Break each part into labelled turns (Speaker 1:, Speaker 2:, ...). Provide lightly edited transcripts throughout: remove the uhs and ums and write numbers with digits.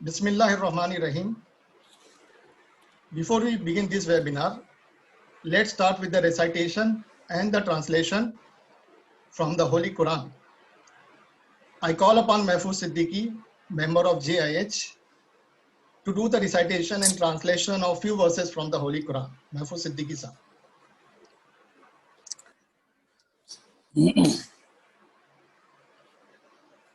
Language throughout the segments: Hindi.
Speaker 1: Bismillahirrahmanirrahim. Before we begin this webinar, let's start with the recitation and the translation from the Holy Quran. I call upon Mahfuz Siddiqui, member of JIH, to do the recitation and translation of few verses from the Holy Quran. Mahfuz Siddiqui sir.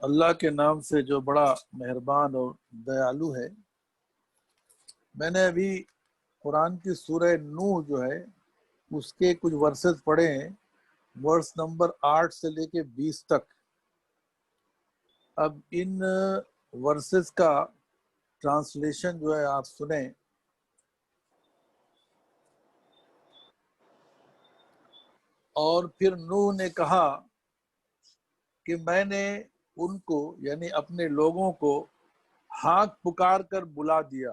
Speaker 2: अल्लाह के नाम से जो बड़ा मेहरबान और दयालु है। मैंने अभी कुरान की सूरह नूह जो है उसके कुछ वर्सेस पढ़े हैं, वर्स नंबर 8 से लेके 20 तक। अब इन वर्सेस का ट्रांसलेशन जो है आप सुने। और फिर नूह ने कहा कि मैंने उनको यानी अपने लोगों को हाथ पुकार कर बुला दिया,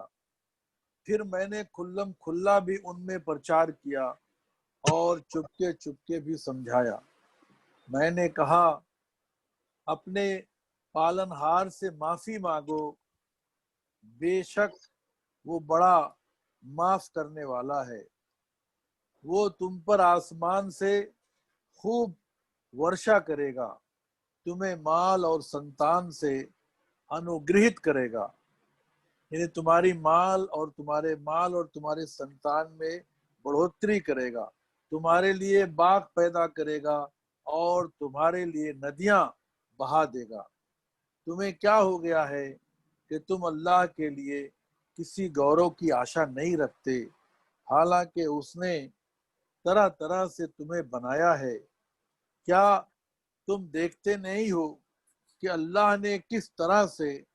Speaker 2: फिर मैंने खुल्लम खुल्ला भी उनमें प्रचार किया और चुपके चुपके भी समझाया। मैंने कहा अपने पालनहार से माफी मांगो, बेशक वो बड़ा माफ करने वाला है। वो तुम पर आसमान से खूब वर्षा करेगा, तुम्हें माल और संतान से अनुग्रहित करेगा, यानी तुम्हारे माल और तुम्हारे संतान में बढ़ोतरी करेगा, तुम्हारे लिए बाग पैदा करेगा और तुम्हारे लिए नदियां बहा देगा। तुम्हें क्या हो गया है कि तुम अल्लाह के लिए किसी गौरव की आशा नहीं रखते, हालांकि उसने तरह तरह से तुम्हें बनाया है। क्या तुम देखते नहीं हो कि अल्लाह ने किस तरह से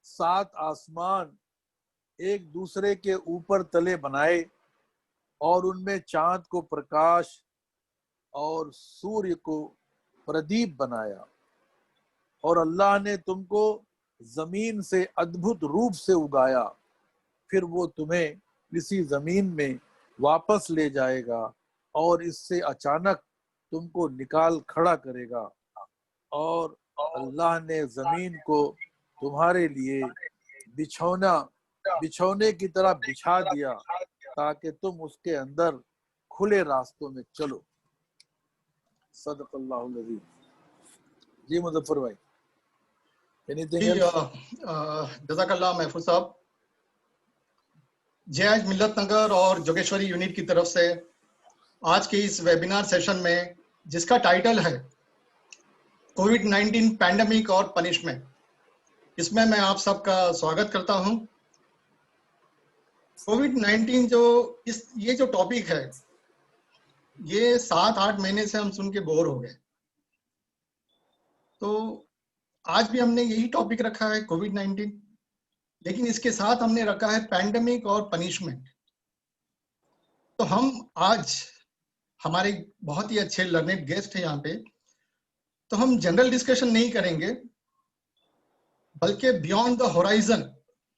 Speaker 2: 7 आसमान एक दूसरे के ऊपर तले बनाए और उनमें चांद को प्रकाश और सूर्य को प्रदीप बनाया, और अल्लाह ने तुमको जमीन से अद्भुत रूप से उगाया, फिर वो तुम्हें इसी जमीन में वापस ले जाएगा और इससे अचानक तुमको निकाल खड़ा करेगा। और अल्लाह ने जमीन को तुम्हारे लिए बिछौने की तरह बिछा दिया ताकि तुम उसके अंदर खुले रास्तों में चलो। सदक़ल्लाहुल अज़ीम। जी मुज़फ़्फ़र भाई, एनीथिंग एल्स?
Speaker 1: जज़ाकल्लाह महफूज साहब। JIH मिल्लत नगर और जोगेश्वरी यूनिट की तरफ से आज के इस वेबिनार सेशन में, जिसका टाइटल है कोविड-19 पैंडेमिक और पनिशमेंट, इसमें मैं आप सबका स्वागत करता हूं। कोविड-19 जो ये जो टॉपिक है, ये 7-8 महीने से हम सुन के बोर हो गए। तो आज भी हमने यही टॉपिक रखा है, कोविड-19, लेकिन इसके साथ हमने रखा है पैंडेमिक और पनिशमेंट। तो हम आज, हमारे बहुत ही अच्छे लर्नेड गेस्ट हैं यहाँ पे, तो हम जनरल डिस्कशन नहीं करेंगे, बल्कि बियॉन्ड द होराइजन,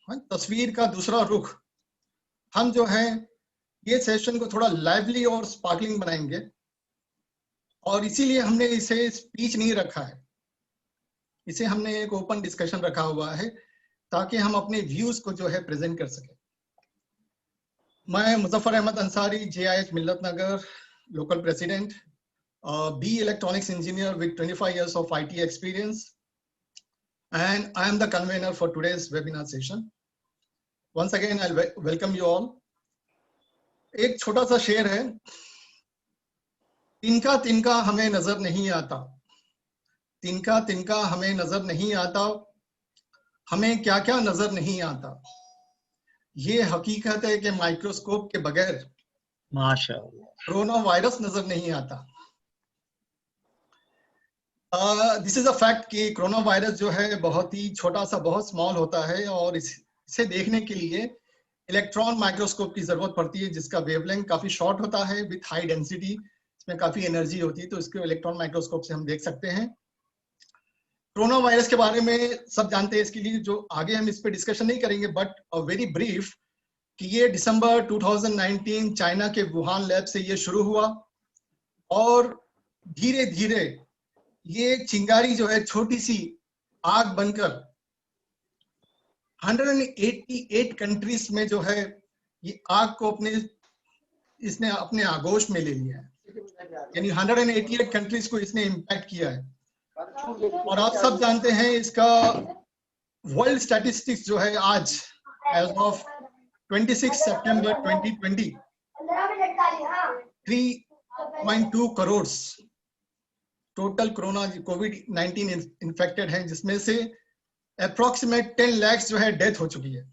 Speaker 1: तस्वीर का दूसरा रुख, हम जो है ये सेशन को थोड़ा लाइवली और स्पार्कलिंग बनाएंगे। और इसीलिए हमने इसे स्पीच नहीं रखा है, इसे हमने एक ओपन डिस्कशन रखा हुआ है, ताकि हम अपने व्यूज को जो है प्रेजेंट कर सकें। मैं Muzaffar Ahmad Ansari, JIH Millat Nagar, local president, B electronics engineer with 25 years of IT experience, and I am the convener for today's webinar session. Once again, I'll welcome you all. एक छोटा सा शेर है, तिनका तिनका हमें नजर नहीं आता, तिनका तिनका हमें नजर नहीं आता, हमें क्या क्या नजर नहीं आता। ये हकीकत है कि माइक्रोस्कोप के बगैर
Speaker 3: माशाअल्लाह
Speaker 1: कोरोना वायरस नजर नहीं आता। दिस इज अ फैक्ट कि कोरोना वायरस जो है बहुत ही छोटा सा, बहुत स्मॉल होता है, और इसे देखने के लिए इलेक्ट्रॉन माइक्रोस्कोप की जरूरत पड़ती है, जिसका वेवलेंथ काफी शॉर्ट होता है विथ हाई डेंसिटी, इसमें काफी एनर्जी होती है, तो इसको इलेक्ट्रॉन माइक्रोस्कोप से हम देख सकते हैं। कोरोना वायरस के बारे में सब जानते हैं, इसके लिए जो आगे हम इस पे डिस्कशन नहीं करेंगे, बट अ वेरी ब्रीफ कि ये दिसंबर 2019 चाइना के वुहान लैब से ये शुरू हुआ, और धीरे धीरे ये चिंगारी जो है छोटी सी आग बनकर 188 कंट्रीज में जो है ये आग को इसने अपने आगोश में ले लिया है, यानी 188 कंट्रीज को इसने इम्पैक्ट किया है। और आप सब जानते हैं इसका वर्ल्ड स्टैटिस्टिक्स जो है आज एज ऑफ 26 सितंबर 2020 3.2 करोड़ टोटल कोरोना कोविड-19 इन्फेक्टेड हैं, जिसमें से अप्रोक्सीमेट 10 लाख जो है डेथ हो चुकी है।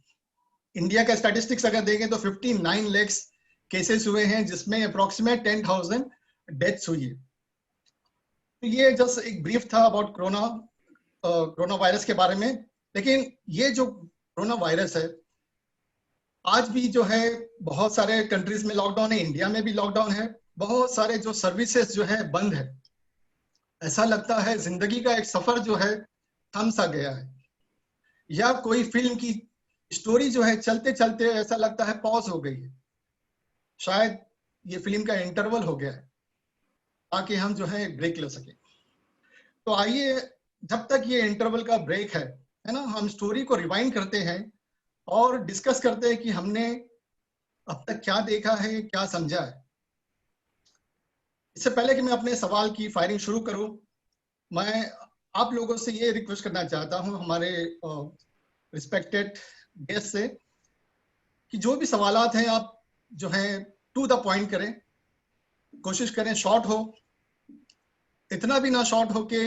Speaker 1: इंडिया का स्टैटिस्टिक्स अगर देखें तो 59 लाख केसेस हुए हैं, जिसमें अप्रोक्सीमेट 10,000 डेथ्स हुई है। तो ये जस्ट एक ब्रीफ था अबाउट कोरोना वायरस के बारे में। लेकिन ये जो कोरोना वायरस है, आज भी जो है बहुत सारे कंट्रीज में लॉकडाउन है, इंडिया में भी लॉकडाउन है, बहुत सारे जो सर्विसेज जो है बंद है। ऐसा लगता है जिंदगी का एक सफर जो है थम सा गया है, या कोई फिल्म की स्टोरी जो है चलते चलते ऐसा लगता है पॉज हो गई है, शायद ये फिल्म का इंटरवल हो गया है, ताकि हम जो है ब्रेक ले सके। तो आइए, जब तक ये इंटरवल का ब्रेक है ना, हम स्टोरी को रिवाइंड करते हैं और डिस्कस करते हैं कि हमने अब तक क्या देखा है, क्या समझा है। इससे पहले कि मैं अपने सवाल की फायरिंग शुरू करूं, मैं आप लोगों से ये रिक्वेस्ट करना चाहता हूं, हमारे रिस्पेक्टेड गेस्ट से, कि जो भी सवालात हैं आप जो है टू द पॉइंट करें, कोशिश करें शॉर्ट हो, इतना भी ना शॉर्ट हो कि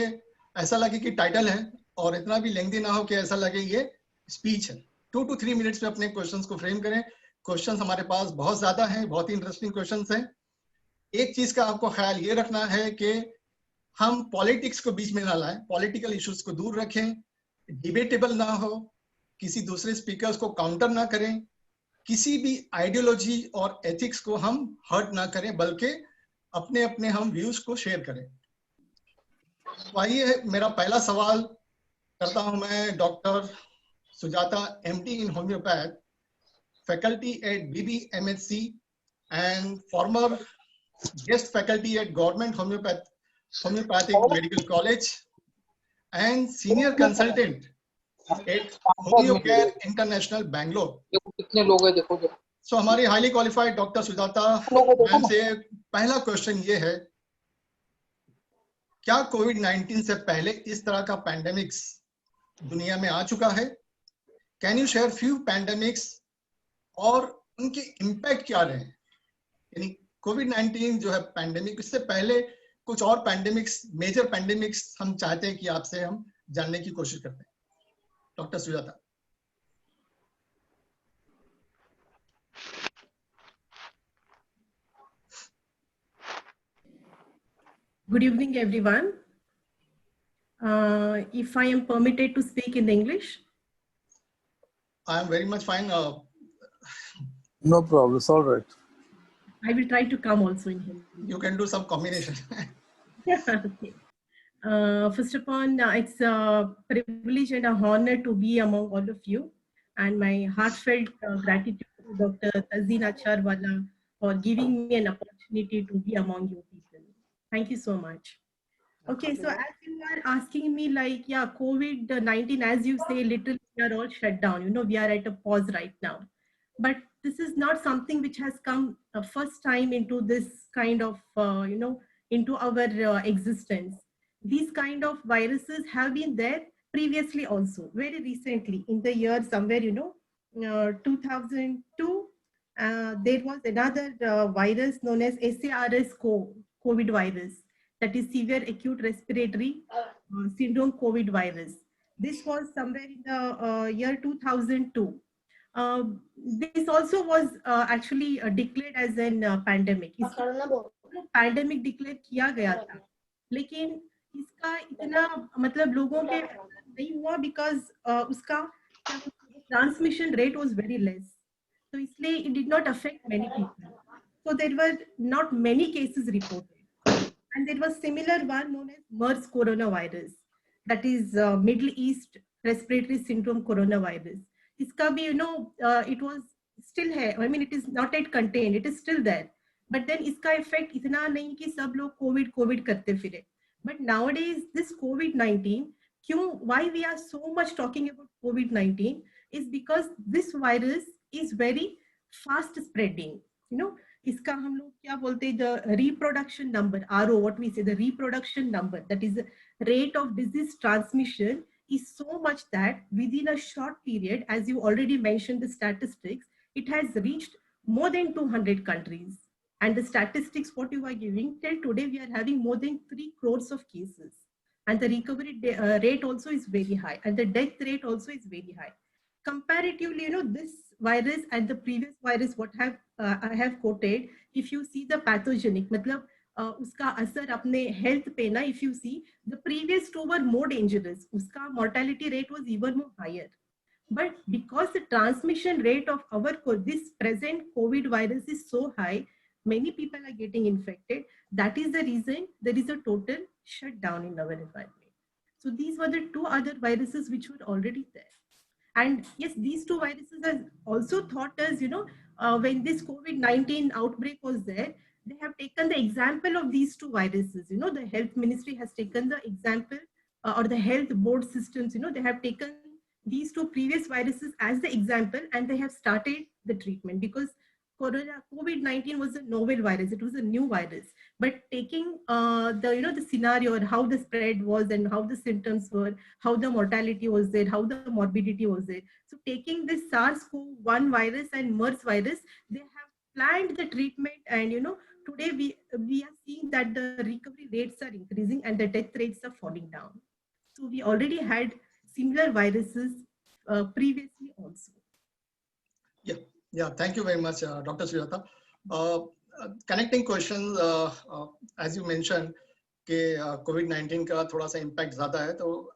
Speaker 1: ऐसा लगे कि टाइटल है, और इतना भी लेंथी ना हो कि ऐसा लगे ये स्पीच है। 2 to 3 मिनट्स में अपने क्वेश्चंस को फ्रेम करें। क्वेश्चंस हमारे पास बहुत ज्यादा हैं, बहुत ही इंटरेस्टिंग क्वेश्चंस हैं। एक चीज का आपको ख्याल ये रखना है कि हम पॉलिटिक्स को बीच में ना लाएं, पॉलिटिकल इश्यूज को दूर रखें, डिबेटेबल ना हो, किसी दूसरे स्पीकर्स को काउंटर ना करें, किसी भी आइडियोलॉजी और एथिक्स को हम हर्ट ना करें, बल्कि अपने अपने हम व्यूज को शेयर करें। तो आइए, मेरा पहला सवाल करता हूं मैं doctor Sujata, MD in homeopath, faculty at BBMHC and former guest faculty at Government Homeopathic Medical College and senior consultant at Homeocare International, Bangalore.
Speaker 3: कितने लोग हैं देखो।
Speaker 1: So हमारी highly qualified doctor Sujata ma'am से पहला क्वेश्चन ये है, क्या कोविड-19 से पहले इस तरह का पैंडेमिक्स दुनिया में आ चुका है? Can you share few pandemics और उनके इम्पैक्ट क्या रहे हैं? यानी कोविड-19 जो है पैंडेमिक, इससे पहले कुछ और पैंडेमिक्स, मेजर पैंडेमिक्स हम चाहते हैं कि आपसे हम जानने की कोशिश करते हैं। Doctor Sujata.
Speaker 4: Good evening, everyone. If I am permitted to speak in English.
Speaker 1: I am very much fine.
Speaker 2: No problem. It's all right.
Speaker 4: I will try to come also in Hindi.
Speaker 1: You can do some combination.
Speaker 4: Okay. First of all, it's a privilege and an honor to be among all of you. And my heartfelt gratitude to Dr. Tazeen Acharwala for giving me an opportunity to be among you people. Thank you so much. Okay, so as you are asking me, like, yeah, COVID-19, as you say, literally we are all shut down. You know, we are at a pause right now. But this is not something which has come first time into this kind of, into our existence. These kind of viruses have been there previously also, very recently, in the year somewhere, 2002. There was another virus known as SARS-CoV, COVID virus, that is severe acute respiratory syndrome COVID virus. This was somewhere in the year 2002. Uh, this also was actually declared as an pandemic. Pandemic declare किया गया था, लेकिन इसका इतना मतलब लोगों के नहीं हुआ बिकॉज उसका transmission rate was very less, तो इसलिए it did not affect many people, so there were not many cases reported. And there was similar one known as MERS coronavirus, that is Middle East respiratory syndrome coronavirus. Iska bhi, it was still hai, I mean, it is not yet contained, it is still there. But then iska effect itna nahi ki sab log COVID karte fire. But nowadays this COVID-19, why we are so much talking about COVID-19 is because this virus is very fast spreading. You know, इसका हम लोग क्या बोलते हैं, the reproduction number, RO, what we say, the reproduction number, that is the rate of disease transmission, is so much that within a short period, as you already mentioned the statistics, it has reached more than 200 countries. And the statistics what you are giving, till today we are having more than 3 crores of cases. And the recovery rate also is very high, and the death rate also is very high. Comparatively, this virus and the previous virus what I have quoted, if you see the pathogenic, मतलब उसका असर अपने health पे ना, if you see, the previous two were more dangerous, उसका mortality rate was even more higher. But because the transmission rate of this present COVID virus is so high, many people are getting infected. That is the reason there is a total shutdown in our environment. So these were the two other viruses which were already there. And yes, these two viruses have also taught us, when this COVID-19 outbreak was there, they have taken the example of these two viruses. The health ministry has taken the example, or the health board systems, they have taken these two previous viruses as the example, and they have started the treatment, because COVID-19 was a novel virus. It was a new virus. But taking the scenario, or how the spread was, and how the symptoms were, how the mortality was there, how the morbidity was there. So taking this SARS-CoV-1 virus and MERS virus, they have planned the treatment, and today we are seeing that the recovery rates are increasing and the death rates are falling down. So we already had similar viruses previously also.
Speaker 1: Yeah, thank you very much, Dr. Sujata. Connecting question, as you mentioned, कि COVID-19 का थोड़ा सा impact ज़्यादा है, तो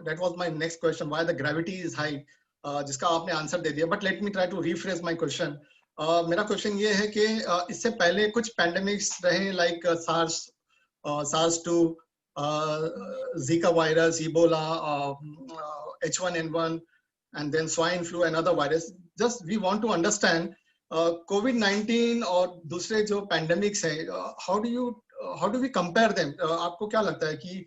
Speaker 1: that was my next question, why the gravity is high, जिसका आपने आंसर दे दिया. But let me try to rephrase my question. मेरा क्वेश्चन ये है कि इससे पहले कुछ पैंडेमिक्स रहे, like SARS-2, Zika virus, Ebola, H1N1, and then swine flu and other virus. Just we want to understand COVID-19 और दूसरे जो pandemics हैं, how do we compare them? आपको क्या लगता है कि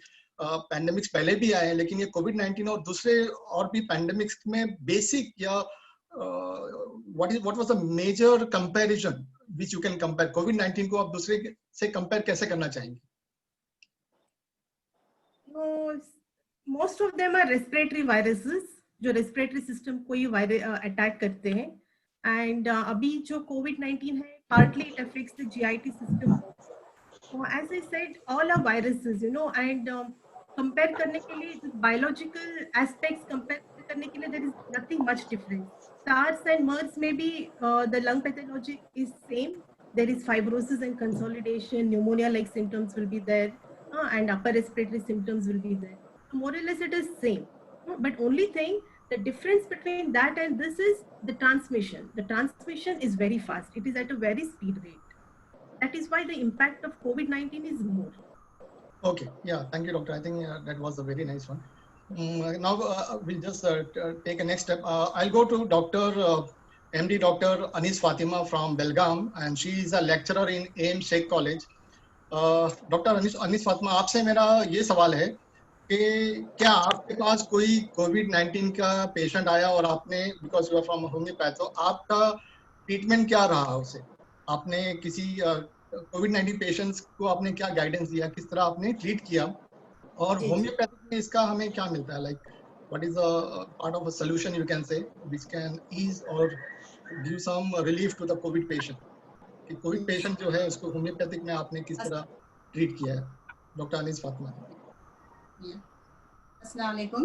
Speaker 1: pandemics पहले भी आए हैं, लेकिन ये COVID-19 और दूसरे और भी pandemics में basic या what was the major comparison which you can compare? COVID-19 को आप दूसरे से compare कैसे करना चाहेंगे?
Speaker 4: Most of them are respiratory viruses, जो respiratory system को ही attack करते हैं. And अभी जो COVID-19 है, partly it affects the GIT system. So as I said, all are viruses, and compare करने के लिए biological aspects compare करने के लिए there is nothing much different. SARS and MERS, maybe the lung pathology is same. There is fibrosis and consolidation, pneumonia-like symptoms will be there. and upper respiratory symptoms will be there. More or less it is same. But only thing, the difference between that and this is the transmission. The transmission is very fast. It is at a very speed rate. That is why the impact of COVID-19 is more.
Speaker 1: Okay, yeah, thank you, doctor. I think that was a very nice one. Now we'll just take a next step. I'll go to Dr. MD Dr. Anis Fatima from Belgaum, and she is a lecturer in AIM Sheikh College. Doctor Anees Fatima, आपसे मेरा ये सवाल है कि क्या आपके पास कोई कोविड-19 का पेशेंट आया और आपने, because you are from homeopath, तो आपका ट्रीटमेंट क्या रहा उसे? आपने किसी कोविड-19 पेशेंट्स को आपने क्या गाइडेंस दिया, किस तरह आपने ट्रीट किया, और होम्योपैथिक में इसका हमें क्या मिलता है? Like what is a part of a solution you can say which can ease or give some relief to the covid patient? कि कोविड पेशेंट जो है उसको होम्योपैथिक में आपने किस तरह ट्रीट किया है? डॉक्टर अनीस फातिमा।
Speaker 5: अस्सलाम वालेकुम।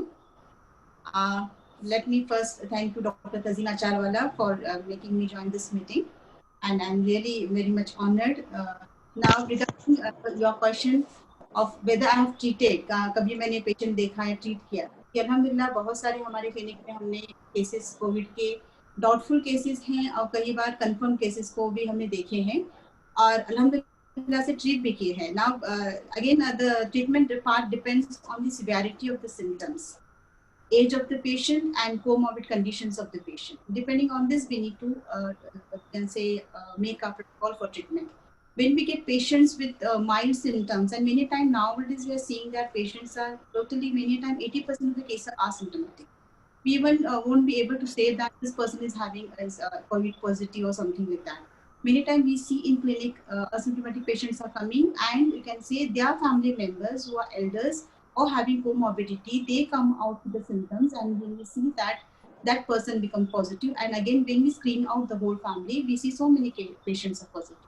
Speaker 5: Let me first thank you, Dr. Tazina Charwala, for making me join this meeting, and I'm really very much honored. Now, regarding your question of whether I have treated, कभी मैंने पेशेंट देखा है, ट्रीट किया, अल्हम्दुलिल्लाह बहुत सारे हमारे क्लिनिक में हमने केसेस कोविड के डाउटफुल केसेस हैं और कई बार कंफर्म केसेस को भी हमने देखे हैं और अल्हम्दुलिल्लाह से ट्रीट भी किए हैं. Now, again, the treatment part depends on the severity of the symptoms, age of the patient, and comorbid conditions of the patient. Depending on this, we need to make a protocol for treatment. When we get patients with mild symptoms, and many times nowadays we are seeing that patients are totally, many times 80% of the cases are asymptomatic. We even won't be able to say that this person is having COVID positive or something like that. Many times we see in clinic asymptomatic patients are coming, and you can say their family members who are elders or having comorbidity, they come out with the symptoms, and when we see that that person become positive, and again when we screen out the whole family, we see so many patients are positive.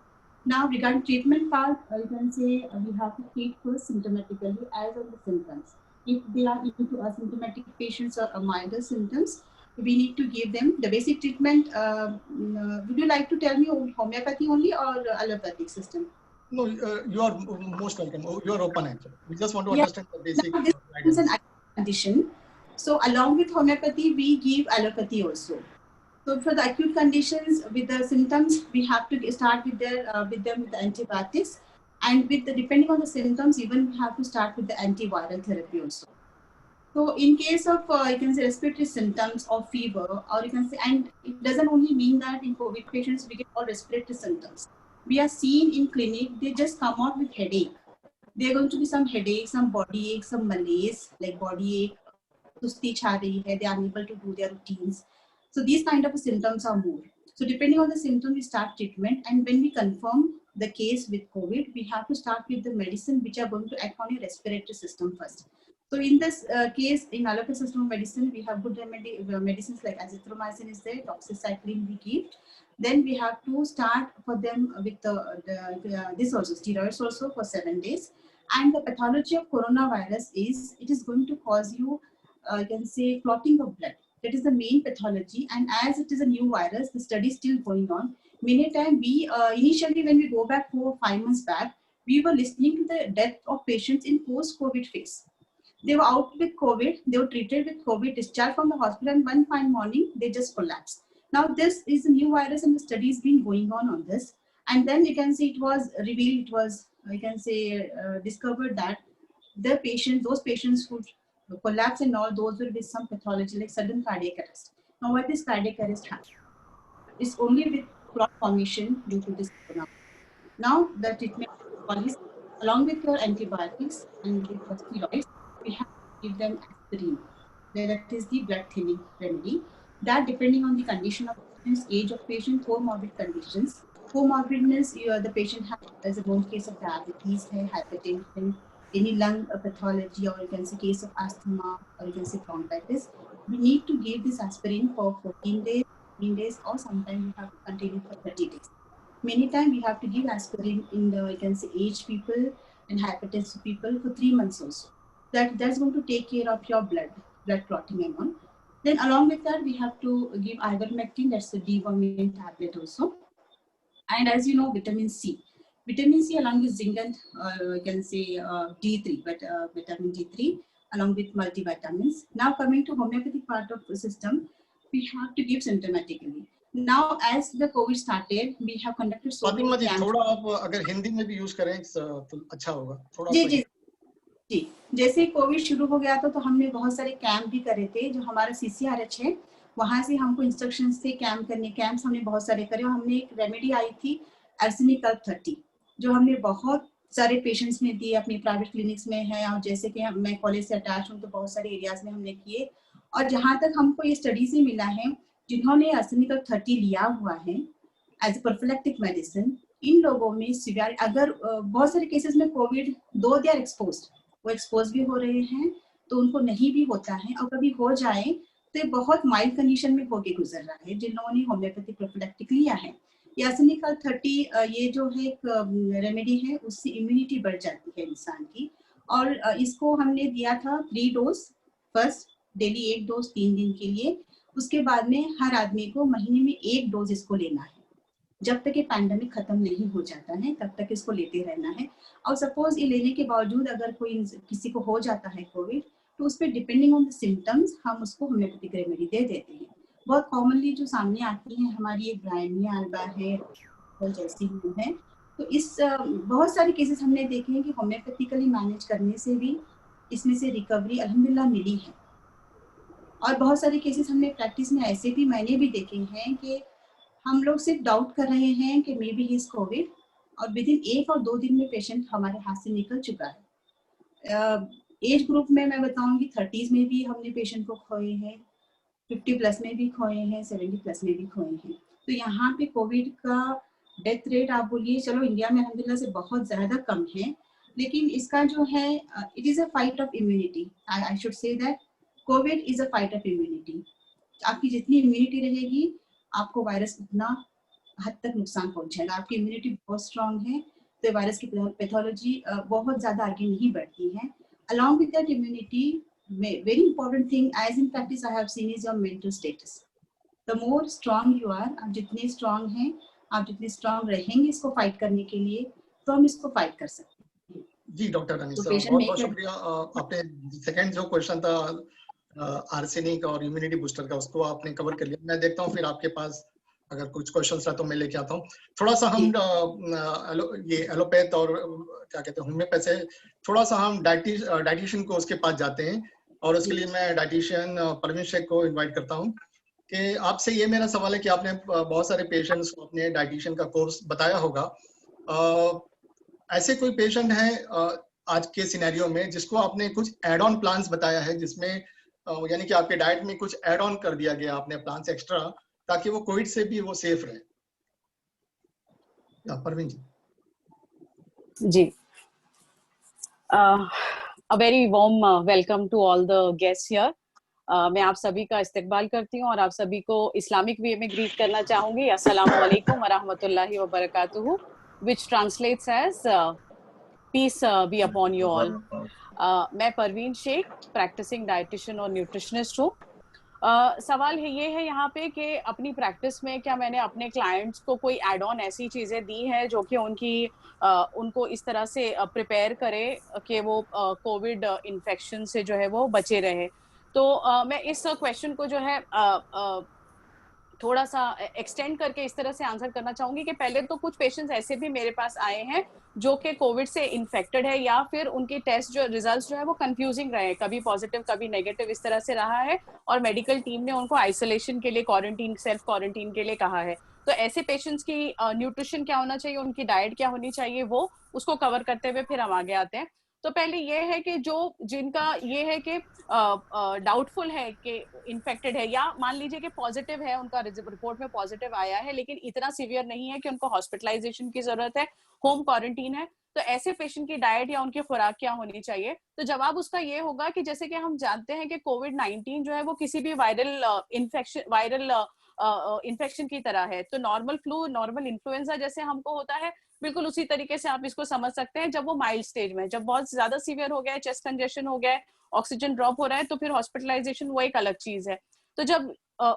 Speaker 5: Now, regarding treatment part, you can say we have to treat first symptomatically as of the symptoms. If they are into asymptomatic patients or milder symptoms, we need to give them the basic treatment. Would you like to tell me homeopathy only or allopathic system?
Speaker 1: No, you are most welcome. You are open actually. We just want to understand the basic.
Speaker 5: Now, this is an acute condition. So along with homeopathy, we give allopathy also. So for the acute conditions with the symptoms, we have to start with them with the antibiotics, and with the depending on the symptoms, even we have to start with the antiviral therapy also. So in case of you can say respiratory symptoms or fever, or you can say, and it doesn't only mean that in COVID patients we get all respiratory symptoms. We are seeing in clinic, they just come out with headache. There are going to be some headache, some body ache, some malaise, like body ache, susti cha rahi hai, they are unable to do their routines. So these kind of symptoms are more. So depending on the symptom, we start treatment, and when we confirm the case with COVID, we have to start with the medicine which are going to act on your respiratory system first. So in this case, in allopathic system of medicine, we have good medicines like azithromycin is there, doxycycline we give. Then we have to start for them with this also, steroids also for 7 days. And the pathology of coronavirus is, it is going to cause you, you can say, clotting of blood. That is the main pathology, and as it is a new virus, the study is still going on. Many times we, initially when we go back 4 or 5 months back, we were listening to the death of patients in post-COVID phase. They were out with COVID, they were treated with COVID, discharged from the hospital, and one fine morning, they just collapsed. Now this is a new virus, and the study has been going on this. And then you can see it was revealed, it was, you can say, discovered that the patients, those patients who collapse and all, those will be some pathology like sudden cardiac arrest. Now, what is cardiac arrest happens? It's only with clot formation due to this corona. Now, the treatment policy, along with your antibiotics and with the steroids, we have to give them aspirin. That is the blood thinning remedy. That depending on the condition of patient's age of patient, comorbid conditions. Comorbidness, the patient has a known case of diabetes, hypertension, any lung pathology, or you can say case of asthma, or you can say bronchitis. We need to give this aspirin for 14 days, 15 days, or sometimes we have to continue for 30 days. Many times we have to give aspirin in the, you can say, aged people and hypertensive people for 3 months also. That's going to take care of your blood clotting and all. Then along with that, we have to give ivermectin, that's the deworming tablet also. And as you know, vitamin C. vitamin C along with zinc and you can say D3, but vitamin D3 along with multivitamins. Now coming to homeopathic part of the system, we have to give symptomatically. Now as the COVID started, we have conducted so many camps.
Speaker 1: थोड़ा आप अगर हिंदी में भी यूज करें तो अच्छा होगा थोड़ा।
Speaker 5: जी, जैसे कोविड शुरू हो गया तो हमने बहुत सारे कैंप भी करे थे। जो हमारा CCRH है वहां से हमको इंस्ट्रक्शंस थे कैंप करने। कैंप्स हमने बहुत सारे करे और हमने एक रेमेडी आई थी आर्सेनिक कल्प 30 जो हमने बहुत सारे पेशेंट्स में दी, अपनी प्राइवेट क्लिनिक्स में है और जैसे कि मैं कॉलेज से अटैच हूँ तो बहुत सारे एरियाज में हमने किए। और जहां तक हमको ये स्टडी से मिला है, जिन्होंने आर्सेनिक कल्प 30 लिया हुआ है एज ए प्रोफिलैक्टिक मेडिसिन, इन लोगों में सिवियर, अगर बहुत सारे केसेस में कोविड दो दे आर एक्सपोज्ड, वो एक्सपोज भी हो रहे हैं तो उनको नहीं भी होता है, और कभी हो जाए तो बहुत माइल्ड कंडीशन में होके गुजर रहा है जिन्होंने होम्योपैथिक प्रोफिलैक्टिक लिया है। आर्सेनिक कल्प 30 ये जो है एक रेमेडी है, उससे इम्यूनिटी बढ़ जाती है इंसान की। और इसको हमने दिया था 3 डोज, फर्स्ट डेली 1 डोज 3 दिन के लिए, उसके बाद में हर आदमी को महीने में 1 डोज इसको लेना है। जब तक ये पैंडेमिक खत्म नहीं हो जाता है तब तक इसको लेते रहना है। और सपोज ये लेने के बावजूद अगर कोई किसी को हो जाता है कोविड, तो उस पर डिपेंडिंग ऑन द सिम्टम्स हम उसको होम्योपैथिक रेमेडी दे देते हैं। बहुत कॉमनली जो सामने आती है हमारी एक ब्रायनिया अल्बा है जैसी है, तो इस बहुत सारे केसेस हमने देखे हैं कि होम्योपैथिकली मैनेज करने से भी इसमें से रिकवरी अल्हम्दुलिल्लाह मिली है। और बहुत सारे केसेस हमने प्रैक्टिस में ऐसे भी मैंने भी देखे हैं कि हम लोग सिर्फ डाउट कर रहे हैं कि may be he is Covid, और विद इन 1 और 2 दिन में पेशेंट हमारे हाथ से निकल चुका है। एज ग्रुप में मैं बताऊंगी 30s में भी हमने पेशेंट को खोए हैं, 50 प्लस में भी खोए हैं, 70 प्लस में भी खोए हैं। तो यहाँ पे कोविड का डेथ रेट आप बोलिए, चलो इंडिया में अल्हम्दुलिल्लाह से बहुत ज़्यादा कम है, लेकिन इसका जो है it is a fight of immunity. I should say that Covid is a fight of immunity. आपकी जितनी इम्यूनिटी रहेगी आपको वायरस उतना हद तक नुकसान पहुंचेगा। आपकी इम्यूनिटी बहुत स्ट्रांग है तो वायरस की पैथोलॉजी बहुत ज़्यादा आगे नहीं बढ़ती है। Along with that immunity, very important thing as in practice I have seen is your mental status. The more strong you are, आप जितने strong हैं, आप जितने strong रहेंगे इसको fight करने के लिए, तो हम इसको fight कर सकते हैं।
Speaker 1: जी डॉक्टर अनीस,
Speaker 5: तो
Speaker 1: बहुत बहुत शुक्रिया। आपने सेकंड जो क्वेश्चन था आर्सेनिक और इम्यूनिटी बूस्टर का, उसको आपने कवर कर लिया। मैं देखता हूँ फिर आपके पास अगर कुछ क्वेश्चंस रहा तो मैं लेके आता हूँ। थोड़ा सा हम ये एलोपैथ और क्या कहते हैं होम्योपैथ से थोड़ा सा हम डाइटिशियन को उसके पास जाते हैं, और उसके लिए मैं डाइटिशियन परवीन शेख को इनवाइट करता हूँ कि आपसे ये मेरा सवाल है कि आपने बहुत सारे पेशेंट्स को अपने डाइटिशियन का कोर्स बताया होगा। ऐसे कोई पेशेंट है आज के सिनेरियो में जिसको आपने कुछ एड ऑन प्लान्स बताया है, जिसमें यानी कि आपके डाइट में कुछ एड ऑन कर दिया गया आपने प्लान्स एक्स्ट्रा, ताकि वो कोविड से भी वो सेफ रहे? Parveen ji.
Speaker 6: A very warm welcome to all the guests here. मैं आप सभी का इस्तकबाल करती हूँ और आप सभी को इस्लामिक वे में ग्रीट करना चाहूंगी। अस्सलामु अलैकुम व रहमतुल्लाहि व बरकातुहू, which translates as peace be upon you all. मैं परवीन शेख, प्रैक्टिसिंग डाइटिशियन और न्यूट्रिशनिस्ट हूँ। सवाल ये है यहाँ पे कि अपनी प्रैक्टिस में क्या मैंने अपने क्लाइंट्स को कोई एड ऑन ऐसी चीज़ें दी हैं जो कि उनको इस तरह से प्रिपेयर करे कि वो कोविड इन्फेक्शन से जो है वो बचे रहे। तो मैं इस क्वेश्चन को जो है थोड़ा सा एक्सटेंड करके इस तरह से आंसर करना चाहूंगी कि पहले तो कुछ पेशेंट्स ऐसे भी मेरे पास आए हैं जो कि कोविड से इन्फेक्टेड है, या फिर उनके टेस्ट जो रिजल्ट्स जो है वो कंफ्यूजिंग रहे, कभी पॉजिटिव कभी नेगेटिव इस तरह से रहा है, और मेडिकल टीम ने उनको आइसोलेशन के लिए क्वारंटीन, सेल्फ क्वारंटीन के लिए कहा है। तो ऐसे पेशेंट्स की न्यूट्रिशन क्या होना चाहिए, उनकी डाइट क्या होनी चाहिए, वो उसको कवर करते हुए फिर हम आगे आते हैं। तो पहले ये है कि जो जिनका ये है कि डाउटफुल है कि इन्फेक्टेड है, या मान लीजिए कि पॉजिटिव है, उनका रिपोर्ट में पॉजिटिव आया है लेकिन इतना सीवियर नहीं है कि उनको हॉस्पिटलाइजेशन की जरूरत है, होम क्वारंटीन है, तो ऐसे पेशेंट की डाइट या उनकी खुराक क्या होनी चाहिए? तो जवाब उसका ये होगा कि जैसे कि हम जानते हैं कि कोविड-19 जो है वो किसी भी वायरल इन्फेक्शन की तरह है। तो नॉर्मल फ्लू, नॉर्मल इन्फ्लुएंजा जैसे हमको होता है, बिल्कुल उसी तरीके से आप इसको समझ सकते हैं। जब वो माइल्ड स्टेज में, जब बहुत ज्यादा सीवियर हो गया है, चेस्ट कंजेशन हो गया है, ऑक्सीजन ड्रॉप हो रहा है, तो फिर हॉस्पिटलाइजेशन वो एक अलग चीज है। तो जब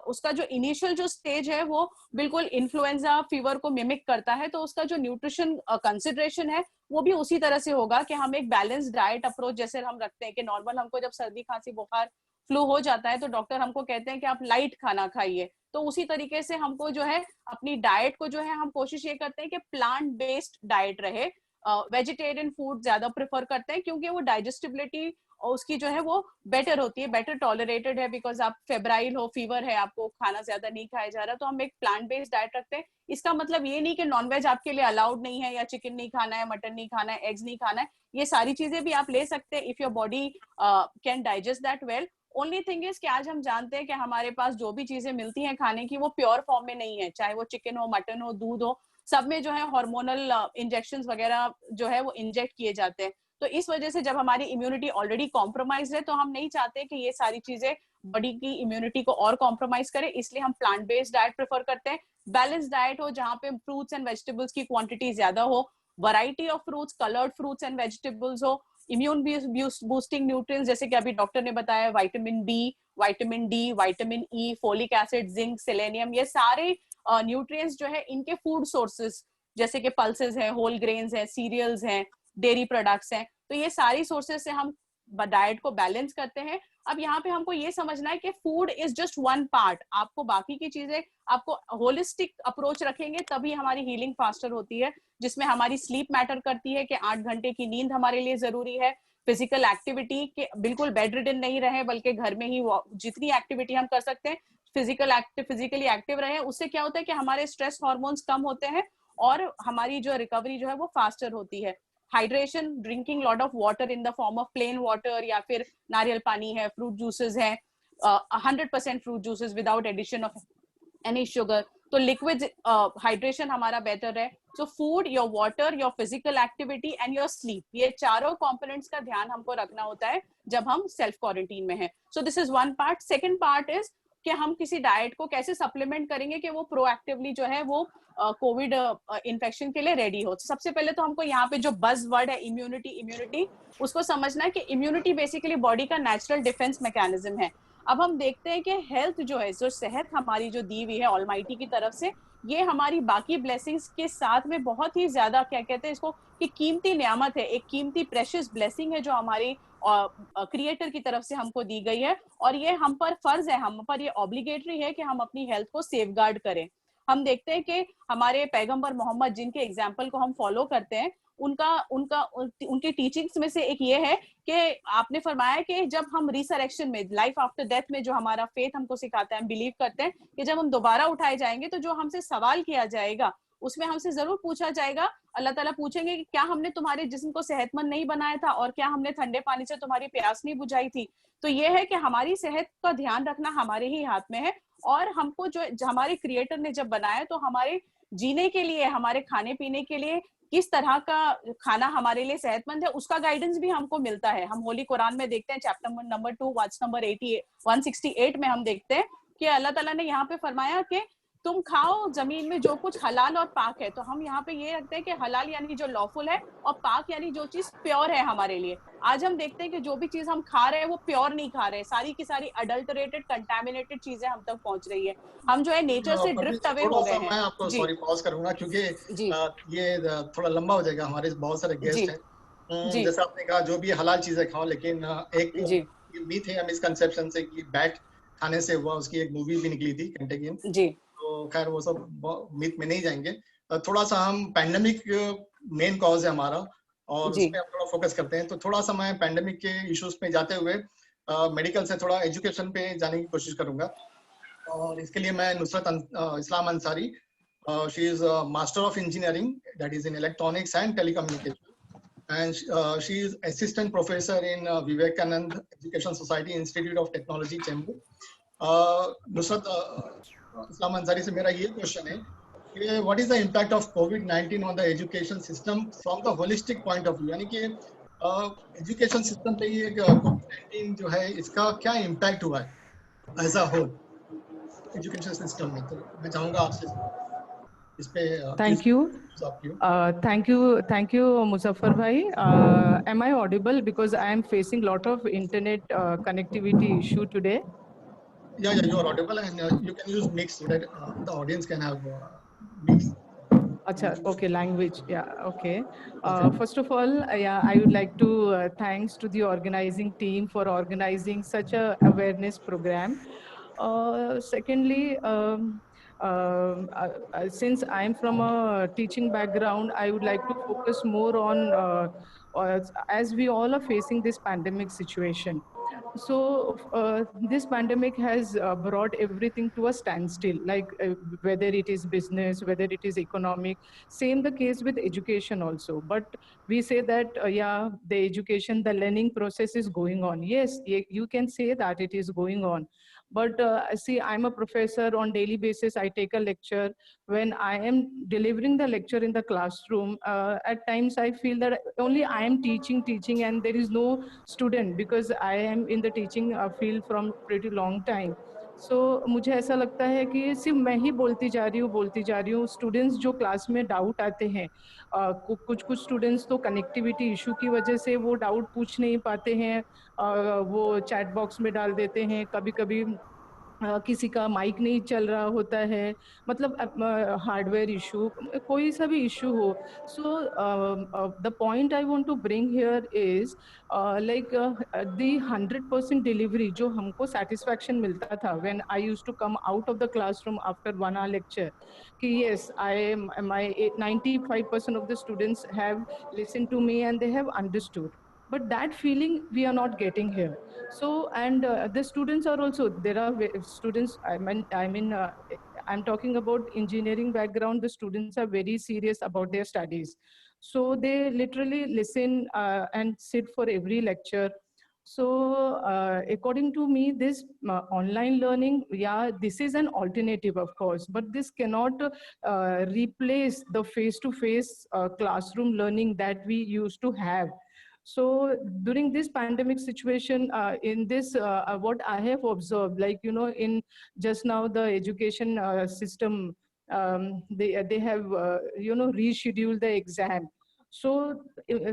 Speaker 6: उसका जो इनिशियल जो स्टेज है वो बिल्कुल इन्फ्लुएंजा फीवर को मिमिक करता है, तो उसका जो न्यूट्रिशन कंसिडरेशन है वो भी उसी तरह से होगा कि हम एक बैलेंस डाइट अप्रोच जैसे हम रखते हैं कि नॉर्मल हमको जब सर्दी खांसी बुखार फ्लू हो जाता है तो डॉक्टर हमको कहते हैं कि आप लाइट खाना खाइए, तो उसी तरीके से हमको जो है अपनी डाइट को जो है हम कोशिश ये करते हैं कि प्लांट बेस्ड डाइट रहे। वेजिटेरियन फूड ज्यादा प्रेफर करते हैं क्योंकि वो डाइजेस्टिबिलिटी और उसकी जो है वो बेटर होती है, बेटर टॉलरेटेड है, बिकॉज आप फेब्राइल हो, फीवर है, आपको खाना ज्यादा नहीं खाया जा रहा, तो हम एक प्लांट बेस्ड डाइट रखते हैं। इसका मतलब ये नहीं कि नॉनवेज आपके लिए अलाउड नहीं है या चिकन नहीं खाना है, मटन नहीं खाना है, एग्स नहीं खाना है, ये सारी चीजें भी आप ले सकते हैं if your body can digest that well. Only thing is कि आज हम जानते हैं कि हमारे पास जो भी चीजें मिलती हैं खाने की वो प्योर फॉर्म में नहीं है, चाहे वो चिकन हो, मटन हो, दूध हो, सब में जो है हार्मोनल इंजेक्शंस वगैरह जो है वो इंजेक्ट किए जाते हैं। तो इस वजह से जब हमारी इम्यूनिटी ऑलरेडी कॉम्प्रोमाइज है तो हम नहीं चाहते कि ये सारी चीजें बॉडी की इम्यूनिटी को और कॉम्प्रोमाइज करे, इसलिए हम प्लांट बेस्ड डाइट प्रेफर करते हैं। बैलेंस डाइट हो जहाँ पे फ्रूट्स एंड वेजिटेबल्स की क्वांटिटी ज्यादा हो, variety of fruits, coloured fruits and vegetables हो, इम्यून बूस्टिंग न्यूट्रिएंट्स जैसे कि अभी डॉक्टर ने बताया vitamin B, vitamin D, vitamin E, folic acid, zinc, selenium, ये सारे न्यूट्रिएंट्स जो है इनके फूड सोर्सेज जैसे कि पल्सेस हैं, होल ग्रेन्स हैं, सीरियल्स हैं, डेयरी प्रोडक्ट्स हैं, तो ये सारी सोर्सेज से हम डाइट को बैलेंस करते हैं। अब यहाँ पे हमको ये समझना है कि food is just one part, आपको बाकी की चीजें आपको होलिस्टिक अप्रोच रखेंगे तभी हमारी हीलिंग फास्टर होती है, जिसमें हमारी स्लीप मैटर करती है कि 8 घंटे की नींद हमारे लिए जरूरी है, फिजिकल एक्टिविटी के बिल्कुल बेड रिडन नहीं रहे बल्कि घर में ही जितनी एक्टिविटी हम कर सकते हैं फिजिकली एक्टिव रहे, उससे क्या होता है कि हमारे स्ट्रेस हार्मोन्स कम होते हैं और हमारी जो रिकवरी जो है वो फास्टर होती है। Hydration, drinking lot of water in the form of plain water या फिर नारियल पानी है, फ्रूट जूसेस हैं, 100% fruit juices without addition of any sugar, तो लिक्विड हाइड्रेशन हमारा बेटर है। So food, your water, your physical activity and your sleep, ये चारों कंपोनेंट्स का ध्यान हमको रखना होता है जब हम सेल्फ क्वारंटीन में हैं। So this is one part. Second part is कि हम किसी डाइट को कैसे सप्लीमेंट करेंगे कि वो प्रोएक्टिवली जो है वो कोविड इन्फेक्शन के लिए रेडी हो। सबसे पहले तो हमको यहाँ पे जो बज वर्ड है इम्यूनिटी, उसको समझना है कि इम्यूनिटी बेसिकली बॉडी का नेचुरल डिफेंस मैकेनिज्म है। अब हम देखते हैं कि हेल्थ जो है, जो सेहत हमारी जो दी हुई है ऑलमाइटी की तरफ से, ये हमारी बाकी ब्लेसिंग्स के साथ में बहुत ही ज्यादा क्या कहते हैं इसको कि कीमती नियामत है, एक कीमती प्रेशियस ब्लेसिंग है जो हमारी क्रिएटर की तरफ से हमको दी गई है, और ये हम पर फर्ज है, हम पर ये ऑब्लिगेटरी है कि हम अपनी हेल्थ को सेफगार्ड करें। हम देखते हैं कि हमारे पैगंबर मोहम्मद जिनके एग्जाम्पल को हम फॉलो करते हैं, उनकी टीचिंग्स में से एक ये है कि आपने फरमाया कि जब हम रिसरेक्शन में, लाइफ आफ्टर डेथ में, जो हमारा फेथ हमको सिखाता है, हम बिलीव करते हैं कि जब हम दोबारा उठाए जाएंगे तो जो हमसे सवाल किया जाएगा उसमें हमसे जरूर पूछा जाएगा, अल्लाह ताला पूछेंगे कि क्या हमने तुम्हारे जिस्म को सेहतमंद नहीं बनाया था और क्या हमने ठंडे पानी से तुम्हारी प्यास नहीं बुझाई थी। तो ये है कि हमारी सेहत का ध्यान रखना हमारे ही हाथ में है, और हमको जो हमारे क्रिएटर ने जब बनाया तो हमारे जीने के लिए, हमारे खाने पीने के लिए किस तरह का खाना हमारे लिए सेहतमंद है उसका गाइडेंस भी हमको मिलता है। हम होली कुरान में देखते हैं चैप्टर नंबर 2 वर्स नंबर 168 में हम देखते हैं कि अल्लाह ताला ने यहाँ पे फरमाया कि तुम खाओ जमीन में जो कुछ हलाल और पाक है। तो हम यहाँ पे ये रखते हैं कि हलाल यानी जो लॉफुल है और पाक यानी जो चीज प्योर है हमारे लिए। आज हम देखते हैं कि जो भी चीज हम खा रहे हैं वो प्योर नहीं खा रहे, सारी की सारी अडल्टरेटेड, कंटामिनेटेड चीजें हम तक पहुंच रही है। हम जो है नेचर से ड्रिफ्ट अवे हो गए हैं।
Speaker 1: मैं आपको सॉरी पॉज करूंगा क्योंकि ये थोड़ा लंबा हो जाएगा, हमारे बहुत सारे गेस्ट हैं। जैसे आपने कहा जो भी हलाल चीजें खाओ, लेकिन एक मीथ है, मिसकंसेप्शन से कि बैट खाने से हुआ, उसकी एक मूवी भी निकली थी कंटेगियन जी, तो खैर वो सब मिथ में नहीं जाएंगे। थोड़ा सा हम पैंडेमिक मेन कॉज है हमारा और उस पे हम थोड़ा फोकस करते हैं, तो थोड़ा सा मैं पैंडेमिक के इश्यूज पे जाते हुए मेडिकल से थोड़ा एजुकेशन पे जाने की कोशिश करूंगा। और इसके लिए मैं Nusrat Islam Ansari, she is master of engineering that is in electronics and telecommunication and she is assistant professor in Vivekanand education society institute of technology Chembur. Nusrat Islam Ansari से मेरा ये क्वेश्चन है कि what is the impact of कोविड-19 on the education system from the holistic point of view, यानी कि एजुकेशन सिस्टम पे ये कोविड-19 जो है इसका क्या इम्पैक्ट हुआ है as a whole education system में। तो मैं चाहूंगा आपसे इस पे
Speaker 7: thank you Muzaffar bhai. Am I audible? Because I am facing lot of internet connectivity issue today.
Speaker 1: Yeah, you are audible, and you can use mix so that the audience can have mix.
Speaker 7: Acha, okay, language. Yeah, okay.
Speaker 1: Okay.
Speaker 7: First of all, yeah, I would like to thanks to the organizing team for organizing such a awareness program. Secondly, since I'm from a teaching background, I would like to focus more on as we all are facing this pandemic situation. So this pandemic has brought everything to a standstill, like whether it is business, whether it is economic. Same the case with education also. But we say that yeah, the education, the learning process is going on. Yes, you can say that it is going on. But see, I'm a professor on daily basis. I take a lecture. When I am delivering the lecture in the classroom, at times I feel that only I am teaching, and there is no student, because I am in the teaching field from pretty long time. So मुझे ऐसा लगता है कि सिर्फ मैं ही बोलती जा रही हूँ. स्टूडेंट्स जो क्लास में डाउट आते हैं, कुछ स्टूडेंट्स तो कनेक्टिविटी इशू की वजह से वो डाउट पूछ नहीं पाते हैं, वो चैट बॉक्स में डाल देते हैं. कभी कभी किसी का माइक नहीं चल रहा होता है, मतलब हार्डवेयर इशू, कोई सा भी इशू हो. So the point I want to bring here is like the 100% delivery जो हमको सेटिस्फैक्शन मिलता था when I used to come out of the classroom after 1 hour lecture, कि yes, my 95% of the students have listened to me and they have understood. But that feeling we are not getting here. So, and the students are also, there are students, I'm talking about engineering background. The students are very serious about their studies. So they literally listen and sit for every lecture. So according to me, this online learning, yeah, this is an alternative, of course, but this cannot replace the face-to-face classroom learning that we used to have. So during this pandemic situation, in this, what I have observed, like, you know, in just now the education system, they have, you know, rescheduled the exam. So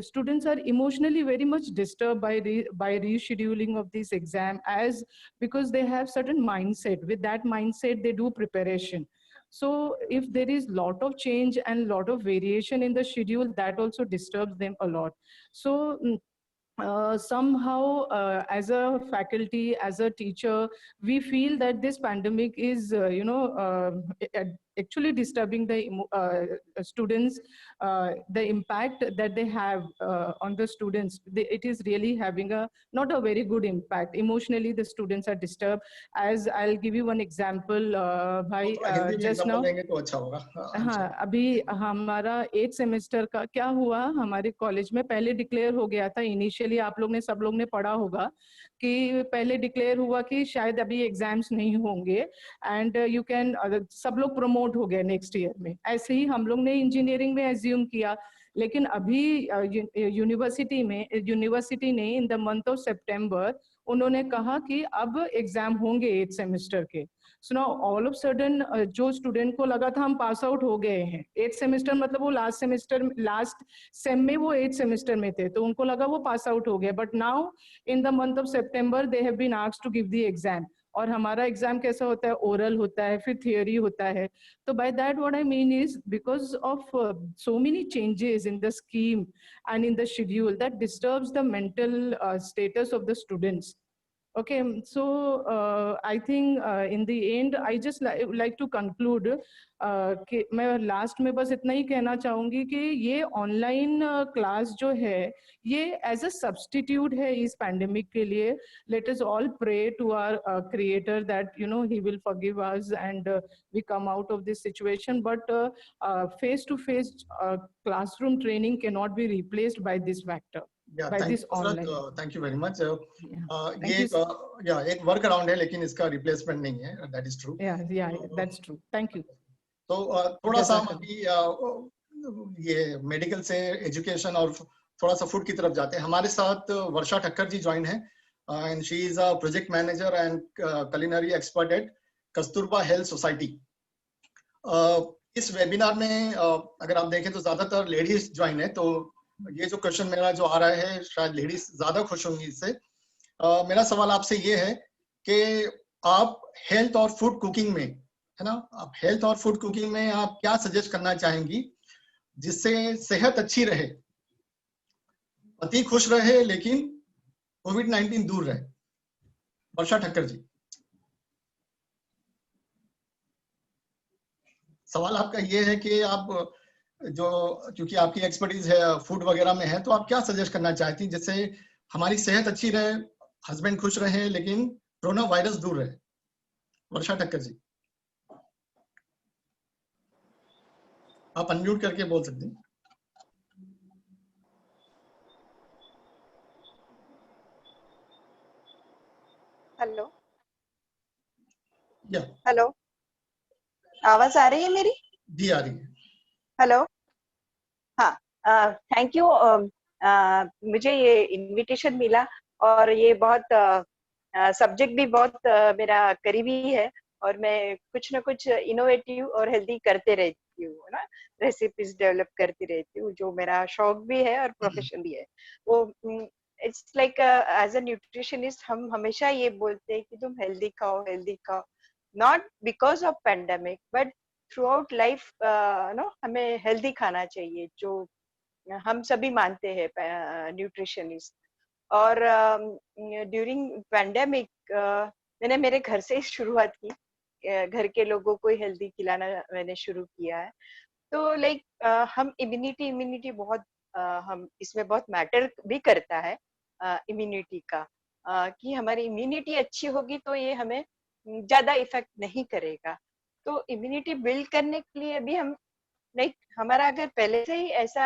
Speaker 7: students are emotionally very much disturbed by rescheduling of this exam, as because they have certain mindset. With that mindset, they do preparation. So if there is lot of change and lot of variation in the schedule, that also disturbs them a lot. So somehow as a faculty, as a teacher, we feel that this pandemic is you know, actually disturbing the students, the impact that they have on the students. It is really having a not a very good impact. Emotionally the students are disturbed. As I'll give you one example, bhai, just now, हाँ, अभी हमारा 8th सेमेस्टर का क्या हुआ, हमारे कॉलेज में पहले डिक्लेयर हो गया था. इनिशियली आप लोग ने, सब लोग ने पढ़ा होगा कि पहले डिक्लेयर हुआ कि शायद अभी एग्जाम्स नहीं होंगे, एंड यू कैन, सब लोग प्रमोट हो गए नेक्स्ट ईयर में. ऐसे ही हम लोग ने इंजीनियरिंग में एज्यूम किया. लेकिन अभी यूनिवर्सिटी ने इन द मंथ ऑफ सितंबर उन्होंने कहा कि अब एग्जाम होंगे 8th सेमेस्टर के. So now all of sudden जो स्टूडेंट को लगा था हम पास आउट हो गए हैं 8th सेमेस्टर, मतलब वो लास्ट सेमेस्टर, लास्ट सेम में वो 8th सेमेस्टर में थे, तो उनको लगा वो पास आउट हो गए. But now in the month of सितंबर they have been asked to give the exam. और हमारा एग्जाम कैसा होता है, ओरल होता है, फिर थियोरी होता है. तो by that what I mean is, because of so many changes in the scheme and in the schedule, that disturbs the mental status of the students. Okay, so I think in the end I just like to conclude कि मैं लास्ट में बस इतना ही कहना चाहूंगी कि ये ऑनलाइन क्लास जो है ये एज अ सब्स्टिट्यूट है इस पैंडेमिक के लिए. Let us all pray to our creator that you know he will forgive us and we come out of this situation. But face to face classroom training cannot be replaced by this factor.
Speaker 1: Yeah,
Speaker 7: by
Speaker 1: thank
Speaker 7: this
Speaker 1: you,
Speaker 7: online.
Speaker 1: Thank you very much.
Speaker 7: Thank
Speaker 1: ये
Speaker 7: you.
Speaker 1: एक वर्क अराउंड है, लेकिन इसका रिप्लेसमेंट नहीं है. That is true.
Speaker 7: Yeah, that's true. Thank you.
Speaker 1: तो थोड़ा सा अभी ये मेडिकल से एजुकेशन और थोड़ा सा फूड की तरफ जाते हैं. हमारे साथ वर्षा ठक्कर जी ज्वाइन है, and she is a project manager and culinary expert at Kasturba health society. इस वेबिनार में अगर आप देखें तो ज्यादातर लेडीज ज्वाइन है, तो ये जो क्वेश्चन मेरा जो आ रहा है शायद लेडीज ज्यादा खुश होंगी इससे. मेरा सवाल आपसे ये है कि आप हेल्थ और फूड कुकिंग में, है ना, आप हेल्थ और फूड कुकिंग में आप क्या सजेस्ट करना चाहेंगी जिससे सेहत अच्छी रहे, पति खुश रहे लेकिन कोविड-19 दूर रहे? वर्षा ठक्कर जी, सवाल आपका ये है कि आप जो, क्योंकि आपकी एक्सपर्टीज है फूड वगैरह में है, तो आप क्या सजेस्ट करना चाहती हैं जिससे हमारी सेहत अच्छी रहे, हस्बैंड खुश रहे लेकिन कोरोना वायरस दूर रहे? वर्षा ठक्कर जी, आप अनम्यूट करके बोल सकते हैं।
Speaker 8: हेलो
Speaker 1: या
Speaker 8: हेलो, आवाज आ रही है मेरी?
Speaker 1: जी आ रही है।
Speaker 8: हेलो, हाँ, थैंक यू। मुझे ये इनविटेशन मिला और ये बहुत सब्जेक्ट भी बहुत मेरा करीबी है और मैं कुछ ना कुछ इनोवेटिव और हेल्दी करते रहती हूँ ना, रेसिपीज डेवलप करती रहती हूँ, जो मेरा शौक भी है और प्रोफेशन भी है। वो it's like as a nutritionist हम हमेशा ये बोलते हैं कि तुम हेल्दी खाओ, हेल्दी खाओ, not because of pandemic but throughout life no हमें हेल्दी खाना चाहिए, जो हम सभी मानते हैं न्यूट्रिशनिस्ट। और ड्यूरिंग पैंडेमिक मैंने मेरे घर से ही शुरुआत की, घर के लोगों को हेल्दी खिलाना मैंने शुरू किया है। तो लाइक हम इम्यूनिटी बहुत हम इसमें बहुत मैटर भी करता है इम्यूनिटी का, कि हमारी इम्यूनिटी अच्छी होगी तो ये हमें ज्यादा इफेक्ट नहीं करेगा। तो इम्यूनिटी बिल्ड करने के लिए भी हम लाइक हमारा अगर पहले से ही ऐसा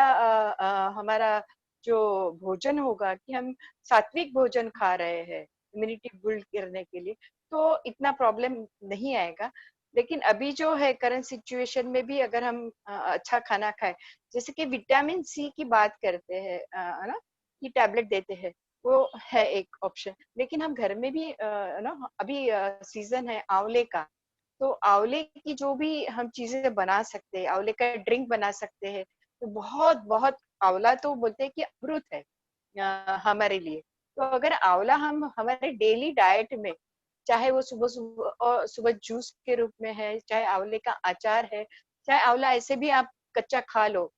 Speaker 8: हमारा जो भोजन होगा कि हम सात्विक भोजन खा रहे हैं इम्यूनिटी बिल्ड करने के लिए, तो इतना प्रॉब्लम नहीं आएगा। लेकिन अभी जो है करंट सिचुएशन में भी अगर हम अच्छा खाना खाएं, जैसे कि विटामिन सी की बात करते हैं है ना, कि टैबलेट देते हैं, वो है एक ऑप्शन। लेकिन हम घर में भी ना अभी सीजन है आंवले का, तो आंवले की जो भी हम चीजें बना सकते हैं, आंवले का ड्रिंक बना सकते हैं, तो बहुत बहुत आंवला तो बोलते हैं कि अमृत है हमारे लिए। तो अगर आंवला हम हमारे डेली डाइट में, चाहे वो सुबह सुबह सुबह जूस के रूप में है, चाहे आंवले का अचार है, चाहे आंवला ऐसे भी आप कच्चा खा लो,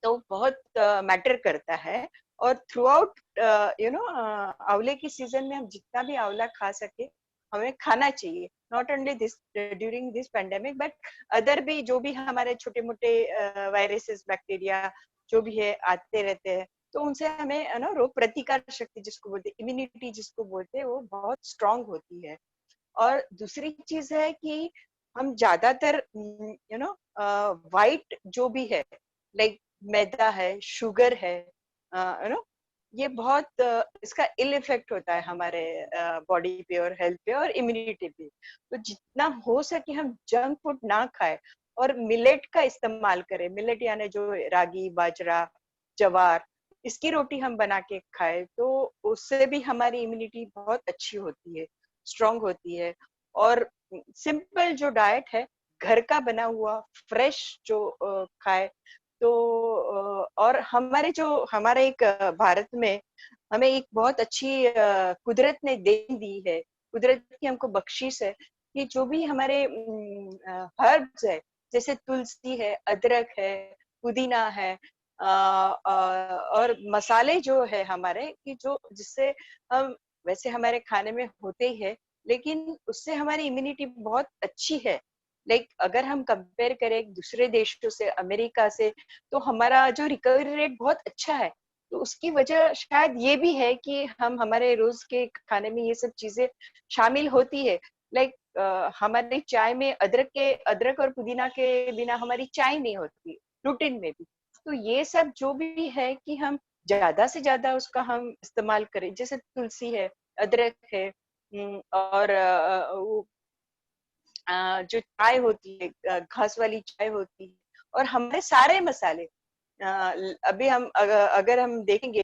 Speaker 8: तो बहुत मैटर करता है। और थ्रू आउट आंवले की सीजन में हम जितना भी आंवला खा सके हमें खाना चाहिए, not only this during this pandemic but other भी जो भी हमारे छोटे मोटे वायरसेस बैक्टीरिया जो भी है आते रहते हैं, तो उनसे हमें ना रोग प्रतिकार शक्ति जिसको बोलते हैं, इम्यूनिटी जिसको बोलते हैं, वो बहुत स्ट्रांग होती है। और दूसरी चीज है कि हम ज्यादातर वाइट जो भी है लाइक मैदा है, शुगर है, यू नो ये बहुत इसका इल इफेक्ट होता है हमारे बॉडी पे और हेल्थ पे और इम्यूनिटी पे। तो जितना हो सके हम जंक फूड ना खाएं और मिलेट का इस्तेमाल करें। मिलेट यानी जो रागी, बाजरा, जवार, इसकी रोटी हम बना के खाएं, तो उससे भी हमारी इम्यूनिटी बहुत अच्छी होती है, स्ट्रांग होती है। और सिंपल जो डाइट है, घर का बना हुआ फ्रेश जो खाए, तो और हमारे एक भारत में हमें एक बहुत अच्छी कुदरत ने देन दी है, कुदरत की हमको बख्शिश है कि जो भी हमारे हर्ब्स है, जैसे तुलसी है, अदरक है, पुदीना है, और मसाले जो है हमारे कि जो जिससे हम वैसे हमारे खाने में होते ही है, लेकिन उससे हमारी इम्यूनिटी बहुत अच्छी है। लाइक अगर हम कंपेयर करें दूसरे देशों से, अमेरिका से, तो हमारा जो रिकवरी रेट बहुत अच्छा है। तो उसकी वजह शायद ये भी है कि हम हमारे रोज के खाने में ये सब चीजें शामिल होती है। लाइक हमारी चाय में अदरक और पुदीना के बिना हमारी चाय नहीं होती, रूटीन में भी। तो ये सब जो भी है कि हम ज्यादा से ज्यादा उसका हम इस्तेमाल करें, जैसे तुलसी है, अदरक है, और जो चाय होती है, घास वाली चाय होती है, और हमारे सारे मसाले अभी हम अगर हम देखेंगे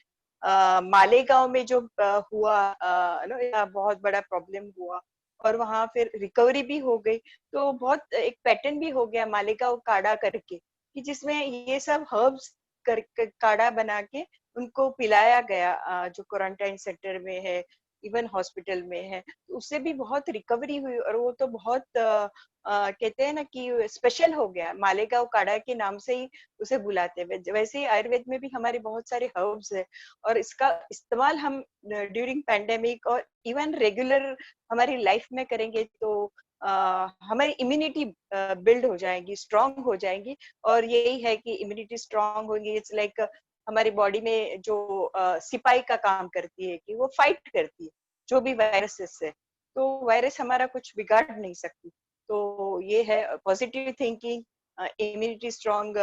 Speaker 8: मालेगांव में जो हुआ बहुत बड़ा प्रॉब्लम हुआ और वहां फिर रिकवरी भी हो गई, तो बहुत एक पैटर्न भी हो गया मालेगांव काढ़ा करके, कि जिसमें ये सब हर्ब्स काढ़ा बना के उनको पिलाया गया, जो क्वारंटाइन सेंटर में है, इवन हॉस्पिटल में है, तो उससे भी बहुत रिकवरी हुई और वो तो बहुत कहते हैं ना कि स्पेशल हो गया। मालेगांव काढ़ा के नाम से ही उसे बुलाते हैं। वैसे ही आयुर्वेद में भी हमारे बहुत सारे हर्ब्स है और इसका इस्तेमाल हम ड्यूरिंग पैंडेमिक और इवन रेगुलर हमारी लाइफ में करेंगे तो हमारी इम्यूनिटी बिल्ड हो जाएगी, स्ट्रांग हो जाएगी। और यही है कि इम्यूनिटी स्ट्रांग होगी, इट्स लाइक हमारी बॉडी में जो सिपाही का काम करती है कि वो फाइट करती है जो भी वायरसेस है, तो वायरस हमारा कुछ बिगाड़ नहीं सकती। तो ये है पॉजिटिव थिंकिंग, इम्यूनिटी स्ट्रांग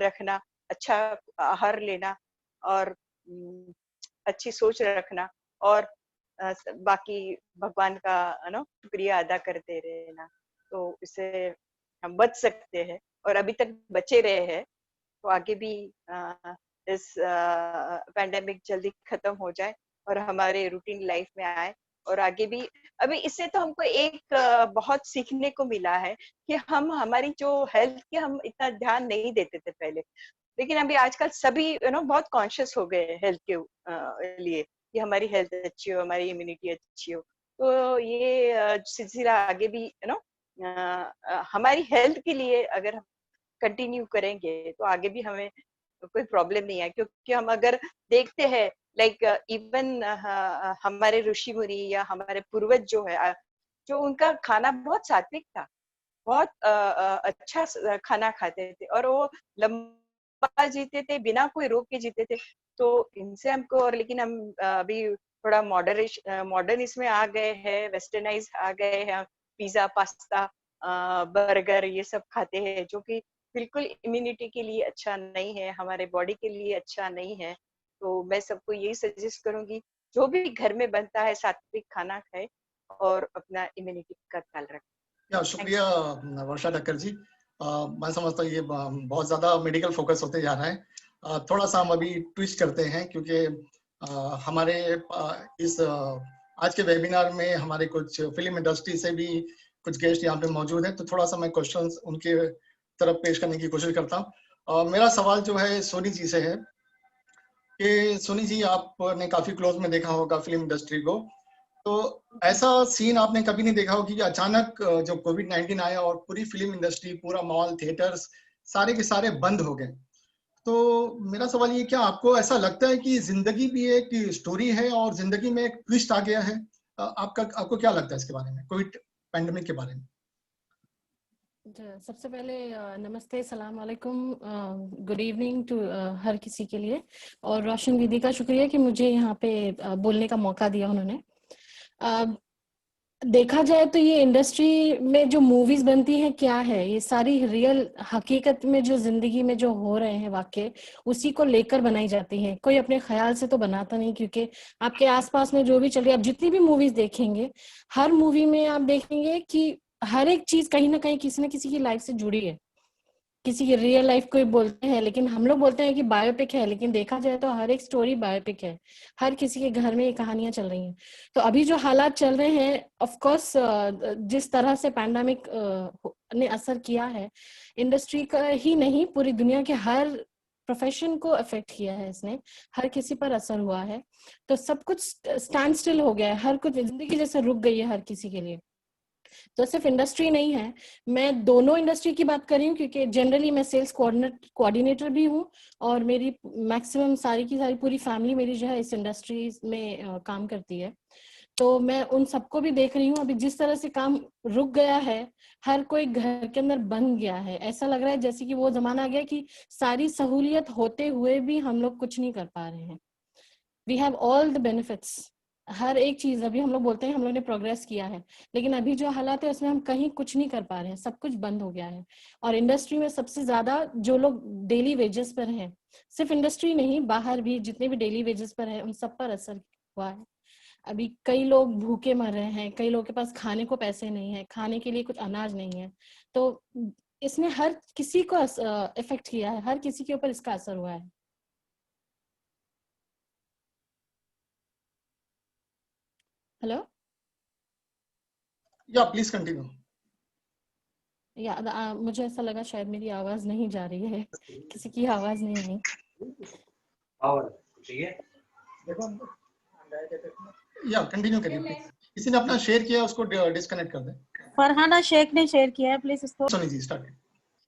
Speaker 8: रखना, अच्छा आहार लेना और अच्छी सोच रखना और बाकी भगवान का शुक्रिया अदा करते रहना, तो इससे हम बच सकते हैं और अभी तक बचे रहे हैं। तो आगे भी इस पैंडेमिक जल्दी खत्म हो जाए और हमारे रूटीन लाइफ में आए और आगे भी। अभी इससे तो हमको एक बहुत सीखने को मिला है कि हम हमारी जो हेल्थ के हम इतना ध्यान नहीं देते थे पहले, लेकिन अभी आजकल सभी बहुत कॉन्शियस हो गए हैं हेल्थ के लिए कि हमारी हेल्थ अच्छी हो, हमारी इम्यूनिटी अच्छी हो। तो ये सिलसिला आगे भी हमारी हेल्थ के लिए अगर हम कंटिन्यू करेंगे तो आगे भी हमें कोई प्रॉब्लम नहीं है। क्योंकि हम अगर देखते हैं लाइक इवन हमारे ऋषि मुनि या हमारे पूर्वज जो है, जो उनका खाना बहुत सात्विक था, बहुत अच्छा खाना खाते थे और वो लंबा जीते थे, बिना कोई रोग के जीते थे। तो इनसे हमको और लेकिन हम अभी थोड़ा मॉडर्न इसमें आ गए हैं, वेस्टर्नाइज आ गए हैं, पिज्जा पास्ता बर्गर ये सब खाते हैं जो कि बिल्कुल इम्यूनिटी के लिए अच्छा नहीं है, हमारे बॉडी के लिए अच्छा नहीं है। तो मैं सबको यही सजेस्ट करूंगी जो भी घर में बनता है सात्विक खाना खाए और अपना इम्यूनिटी का ख्याल रखें।
Speaker 1: शुक्रिया वर्षा ठक्कर जी। मैं समझता हूँ ये बहुत ज्यादा मेडिकल फोकस होते जा रहा है। थोड़ा सा हम अभी ट्विस्ट करते हैं क्योंकि हमारे इस आज के वेबिनार में हमारे कुछ फिल्म इंडस्ट्री से भी कुछ गेस्ट यहाँ पे मौजूद हैं, तो थोड़ा सा मैं क्वेश्चंस उनके तरफ पेश करने की कोशिश करता हूँ। मेरा सवाल जो है सोनी जी से है कि सोनी जी आपने काफी क्लोज में देखा होगा फिल्म इंडस्ट्री को, तो ऐसा सीन आपने कभी नहीं देखा होगा कि अचानक जो कोविड-19 आया और पूरी फिल्म इंडस्ट्री, पूरा मॉल, थिएटर्स सारे के सारे बंद हो गए। तो मेरा सवाल ये, क्या आपको ऐसा लगता है कि जिंदगी भी एक स्टोरी है और जिंदगी में एक ट्विस्ट आ गया है? आपको क्या लगता है इसके बारे में, कोविड पैंडेमिक के बारे में?
Speaker 7: सबसे पहले नमस्ते, सलाम वालेकुम, गुड इवनिंग टू हर किसी के लिए। और रोशन दीदी का शुक्रिया कि मुझे यहाँ पे बोलने का मौका दिया उन्होंने। देखा जाए तो ये इंडस्ट्री में जो मूवीज बनती हैं क्या है, ये सारी रियल हकीकत में जो जिंदगी में जो हो रहे हैं वाकई उसी को लेकर बनाई जाती हैं। कोई अपने ख्याल से तो बनाता नहीं, क्योंकि आपके आसपास में जो भी चल रही है, आप जितनी भी मूवीज देखेंगे, हर मूवी में आप देखेंगे कि हर एक चीज कहीं ना कहीं किसी न किसी की लाइफ से जुड़ी है। किसी की रियल लाइफ कोई बोलते हैं, लेकिन हम लोग बोलते हैं कि बायोपिक है, लेकिन देखा जाए तो हर एक स्टोरी बायोपिक है। हर किसी के घर में ये कहानियां चल रही हैं। तो अभी जो हालात चल रहे हैं, ऑफ कोर्स जिस तरह से पैंडेमिक ने असर किया है इंडस्ट्री का ही नहीं, पूरी दुनिया के हर प्रोफेशन को अफेक्ट किया है इसने, हर किसी पर असर हुआ है। तो सब कुछ स्टैंड स्टिल हो गया है, हर कुछ जिंदगी जैसे रुक गई है हर किसी के लिए। तो सिर्फ इंडस्ट्री नहीं है, मैं दोनों इंडस्ट्री की बात कर रही हूँ, क्योंकि जनरली मैं सेल्स कोऑर्डिनेटर भी हूँ और मेरी मैक्सिमम सारी की सारी पूरी फैमिली मेरी जो है इस इंडस्ट्री में काम करती है। तो मैं उन सबको भी देख रही हूँ। अभी जिस तरह से काम रुक गया है, हर कोई घर के अंदर बंद गया है, ऐसा लग रहा है जैसे कि वो जमाना आ गया कि सारी सहूलियत होते हुए भी हम लोग कुछ नहीं कर पा रहे हैं। We have all the benefits, हर एक चीज। अभी हम लोग बोलते हैं हम लोग ने प्रोग्रेस किया है, लेकिन अभी जो हालात है उसमें हम कहीं कुछ नहीं कर पा रहे हैं, सब कुछ बंद हो गया है। और इंडस्ट्री में सबसे ज्यादा जो लोग डेली वेजेस पर हैं, सिर्फ इंडस्ट्री नहीं बाहर भी जितने भी डेली वेजेस पर हैं, उन सब पर असर हुआ है। अभी कई लोग भूखे मर रहे हैं, कई लोगों के पास खाने को पैसे नहीं है, खाने के लिए कुछ अनाज नहीं है। तो इसने हर किसी को इफेक्ट किया है, हर किसी के ऊपर इसका असर हुआ है। हेलो,
Speaker 1: या प्लीज कंटिन्यू।
Speaker 7: या मुझे ऐसा लगा शायद मेरी आवाज नहीं जा रही है, किसी की आवाज नहीं आई।
Speaker 1: या कंटिन्यू करिए प्लीज। किसी ने अपना शेयर किया उसको डिस्कनेक्ट कर दें।
Speaker 9: फरहाना शेख ने शेयर किया है, प्लीज इसको।
Speaker 1: सोनी जी स्टार्ट।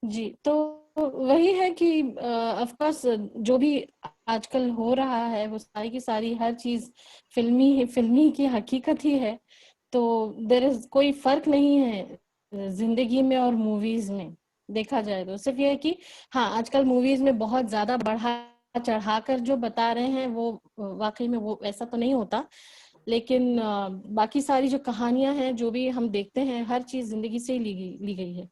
Speaker 10: जी, तो वही है कि ऑफ कोर्स जो भी आजकल हो रहा है वो सारी की सारी हर चीज फिल्मी की हकीकत ही है। तो देयर इज कोई फर्क नहीं है जिंदगी में और मूवीज में। देखा जाए तो सिर्फ ये है कि हाँ, आजकल मूवीज में बहुत ज्यादा बढ़ा चढ़ाकर जो बता रहे हैं वो वाकई में वो ऐसा तो नहीं होता, लेकिन बाकी सारी जो कहानियां हैं जो भी हम देखते हैं हर चीज जिंदगी से ही ली गई है।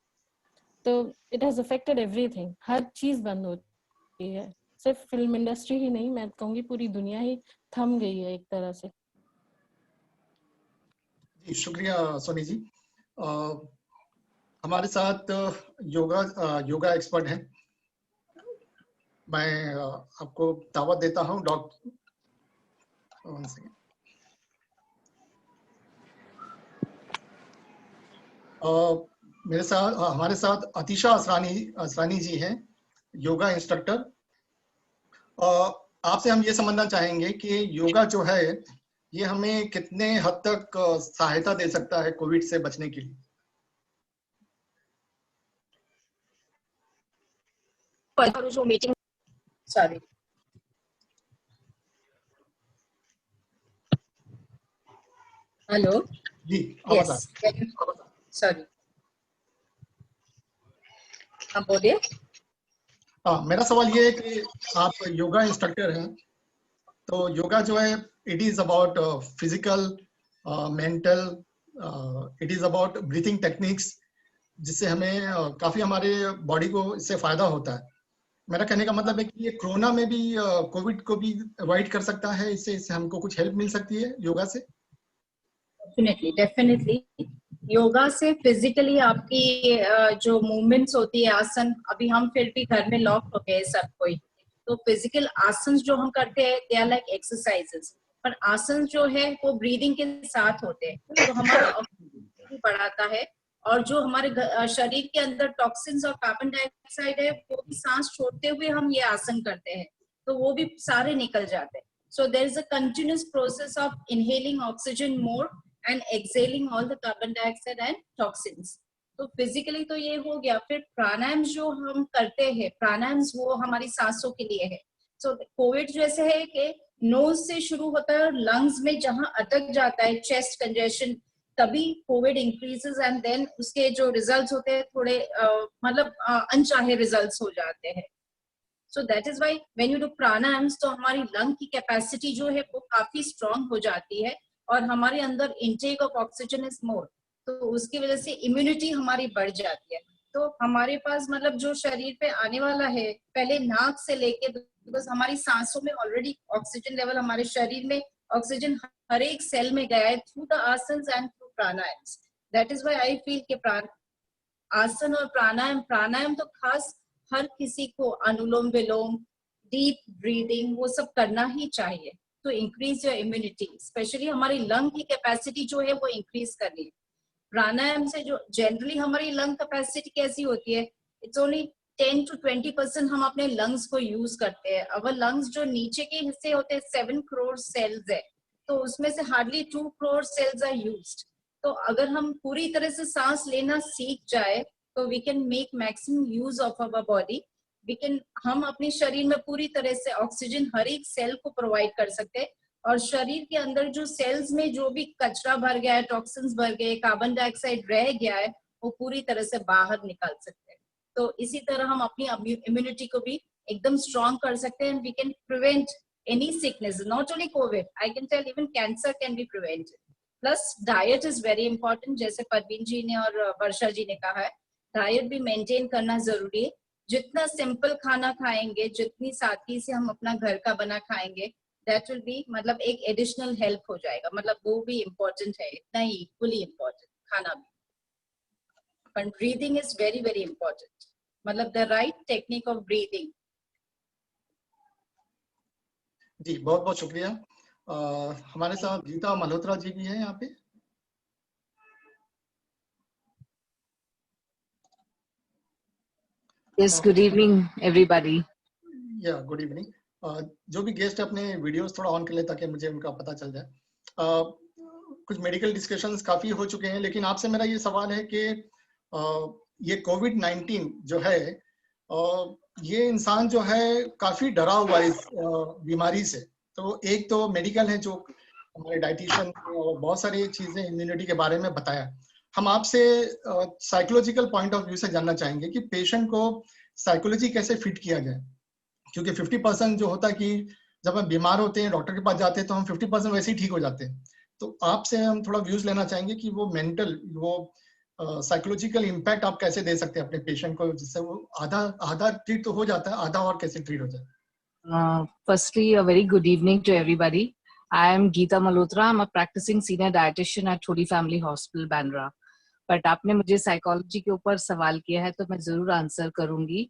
Speaker 10: तो इट हैज अफेक्टेड एवरीथिंग, हर चीज बंद होती है, सिर्फ फिल्म इंडस्ट्री ही नहीं, मैं कहूंगी पूरी दुनिया ही थम गई है एक तरह से।
Speaker 1: जी शुक्रिया सोनी जी। हमारे साथ योगा एक्सपर्ट हैं। मैं आपको दावत देता हूं डॉक्टर मेरे साथ हमारे साथ अतीशा असरानी जी हैं, योगा इंस्ट्रक्टर। आपसे हम ये समझना चाहेंगे कि योगा जो है ये हमें कितने हद तक सहायता दे सकता है कोविड से बचने के लिए।
Speaker 9: जो मीटिंग सॉरी हेलो
Speaker 1: जी
Speaker 9: यस सॉरी हाँ बोलिए।
Speaker 1: मेरा सवाल ये है कि आप योगा इंस्ट्रक्टर हैं, तो योगा जो है it is about physical mental, it is about breathing techniques, जिससे हमें काफी हमारे बॉडी को इससे फायदा होता है। मेरा कहने का मतलब है कि ये कोरोना में भी कोविड को भी अवॉइड कर सकता है, इससे हमको कुछ हेल्प मिल सकती है योगा से।
Speaker 9: डेफिनेटली योगा से फिजिकली आपकी जो मूवमेंट्स होती है आसन, अभी हम फिर भी घर में लॉक हो गए सब कोई, तो फिजिकल आसन जो हम करते हैं दे आर लाइक एक्सरसाइजेस, पर आसन जो है वो ब्रीदिंग के साथ होते हैं, तो हमारा ऑक्सीजन बढ़ाता है और जो हमारे शरीर के अंदर टॉक्सिन्स और कार्बन डाइऑक्साइड है वो भी सांस छोड़ते हुए हम ये आसन करते हैं तो वो भी सारे निकल जाते हैं। So there is a continuous process of inhaling oxygen more and exhaling all the carbon dioxide and toxins. तो फिजिकली तो ये हो गया। फिर प्राणायाम जो हम करते हैं, प्राणायाम वो हमारी सांसों के लिए है। सो कोविड जैसे है कि नोज से शुरू होता है और लंग्स में जहां अटक जाता है चेस्ट कंजेशन, तभी कोविड इंक्रीजेस एंड देन उसके जो रिजल्ट्स होते हैं थोड़े मतलब अनचाहे रिजल्ट्स हो जाते हैं। So that is why when you do pranayams तो हमारी लंग की कैपेसिटी जो है वो काफी स्ट्रांग हो जाती है और हमारे अंदर intake of oxygen is more, तो उसकी वजह से इम्यूनिटी हमारी बढ़ जाती है। तो हमारे पास मतलब जो शरीर पे आने वाला है पहले नाक से लेके, बिकॉज हमारी सांसों में ऑलरेडी ऑक्सीजन लेवल, हमारे शरीर में ऑक्सीजन हर एक सेल में गया है through the asanas and through प्राणायाम्स। That is why I feel कि आसन और प्राणायाम तो खास हर किसी को अनुलोम विलोम, डीप ब्रीदिंग वो सब करना ही चाहिए to increase your immunity, specially हमारी लंग की कैपेसिटी जो है वो इंक्रीज करनी है। प्राणायाम से जो जनरली हमारी लंग कैपेसिटी कैसी होती है, इट्स ओनली 10 to 20% हम अपने लंग्स को यूज करते हैं। अगर लंग्स जो नीचे के हिस्से होते हैं 7 करोड़ सेल्स है, तो उसमें से hardly 2 crore cells are used. तो अगर हम पूरी तरह से सांस लेना सीख जाए तो we can make maximum use of our body. हम अपने शरीर में पूरी तरह से ऑक्सीजन हर एक सेल को प्रोवाइड कर सकते हैं और शरीर के अंदर जो सेल्स में जो भी कचरा भर गया है, टॉक्सिन्स भर गए, कार्बन डाइऑक्साइड रह गया है, वो पूरी तरह से बाहर निकाल सकते हैं। तो इसी तरह हम अपनी इम्यूनिटी को भी एकदम स्ट्रॉन्ग कर सकते हैं। We can prevent any sickness, not only Covid, I can tell even cancer can be prevented. Plus diet is very important, जैसे परवीन जी ने और वर्षा जी ने कहा है, डाइट भी मेंटेन करना जरूरी है। जितना सिंपल खाना खाएंगे, जितनी सादगी से हम अपना घर का बना खाएंगे, दैट विल बी मतलब एक एडिशनल हेल्प हो जाएगा। मतलब वो भी इम्पोर्टेंट है, इतना ही इक्वली इम्पोर्टेंट खाना भी। But breathing is very very important, मतलब the right technique of breathing.
Speaker 1: जी बहुत बहुत शुक्रिया। हमारे साथ गीता मल्होत्रा जी भी हैं यहाँ पे।
Speaker 11: Yes, good evening, everybody.
Speaker 1: या गुड इवनिंग। जो भी गेस्ट है अपने वीडियोस थोड़ा ऑन कर ले ताकि मुझे उनका पता चल जाए। कुछ मेडिकल डिस्कशंस काफी हो चुके हैं, लेकिन आपसे मेरा ये सवाल है कि ये कोविड-19 जो है, ये इंसान जो है काफी डरा हुआ है इस बीमारी से। तो एक तो मेडिकल है जो हमारे डाइटिशियन और बहुत सारी चीजें इम्यूनिटी के बारे में बताया। हम आपसे साइकोलॉजिकल पॉइंट ऑफ व्यू से जानना चाहेंगे कि पेशेंट को साइकोलॉजी कैसे फिट किया जाए, क्योंकि 50% जो होता है कि जब हम बीमार होते हैं डॉक्टर के पास जाते हैं तो हम 50% वैसे ही ठीक हो जाते हैं। तो आपसे हम थोड़ा व्यूज लेना चाहेंगे कि वो मेंटल, वो साइकोलॉजिकल इम्पैक्ट आप कैसे दे सकते हैं अपने पेशेंट को, जिससे वो आधा ट्रीट तो हो जाता है, आधा और कैसे ट्रीट हो जाए।
Speaker 11: Firstly, a very good evening to everybody. I am Geeta Malhotra. I'm a practicing senior dietitian at Holy Family Hospital, Bandra. But आपने मुझे साइकोलॉजी के ऊपर सवाल किया है तो मैं जरूर आंसर करूंगी।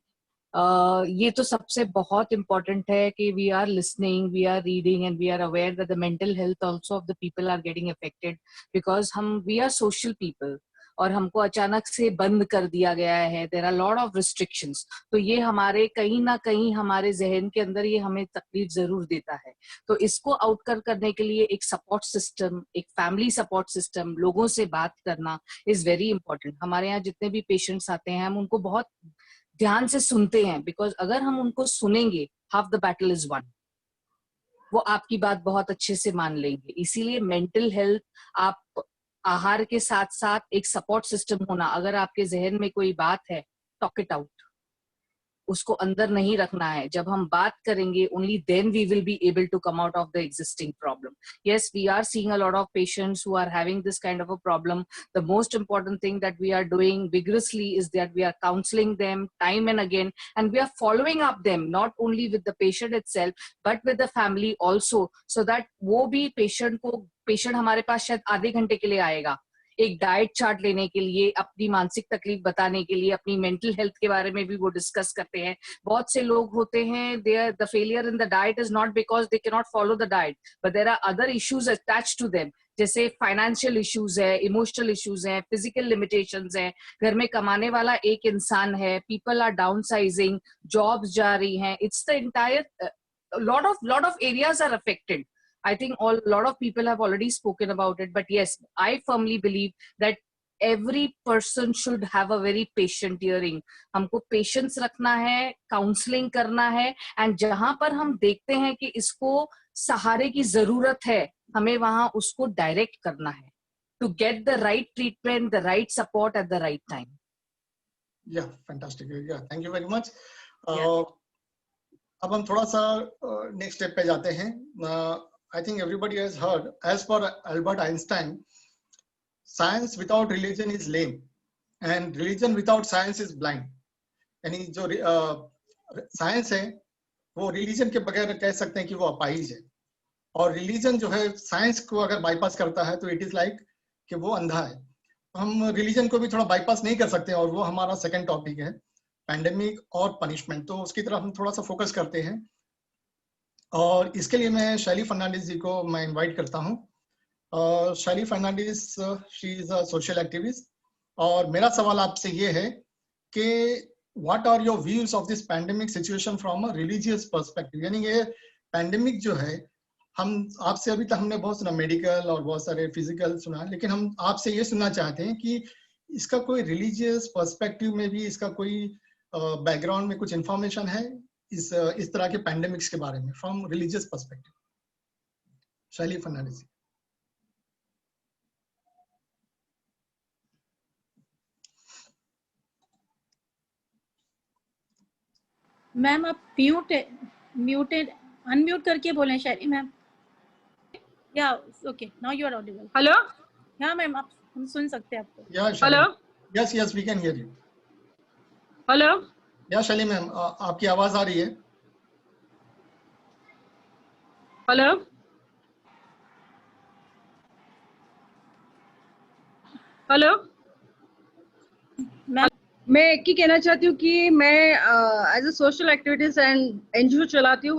Speaker 11: ये तो सबसे बहुत इम्पोर्टेंट है कि we are listening, we are reading and we are aware that the mental health also of the people are getting affected, because we are social people और हमको अचानक से बंद कर दिया गया है। There are lot of restrictions. तो ये हमारे कहीं ना कहीं हमारे जहन के अंदर ये हमें तकलीफ जरूर देता है। तो इसको आउटकर करने के लिए एक सपोर्ट सिस्टम, एक फैमिली सपोर्ट सिस्टम, लोगों से बात करना इज वेरी इंपॉर्टेंट। हमारे यहाँ जितने भी पेशेंट्स आते हैं हम उनको बहुत ध्यान से सुनते हैं, बिकॉज अगर हम उनको सुनेंगे half the battle is one. वो आपकी बात बहुत अच्छे से मान लेंगे। इसीलिए मेंटल हेल्थ, आप आहार के साथ साथ एक सपोर्ट सिस्टम होना। अगर आपके जहन में कोई बात है, टॉक इट आउट, उसको अंदर नहीं रखना है। जब हम बात करेंगे only then we will be able to come out of the existing problem. Yes, we are seeing a lot of patients who are having this kind of a problem. The most important thing that we are doing vigorously is that we are counseling them time and again, and we are following up them not only with the patient itself but with the family also, so that वो भी patient हमारे पास शायद आधे घंटे के लिए आएगा एक डाइट चार्ट लेने के लिए, अपनी मानसिक तकलीफ बताने के लिए, अपनी मेंटल हेल्थ के बारे में भी वो डिस्कस करते हैं। बहुत से लोग होते हैं, the failure in the diet is not because they can not follow the diet, but there are other issues attached to them, जैसे फाइनेंशियल इश्यूज है, इमोशनल इश्यूज हैं, फिजिकल लिमिटेशंस हैं, घर में कमाने वाला एक इंसान है, पीपल आर डाउनसाइजिंग, जॉब्स जा रही हैं, it's the entire lot of areas are affected. I think a lot of people have already spoken about it, but yes, I firmly believe that every person should have a very patient hearing. हमको patience रखना है, counseling करना है, and जहां पर हम देखते हैं कि इसको सहारे की जरूरत है, हमें वहां उसको direct करना है to get the right treatment, the right support at the right time.
Speaker 1: Yeah, fantastic. Yeah, thank you very much. अब हम थोड़ा सा नेक्स्ट स्टेप पे जाते हैं। I think everybody has heard, as per Albert Einstein, science without religion is lame and religion without science is blind. यानी जो साइंस है वो रिलीजन के बगैर कह सकते हैं कि वो अपाहिज है, और रिलीजन जो है साइंस को अगर बाईपास करता है तो इट इज लाइक कि वो अंधा है। हम रिलीजन को भी थोड़ा बाईपास नहीं कर सकते, और वो हमारा सेकंड टॉपिक है, पैंडेमिक और पनिशमेंट। तो उसकी तरफ हम थोड़ा सा फोकस करते हैं, और इसके लिए मैं शैली फर्नांडिस जी को मैं इनवाइट करता हूं। Shaily Fernandes, she is a social activist, और मेरा सवाल आपसे ये है कि what are your views of this pandemic situation from a religious perspective. यानी ये पैंडेमिक जो है, हम आपसे अभी तक हमने बहुत सुना मेडिकल और बहुत सारे फिजिकल सुना, लेकिन हम आपसे ये सुनना चाहते हैं कि इसका कोई रिलीजियस पर्सपेक्टिव में भी इसका कोई बैकग्राउंड में कुछ इंफॉर्मेशन है इस तरह के पैंडेमिक्स के बारे में फ्रॉम रिलीजियस पर्सपेक्टिव। शैली फर्नांडिस।
Speaker 12: मैम आप अनम्यूट करके बोलें Shaily ma'am. Yeah okay, now you are audible.
Speaker 13: Hello,
Speaker 12: हाँ मैम, आप हम सुन सकते हैं आपको।
Speaker 13: Hello,
Speaker 1: yes we can hear you.
Speaker 13: Hello,
Speaker 1: yeah Shaily ma'am, आपकी आवाज आ रही है।
Speaker 13: Hello, hello. मैं एक ही कहना चाहती हूँ कि मैं as a social activities and NGO चलाती हूँ,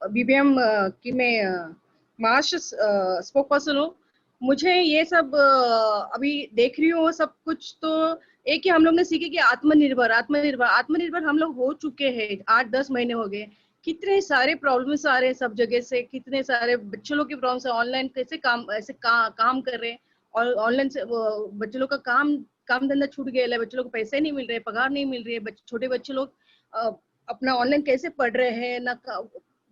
Speaker 13: बीबीएम की मैं मार्च स्पोक पर्सन हूँ। मुझे ये सब अभी देख रही हूँ सब कुछ, तो एक ही हम लोग ने सीखे कि आत्मनिर्भर हम लोग हो चुके हैं, 8-10 महीने हो गए कितने सारे प्रॉब्लम्स आ रहे हैं सब जगह से, कितने सारे बच्चों लोग की प्रॉब्लम्स है, ऑनलाइन कैसे काम ऐसे काम कर रहे हैं, और ऑनलाइन से बच्चों लोग का काम धंधा छूट गया है, बच्चों लोग को पैसे नहीं मिल रहे, पगार नहीं मिल रही है, छोटे बच्चे लोग अपना ऑनलाइन कैसे पढ़ रहे हैं ना,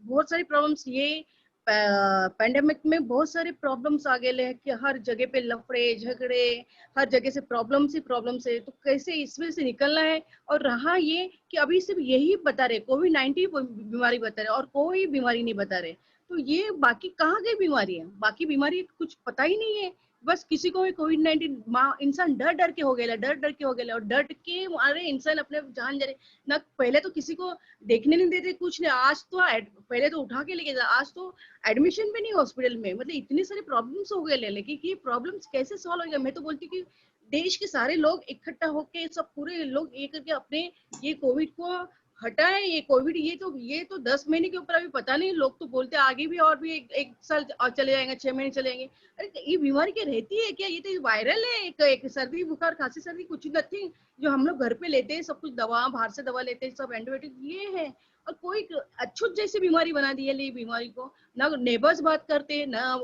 Speaker 13: बहुत सारी प्रॉब्लम्स। ये पैंडेमिक में बहुत सारे प्रॉब्लम्स आ गए हैं कि हर जगह पे लफड़े झगड़े, हर जगह से प्रॉब्लम्स ही प्रॉब्लम्स है, तो कैसे इसमें से निकलना है। और रहा ये कि अभी सिर्फ यही बता रहे, कोविड-19 बीमारी बता रहे और कोई बीमारी नहीं बता रहे, तो ये बाकी कहाँ गई बीमारी है, बाकी बीमारी कुछ पता ही नहीं है। बस किसी को भी कोविड-19 इंसान डर डर के हो गया, और डर के मारे इंसान अपने जान जा रहे ना। पहले तो किसी को देखने नहीं देते, कुछ नहीं, आज तो पहले तो उठा के लेके जा, आज तो एडमिशन भी नहीं हॉस्पिटल में, मतलब इतनी सारी प्रॉब्लम्स हो गए। लेकिन ये प्रॉब्लम्स कैसे सॉल्व होगा? मैं तो बोलती हूँ कि देश के सारे लोग इकट्ठा होके, सब पूरे लोग ये करके अपने ये कोविड को हटाए। ये कोविड ये तो 10 महीने के ऊपर अभी पता नहीं, लोग तो बोलते आगे भी और भी एक साल और चले जाएंगे, 6 महीने चले जाएंगे। अरे ये बीमारी क्या रहती है क्या? ये तो वायरल है, एक सर्दी बुखार खांसी सर्दी कुछ नथिंग, जो हम लोग घर पे लेते हैं, सब कुछ दवा बाहर से दवा लेते हैं, सब एंटीबायोटिक ये है। और कोई अछूत जैसी बीमारी बना दी है ये बीमारी को, ना नेबर्स बात करते, ना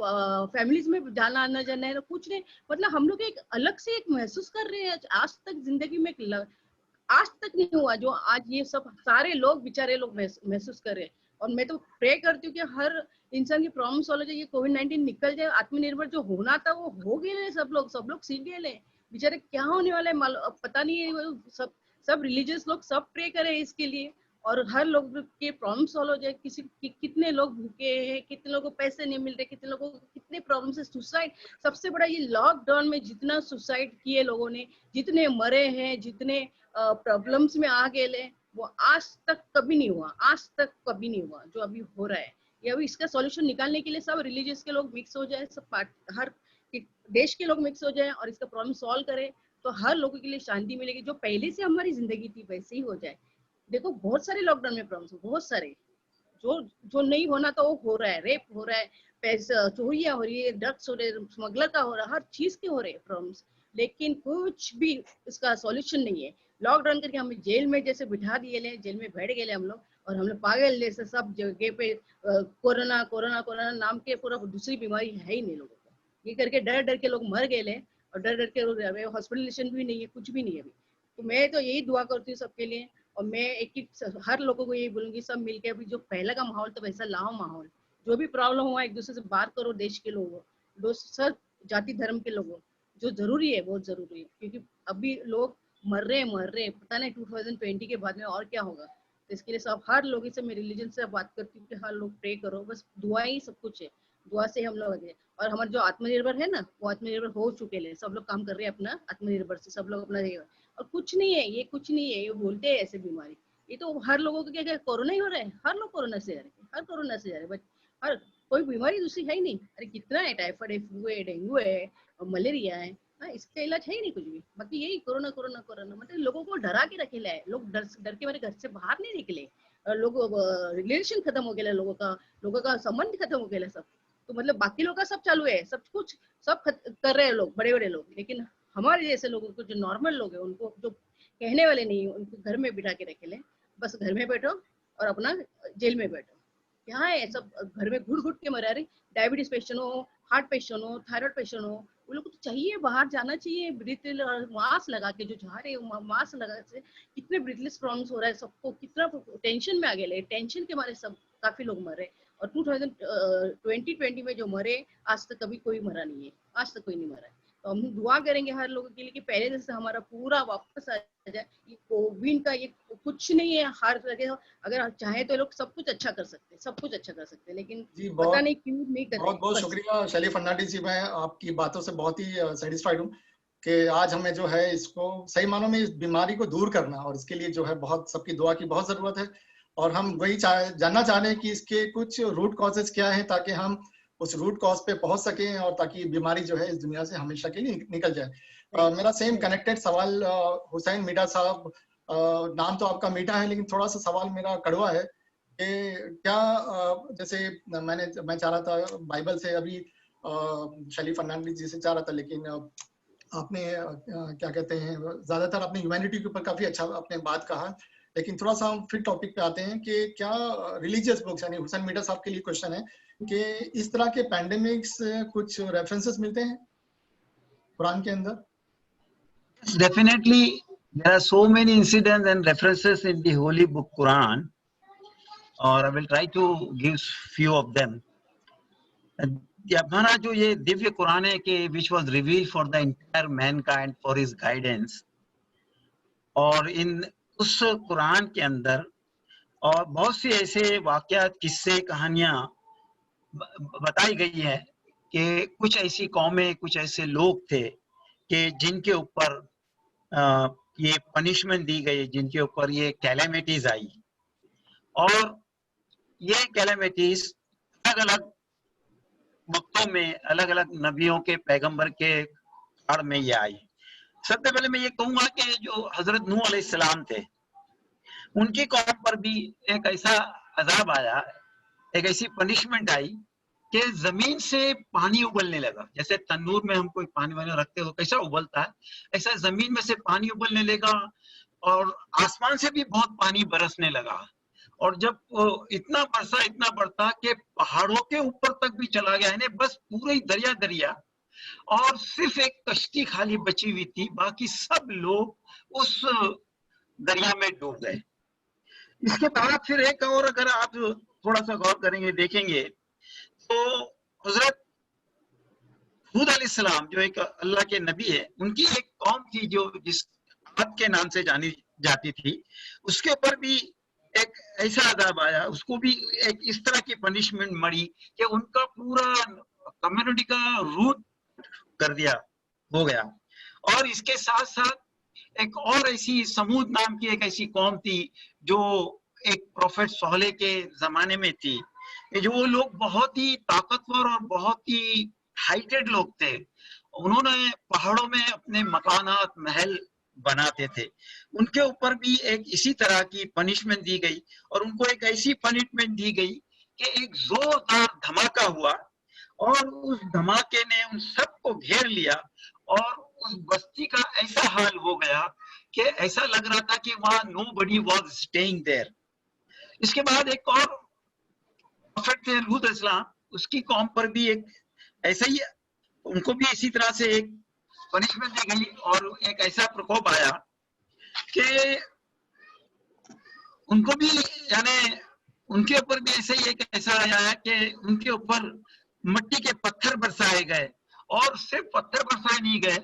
Speaker 13: फैमिलीज में जाना आना जाना है, ना कुछ नहीं। मतलब हम लोग एक अलग से एक महसूस कर रहे हैं, आज तक जिंदगी में आज तक नहीं हुआ जो आज ये सब सारे लोग बेचारे लोग महसूस कर रहे हैं। और मैं तो प्रे करती हूँ कि हर इंसान की प्रॉब्लम सॉल्व हो जाए, ये कोविड-19 निकल जाए, आत्मनिर्भर जो होना था वो हो गए, सब लोग सीख गए बेचारे। क्या होने वाला है पता नहीं है। सब रिलीजियस लोग सब प्रे करें इसके लिए, और हर लोग के प्रॉब्लम सॉल्व हो जाए। कितने लोग भूखे हैं, कितने लोगों को पैसे नहीं मिल रहे, कितने लोगों को कितने प्रॉब्लम है। सुसाइड सबसे बड़ा, ये लॉकडाउन में जितना सुसाइड किए लोगों ने, जितने मरे हैं, जितने प्रॉब्लम्स में आ गए, वो आज तक कभी नहीं हुआ जो अभी हो रहा है। ये अभी इसका सॉल्यूशन निकालने के लिए सब रिलीजियस के लोग मिक्स हो जाए, सब हर देश के लोग मिक्स हो जाए और इसका प्रॉब्लम सॉल्व करें, तो हर लोगों के लिए शांति मिलेगी। जो पहले से हमारी जिंदगी थी वैसे ही हो जाए। देखो बहुत सारे लॉकडाउन में प्रॉब्लम्स, बहुत सारे जो नहीं होना था वो हो रहा है। रेप हो रहा है, पैसा चोरियां हो रही है, ड्रग्स हो रहे हैं, स्मगलर का हो रहा है, हर चीज के हो रहे हैं प्रॉब्लम्स, लेकिन कुछ भी इसका सॉल्यूशन नहीं है। लॉकडाउन करके हमें जेल में जैसे बिठा दिए, जेल में बैठ गए हम लोग, और हम लोग पागल जैसे सब जगह पे कोरोना नाम के पूरा दूसरी बीमारी है ही नहीं लोगों को। ये करके डर डर के लोग मर गए, और डर डर के हॉस्पिटलाइजेशन भी नहीं है, कुछ भी नहीं है अभी। तो मैं तो यही दुआ करती हूँ सबके लिए, और मैं हर लोगों को यही बोलूंगी, सब मिलके अभी जो पहले का माहौल तो वैसा लाओ माहौल। जो भी प्रॉब्लम हुआ एक दूसरे से बात करो, देश के लोगों, सब जाति धर्म के लोगों, जो जरूरी है बहुत जरूरी है, क्योंकि अभी लोग मर रहे, पता नहीं 2020 के बाद में और क्या होगा। तो इसके लिए सब हर लोगों से, मैं रिलीजन से बात करती हूँ कि हर लोग प्रे करो, बस दुआ ही सब कुछ है, दुआ से हम लोग आगे। और हमारे जो आत्मनिर्भर है ना, वो आत्मनिर्भर हो चुके हैं, सब लोग काम कर रहे हैं अपना आत्मनिर्भर से, सब लोग अपना। और कुछ नहीं है, ये कुछ नहीं है, ये बोलते हैं ऐसे बीमारी, ये तो हर लोगों को क्या कोरोना ही हो रहा है, हर लोग कोरोना से जा रहे हैं, हर कोरोना से जा रहे हैं, बट हर कोई बीमारी दूसरी है ही नहीं। अरे कितना है, टाइफाइड है, फ्लू है, डेंगू है, मलेरिया है, इसका इलाज है ही नहीं कुछ भी। बाकी यही कोरोना मतलब लोगों को डरा के रखे है, लोग डर के मेरे घर से बाहर नहीं निकले, लोग रिलेशन खत्म हो गया, लोगों का संबंध खत्म हो गया सब। तो मतलब बाकी लोग का सब चालू है, सब कुछ सब कर रहे हैं लोग, बड़े बड़े लोग, लेकिन हमारे जैसे लोगों को, जो नॉर्मल लोग हैं, उनको जो कहने वाले नहीं, उनको घर में बिठा के रखे ले, बस घर में बैठो और अपना जेल में बैठो। क्या है, सब घर में घुट के मरा रहे। डायबिटीज पेशेंट हो, हार्ट पेशेंट हो, थायराइड पेशेंट हो, वो लोग को तो चाहिए, बाहर जाना चाहिए, मास्क लगा के जो जा रहे हैं, मास्क लगा से कितने ब्रीथलेस प्रॉब्लम्स हो रहा है सबको, कितना टेंशन में आ गए, टेंशन के मारे सब काफी लोग मरे। और 2020 में जो मरे, आज तक कभी कोई मरा नहीं है, आज तक कोई नहीं मरा है। तो हम दुआ करेंगे हर लोगों के लिए कि पहले जैसे हमारा पूरा वापस आ जाए। ये कोविड का ये कुछ नहीं है, हर जगह अगर चाहे तो लोग सब कुछ अच्छा कर सकते हैं, सब कुछ अच्छा कर सकते हैं, लेकिन पता नहीं क्यों नहीं कर रहे।
Speaker 1: बहुत शुक्रिया शैली फर्नांडिस जी, मैं आपकी बातों से बहुत ही सेटिस्फाइड हूँ कि आज हमें जो है इसको सही मानों में इस बीमारी को दूर करना, और इसके लिए जो है बहुत सबकी दुआ की बहुत जरूरत है। और हम वही जानना चाह रहे हैं कि इसके कुछ रूट कॉजेज क्या है, ताकि हम उस रूट कॉज पे पहुंच सकें, और ताकि बीमारी जो है इस दुनिया से हमेशा के लिए निकल जाए। मेरा सेम कनेक्टेड सवाल हुसैन मीठा साहब, नाम तो आपका मीठा है, लेकिन थोड़ा सा सवाल मेरा कड़वा है कि क्या जैसे मैं चाह रहा था बाइबल से, अभी शैली फर्नांडिस जी से चाह रहा था, लेकिन आपने क्या कहते हैं, ज्यादातर अपनी ह्यूमैनिटी के ऊपर काफी अच्छा आपने बात कहा लेकिन थोड़ा सा हम फिर टॉपिक पे आते हैं कि क्या रिलीजियस बुक्स, यानी हुसैन मीडा साहब के लिए क्वेश्चन है कि इस तरह के पैंडेमिक्स कुछ रेफरेंसेस मिलते हैं कुरान के अंदर?
Speaker 14: Definitely, there are so many incidents and references in the Holy Book Quran, or I will try to give few of them. हमारा जो ये दिव्य कुरान है कि which was revealed for the entire mankind for his guidance, और इन उस कुरान के अंदर और बहुत सी ऐसे वाक़यात, किस्से, कहानियां बताई गई है कि कुछ ऐसी कौमें, कुछ ऐसे लोग थे कि जिनके ऊपर ये पनिशमेंट दी गई, जिनके ऊपर ये कैलेमिटीज आई, और ये कैलेमिटीज अलग अलग वक्तों में, अलग अलग नबियों के, पैगंबर के काल में ये आई। सबसे पहले मैं ये कहूंगा कि जो हजरत नूह अलैहिस्सलाम थे, उनकी कौम पर भी एक ऐसा अजाब आया, एक ऐसी पनिशमेंट आई कि जमीन से पानी उबलने लगा। जैसे तंदूर में हम कोई पानी वानी रखते हो कैसा उबलता है, ऐसा जमीन में से पानी उबलने लगा और आसमान से भी बहुत पानी बरसने लगा। और जब इतना बरसा कि पहाड़ों के ऊपर तक भी चला गया है, बस पूरे दरिया दरिया, और सिर्फ एक कश्ती खाली बची हुई थी, बाकी सब लोग उस दरिया में डूब गए। इसके बाद फिर एक और, अगर आप थोड़ा सा गौर करेंगे, देखेंगे तो हजरत हूद अलैहिस्सलाम जो एक अल्लाह के नबी है, उनकी एक कौम थी जो जिस आद के नाम से जानी जाती थी, उसके ऊपर भी एक ऐसा अजाब आया, उसको भी एक इस तरह की पनिशमेंट मरी कि उनका पूरा कम्युनिटी का रूट कर दिया हो गया। और इसके साथ साथ एक और ऐसी समूद नाम की एक ऐसी कौम थी जो एक प्रोफेट सोहले के जमाने में थी, जो वो लोग बहुत ही ताकतवर और बहुत ही हाइटेड लोग थे। उन्होंने पहाड़ों में अपने मकानात, महल बनाते थे। उनके ऊपर भी एक इसी तरह की पनिशमेंट दी गई, और उनको एक ऐसी पनिशमेंट दी गई कि एक जोरदार धमाका हुआ, और उस धमाके ने उन सबको घेर लिया, और उस बस्ती का ऐसा हाल हो गया कि ऐसा लग रहा था कि वहां नोबडी वाज स्टेइंग देयर। इसके बाद एक और प्रोफेट थे लूत अलैहिस्सलाम, उसकी कौम पर भी एक ऐसा ही, उनको भी इसी तरह से एक पनिशमेंट दी गई, और एक ऐसा प्रकोप आया कि उनको भी, यानी उनके ऊपर भी ऐसा ही एक ऐसा आया है कि उनके ऊपर मिट्टी के पत्थर बरसाए गए, और सिर्फ पत्थर बरसाए नहीं गए,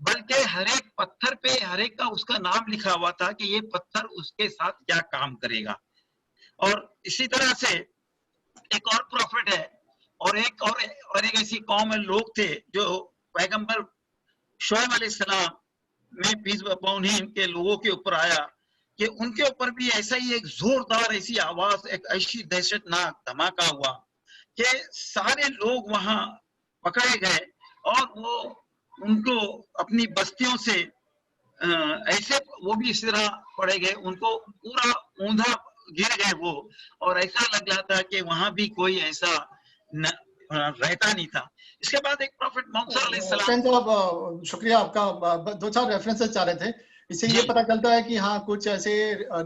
Speaker 14: बल्कि हर एक पत्थर पे हर एक का उसका नाम लिखा हुआ था कि ये पत्थर उसके साथ क्या काम करेगा। और इसी तरह से एक और प्रॉफिट है, और एक ऐसी कौम लोग थे जो पैगंबर शुएब अलैहिस्सलाम में पीस अपॉन हिम के लोगों के ऊपर आया कि उनके ऊपर भी ऐसा ही एक जोरदार ऐसी आवाज, एक ऐसी दहशतनाक धमाका हुआ कि सारे लोग वहां पकड़े गए, और वो उनको अपनी बस्तियों से ऐसे वो भी इस तरह पड़े गए, उनको पूरा ऊंधा गिर गए वो, और ऐसा लग रहा था कि वहां भी कोई ऐसा रहता नहीं था। इसके बाद एक प्रॉफिट मोहम्मद अलैहिस्सलाम,
Speaker 1: शुक्रिया आपका, दो चार रेफरेंसेस चाह रहे थे। इससे ये पता चलता है कि हाँ, कुछ ऐसे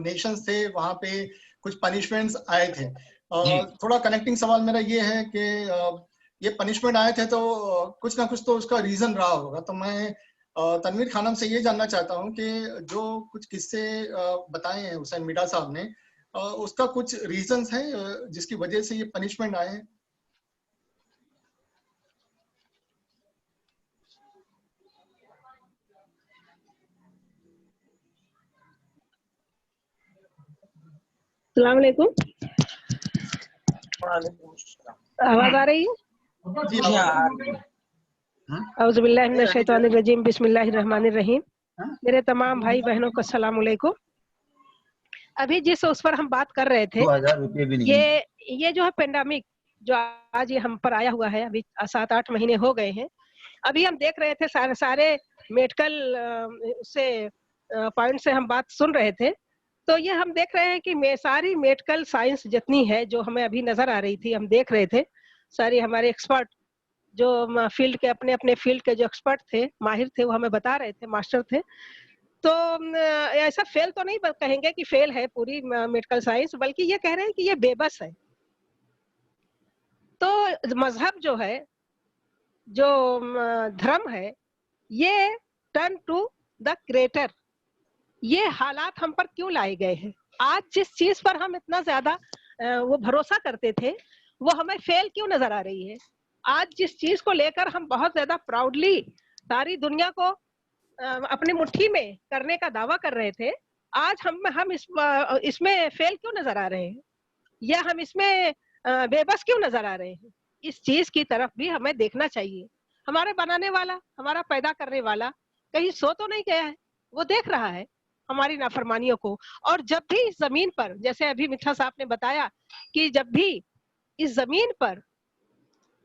Speaker 1: नेशंस थे वहां पे कुछ पनिशमेंट्स आए थे। थोड़ा कनेक्टिंग सवाल मेरा ये है कि ये पनिशमेंट आए थे तो कुछ ना कुछ तो उसका रीजन रहा होगा। तो मैं तनवीर खानम से ये जानना चाहता हूँ कि जो कुछ किस्से बताए हैं हुसैन मीडा साहब ने, उसका कुछ रीजंस है जिसकी वजह से ये पनिशमेंट आए हैं?
Speaker 15: अस्सलाम वालेकुम। आवाज आ रही है? औज़ु बिल्लाहि मिनश शैतानिर रजीम, बिस्मिल्लाहिर रहमानिर रहीम। मेरे तमाम भाई बहनों को अस्सलाम वालेकुम। अभी जिस उस पर हम बात कर रहे थे,
Speaker 14: 2000 रुपये भी नहीं,
Speaker 15: ये जो है पेंडेमिक जो आज ये हम पर आया हुआ है, अभी 7-8 महीने हो गए हैं। अभी हम देख रहे थे सारे मेडिकल से पॉइंट से हम बात सुन रहे थे, तो ये हम देख रहे हैं कि सारी मेडिकल साइंस जितनी है जो हमें अभी नजर आ रही थी, हम देख रहे थे सारी हमारे एक्सपर्ट जो फील्ड के अपने फील्ड के जो एक्सपर्ट थे, माहिर थे, वो हमें बता रहे थे, मास्टर थे, तो ऐसा फेल तो नहीं कहेंगे कि फेल है पूरी मेडिकल साइंस, बल्कि ये कह रहे हैं कि ये बेबस है। तो मजहब जो है, जो धर्म है, ये टर्न टू द क्रिएटर, ये हालात हम पर क्यों लाए गए हैं? आज जिस चीज पर हम इतना ज्यादा वो भरोसा करते थे, वो हमें फेल क्यों नजर आ रही है? आज जिस चीज को लेकर हम बहुत ज्यादा प्राउडली सारी दुनिया को अपनी मुट्ठी में करने का दावा कर रहे थे, आज हम इसमें फेल क्यों नजर आ रहे हैं, या हम इसमें बेबस क्यों नजर आ रहे हैं? इस चीज की तरफ भी हमें देखना चाहिए। हमारे बनाने वाला, हमारा पैदा करने वाला कहीं सो तो नहीं गया है, वो देख रहा है हमारी नाफरमानियों को। और जब भी इस जमीन पर, जैसे अभी मिठा साहब ने बताया कि जब भी इस जमीन पर,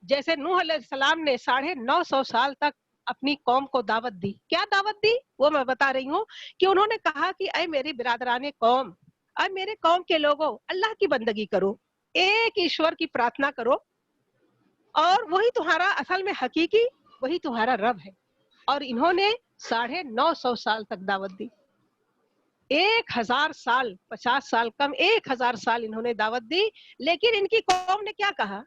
Speaker 15: जैसे नूह अलैहिस्सलाम ने 950 साल तक अपनी कौम को दावत दी, क्या दावत दी वो मैं बता रही हूँ कि उन्होंने कहा कि ऐ मेरी बिरादराने कौम, ऐ मेरे कौम के लोगों, अल्लाह की बंदगी करो, एक ईश्वर की प्रार्थना करो, और वही तुम्हारा असल में हकीकी, वही तुम्हारा रब है। और इन्होंने 950 साल तक दावत दी। 1000 साल, 50 साल कम, 1000 साल इन्होंने दावत दी। लेकिन इनकी कौम ने क्या कहा?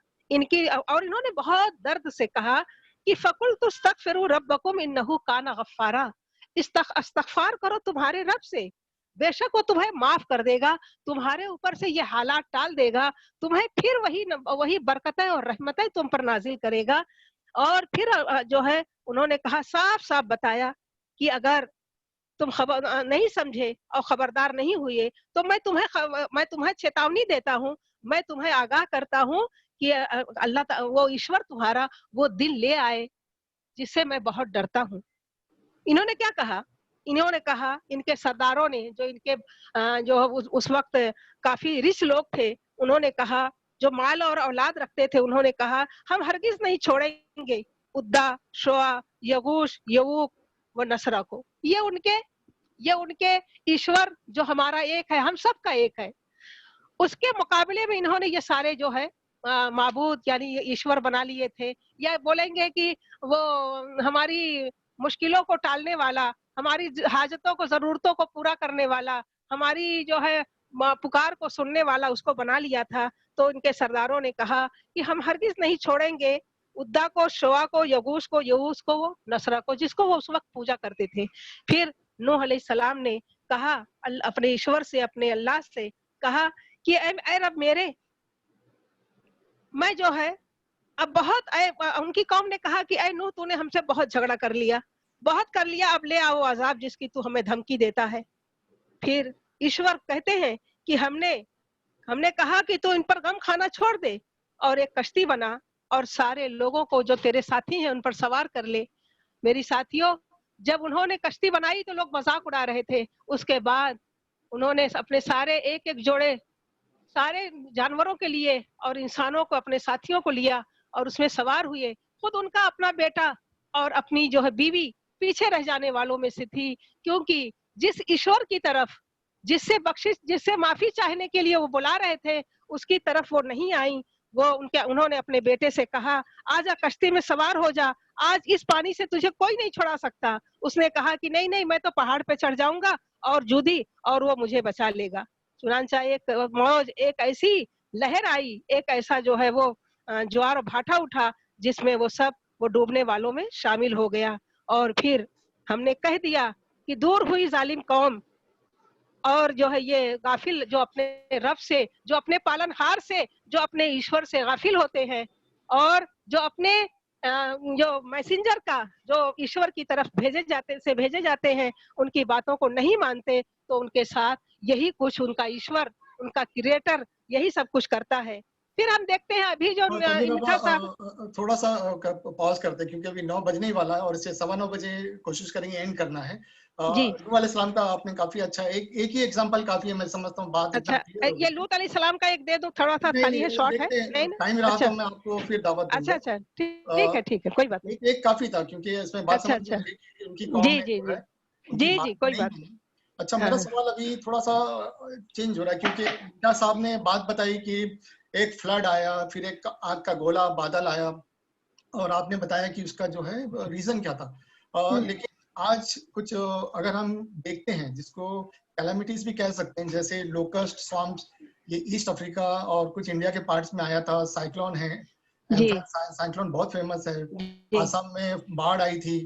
Speaker 15: और इन्होंने बहुत दर्द से कहा कि फकुल तुस्तगफिरू रब्बकुम इन्नहु काना गफ्फारा, इस्तगफार करो तुम्हारे रब से, बेशक वो तुम्हें माफ कर देगा, तुम्हारे ऊपर से ये हालात टाल देगा, तुम्हें फिर वही बरकतें और रहमतें तुम पर नाजिल करेगा। और फिर जो है उन्होंने कहा, साफ साफ बताया कि अगर तुम खबर नहीं समझे और खबरदार नहीं हुए तो मैं तुम्हें चेतावनी देता हूँ, मैं तुम्हें आगाह करता हूँ कि अल्लाह वो ईश्वर तुम्हारा वो दिन ले आए जिससे मैं बहुत डरता हूँ। इन्होंने क्या कहा? इन्होंने कहा, इनके सरदारों ने, जो इनके जो उस वक्त काफी रिच लोग थे, उन्होंने कहा, जो माल और औलाद रखते थे, उन्होंने कहा हम हरगिज नहीं छोड़ेंगे उद्दा, शुआ, यगूश, यऊक व नसरा को। ये उनके ईश्वर जो हमारा एक है, हम सबका एक है, उसके मुकाबले में इन्होंने ये सारे जो है माबूद यानी ये ईश्वर बना लिए थे। या बोलेंगे कि वो हमारी मुश्किलों को टालने वाला, हमारी हाजतों को, जरूरतों को पूरा करने वाला, हमारी जो है पुकार को सुनने वाला, उसको बना लिया था। तो इनके सरदारों ने कहा कि हम हरगिज नहीं छोड़ेंगे उद्दा को, शुआ को, यगूस को, यऊस को, वो नसरा को, जिसको वो उस वक्त पूजा करते थे। फिर नूह अलैहिस्सलाम ने कहा अपने ईश्वर से, अपने अल्लाह से कहा कि ऐ रब मेरे, मैं जो है अब बहुत, उनकी कौम ने कहा कि ऐ नूह तूने हमसे बहुत झगड़ा कर लिया, बहुत कर लिया, अब ले आओ अजाब जिसकी तू हमें धमकी देता है। फिर ईश्वर कहते हैं कि हमने कहा कि तू इन पर गम खाना छोड़ दे और एक कश्ती बना और सारे लोगों को जो तेरे साथी हैं उन पर सवार कर ले। मेरी साथियों, जब उन्होंने कश्ती बनाई तो लोग मजाक उड़ा रहे थे। उसके बाद उन्होंने अपने सारे एक जोड़े सारे जानवरों के लिए और इंसानों को, अपने साथियों को लिया और उसमें सवार हुए। खुद उनका अपना बेटा और अपनी जो है बीवी पीछे रह जाने वालों में से थी, क्योंकि जिस ईश्वर की तरफ, जिससे बख्शिश, जिससे माफी चाहने के लिए वो बुला रहे थे, उसकी तरफ वो नहीं आई। उन्होंने अपने बेटे से कहा, आजा कश्ती में सवार हो जा, आज इस पानी से तुझे कोई नहीं छुड़ा सकता। उसने कहा कि नहीं नहीं, मैं तो पहाड़ पे चढ़ जाऊंगा और जूदी, और वो मुझे बचा लेगा। चुनांचा एक मौज, एक ऐसी लहर आई, एक ऐसा जो है वो ज्वार भाटा उठा, जिसमें वो डूबने वालों में शामिल हो गया। और फिर हमने कह दिया कि दूर हुई जालिम कौम, और जो है ये गाफिल जो अपने रब से, जो अपने पालनहार से, जो अपने ईश्वर से गाफिल होते हैं, और जो अपने जो मैसेंजर का, जो ईश्वर की तरफ भेजे जाते हैं, उनकी बातों को नहीं मानते, तो उनके साथ यही कुछ उनका ईश्वर, उनका क्रिएटर यही सब कुछ करता है। फिर हम देखते हैं अभी जो
Speaker 1: थोड़ा सा पॉज करते हैं क्योंकि अभी 9 बजने ही वाला है और इसे 9:15 बजे कोशिश करेंगे एंड करना है। नूह अलैहिस्सलाम का आपने काफी अच्छा एक ही एग्जांपल काफी है, मैं समझता हूँ। बात
Speaker 15: अच्छा, ये लूत अलैहिस्सलाम का एक दे दो, थोड़ा सा खाली है, शॉर्ट है, नहीं
Speaker 1: टाइम रहा तो मैं आपको फिर दावत दूंगा।
Speaker 15: अच्छा, ठीक है, कोई बात नहीं।
Speaker 1: एक काफी था क्योंकि इसमें बात समझ में आई कि उनकी कौम
Speaker 15: जी, कोई बात नहीं।
Speaker 1: अच्छा, मेरा सवाल अभी थोड़ा सा चेंज हो रहा है क्योंकि क्या साहब ने बात बताई कि एक फ्लड आया, फिर एक आग का गोला बादल आया, और आपने बताया कि उसका जो है रीजन क्या था। लेकिन आज कुछ अगर हम देखते हैं जिसको कैलामिटीज भी कह सकते हैं, जैसे लोकस्ट स्वाम्स, ये ईस्ट अफ्रीका और कुछ इंडिया के पार्ट्स में आया था। साइक्लोन है, साइक्लोन बहुत फेमस है। आसाम में बाढ़ आई थी,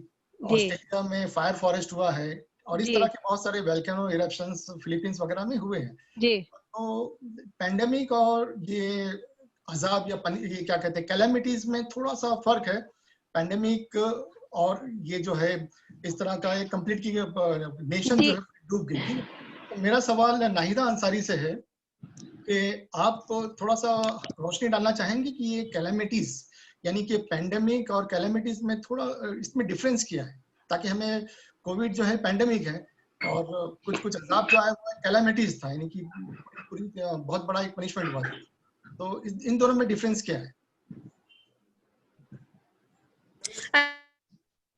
Speaker 1: ऑस्ट्रेलिया में फायर फॉरेस्ट हुआ है, और इस तरह के बहुत सारे वोल्केनो इरप्शंस फिलीपींस वगैरह में हुए हैं। तो पैंडेमिक और ये अजाब या ये क्या कहते हैं कैलामिटीज में थोड़ा सा फर्क है। पैंडेमिक और ये जो है इस तरह का एक कंप्लीट की नेशन जो है डूब गई। तो मेरा सवाल नाहिदा अंसारी से है कि आप थोड़ा सा रोशनी डालना चाहेंगे कि ये कैलामिटीज यानी कि पैंडेमिक और कैलामिटीज में थोड़ा इसमें डिफरेंस क्या है, ताकि हमें कोविड जो है पैंडेमिक है और कुछ अजाब जो आया हुआ कैलामिटीज था, यानी कि पूरी बहुत बड़ा एक पनिशमेंट हुआ। तो इन दोनों में डिफरेंस क्या है?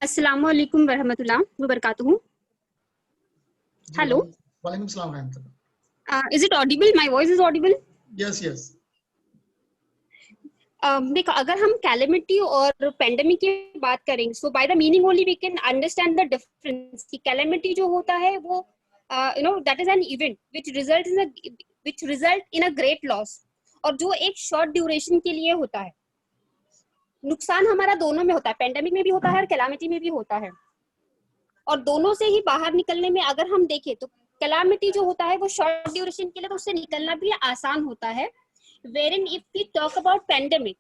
Speaker 16: अस्सलाम वालेकुम वरहमतुल्लाह वबरकातुहू। हेलो,
Speaker 1: वालेकुम सलाम रहमतुल्लाह।
Speaker 16: Is it audible? My voice is audible?
Speaker 1: Yes, yes.
Speaker 16: देखो, अगर हम कैलेमिटी और पेंडेमिक की बात करेंगे, so by the meaning only we can understand the difference. कि कैलेमिटी जो होता है वो that is an event which result in a great loss, और जो एक शॉर्ट ड्यूरेशन के लिए होता है। नुकसान हमारा दोनों में होता है, पेंडेमिक में भी होता है और कैलामिटी में भी होता है। और दोनों से ही बाहर निकलने में अगर हम देखें तो कैलामिटी जो होता है वो शॉर्ट ड्यूरेशन के लिए, तो उससे निकलना भी आसान होता है। wherein if we talk about pandemic,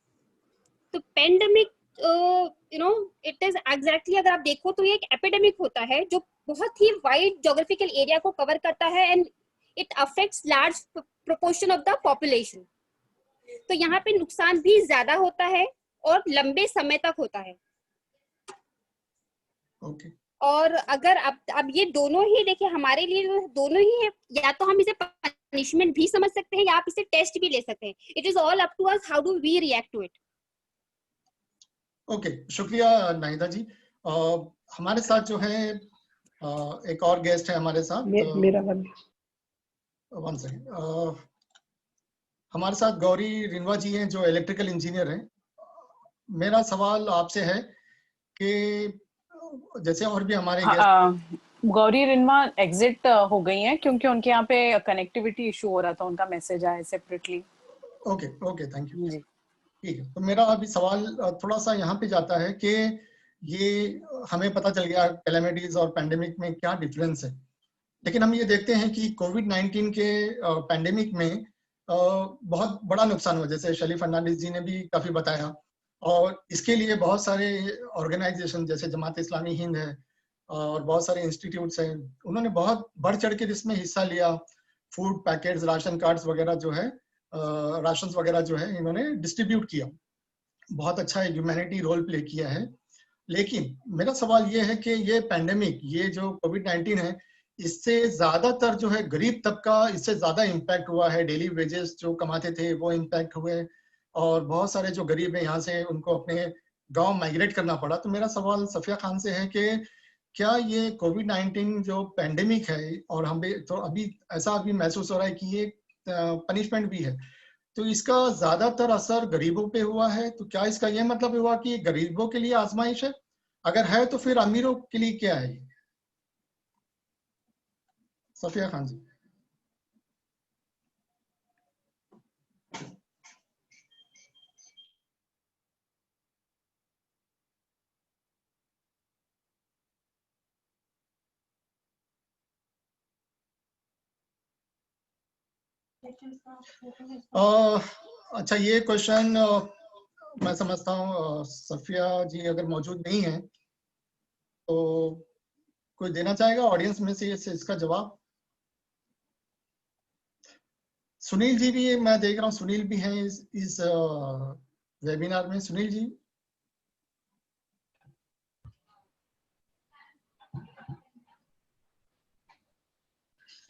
Speaker 16: तो पेंडेमिक इट इज एग्जैक्टली, अगर आप देखो तो ये एक एपिडेमिक होता है जो बहुत ही वाइड ज्योग्राफिकल एरिया को कवर करता है and it affects large proportion of the population. तो यहाँ पे नुकसान भी ज्यादा होता है और लंबे समय तक होता है।
Speaker 1: okay.
Speaker 16: और अगर अब ये दोनों ही देखिए हमारे लिए दोनों ही है, या तो हम इसे पनिशमेंट भी समझ सकते हैं या आप इसे टेस्ट भी ले सकते हैं। It is all up to us how do we react to it.
Speaker 1: Okay, शुक्रिया नाहिदा जी। हमारे साथ जो है एक और गेस्ट है हमारे साथ।
Speaker 15: मेरा
Speaker 1: वन सेकंड। हमारे साथ गौरी रिनवा जी हैं जो इलेक्ट्रिकल इंजीनियर हैं। मेरा सवाल आपसे है कि जैसे और भी हमारे
Speaker 6: गौरी रिनवा एग्जिट हो गई हैं क्योंकि उनके यहाँ पे कनेक्टिविटी इशू हो रहा था, उनका मैसेज आया सेपरेटली।
Speaker 1: Okay, thank you. ठीक है, तो मेरा अभी सवाल थोड़ा सा यहाँ पे जाता है कि ये हमें पता चल गया कैलेमिटीज और पैंडेमिक में क्या डिफरेंस है, लेकिन हम ये देखते हैं कि कोविड-19 के पैंडेमिक में बहुत बड़ा नुकसान हुआ, जैसे शैली फर्नांडिस जी ने भी काफी बताया। और इसके लिए बहुत सारे ऑर्गेनाइजेशन जैसे जमात इस्लामी हिंद है और बहुत सारे इंस्टीट्यूट्स हैं, उन्होंने बहुत बढ़ चढ़ के इसमें हिस्सा लिया। फूड पैकेट्स, राशन कार्ड्स वगैरह जो है, राशंस वगैरह जो है इन्होंने डिस्ट्रीब्यूट किया। बहुत अच्छा ह्यूमैनिटी रोल प्ले किया है। लेकिन मेरा सवाल ये है कि ये पैंडेमिक, ये जो कोविड-19 है, इससे ज्यादातर जो है गरीब तबका इससे ज्यादा इम्पैक्ट हुआ है। डेली वेजेस जो कमाते थे वो इम्पैक्ट हुए और बहुत सारे जो गरीब है यहाँ से उनको अपने गांव माइग्रेट करना पड़ा। तो मेरा सवाल सफिया खान से है कि क्या ये कोविड-19 जो पैंडेमिक है, और हमें तो अभी ऐसा भी महसूस हो रहा है कि ये पनिशमेंट भी है, तो इसका ज्यादातर असर गरीबों पे हुआ है। तो क्या इसका ये मतलब हुआ कि गरीबों के लिए आजमाइश है? अगर है तो फिर अमीरों के लिए क्या है? सफिया खान जी। अच्छा, ये क्वेश्चन मैं समझता हूँ सफिया जी अगर मौजूद नहीं है तो कोई देना चाहेगा ऑडियंस में से इसका जवाब? सुनील जी भी, मैं देख रहा हूँ सुनील भी हैं इस वेबिनार में। सुनील जी,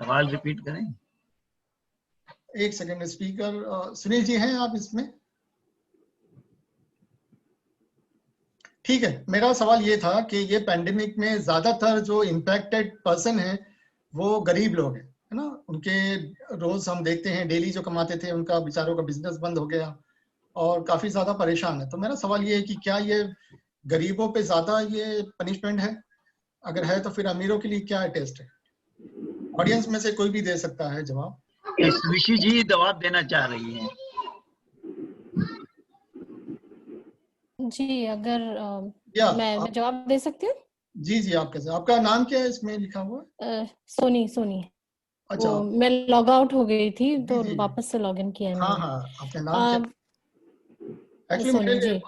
Speaker 14: सवाल रिपीट करें।
Speaker 1: एक सेकंड। स्पीकर सुनील जी हैं आप इसमें? ठीक है, मेरा सवाल ये था कि ये पैंडेमिक में ज्यादातर जो इम्पैक्टेड पर्सन है वो गरीब लोग हैं, है ना। उनके रोज हम देखते हैं डेली जो कमाते थे उनका बेचारों का बिजनेस बंद हो गया और काफी ज्यादा परेशान है। तो मेरा सवाल ये है कि क्या ये गरीबों पे ज्यादा ये पनिशमेंट है? अगर है तो फिर अमीरों के लिए क्या टेस्ट है? ऑडियंस में से कोई भी दे सकता है जवाब।
Speaker 14: विशी जी जवाब देना चाह रही हैं।
Speaker 10: जी, अगर
Speaker 1: या
Speaker 10: मैं जवाब दे सकती हूँ?
Speaker 1: जी जी, आप कैसे, आपका नाम क्या है इसमें लिखा हुआ?
Speaker 10: सोनी। सोनी।
Speaker 1: अच्छा,
Speaker 10: वो मैं लॉग आउट हो गई थी तो
Speaker 1: जी।
Speaker 10: वापस से लॉग इन किया
Speaker 1: हाँ
Speaker 10: मैंने।
Speaker 1: हाँ, आपका नाम क्या? एक्चुअली
Speaker 10: सोनी
Speaker 1: मेरे
Speaker 10: जी।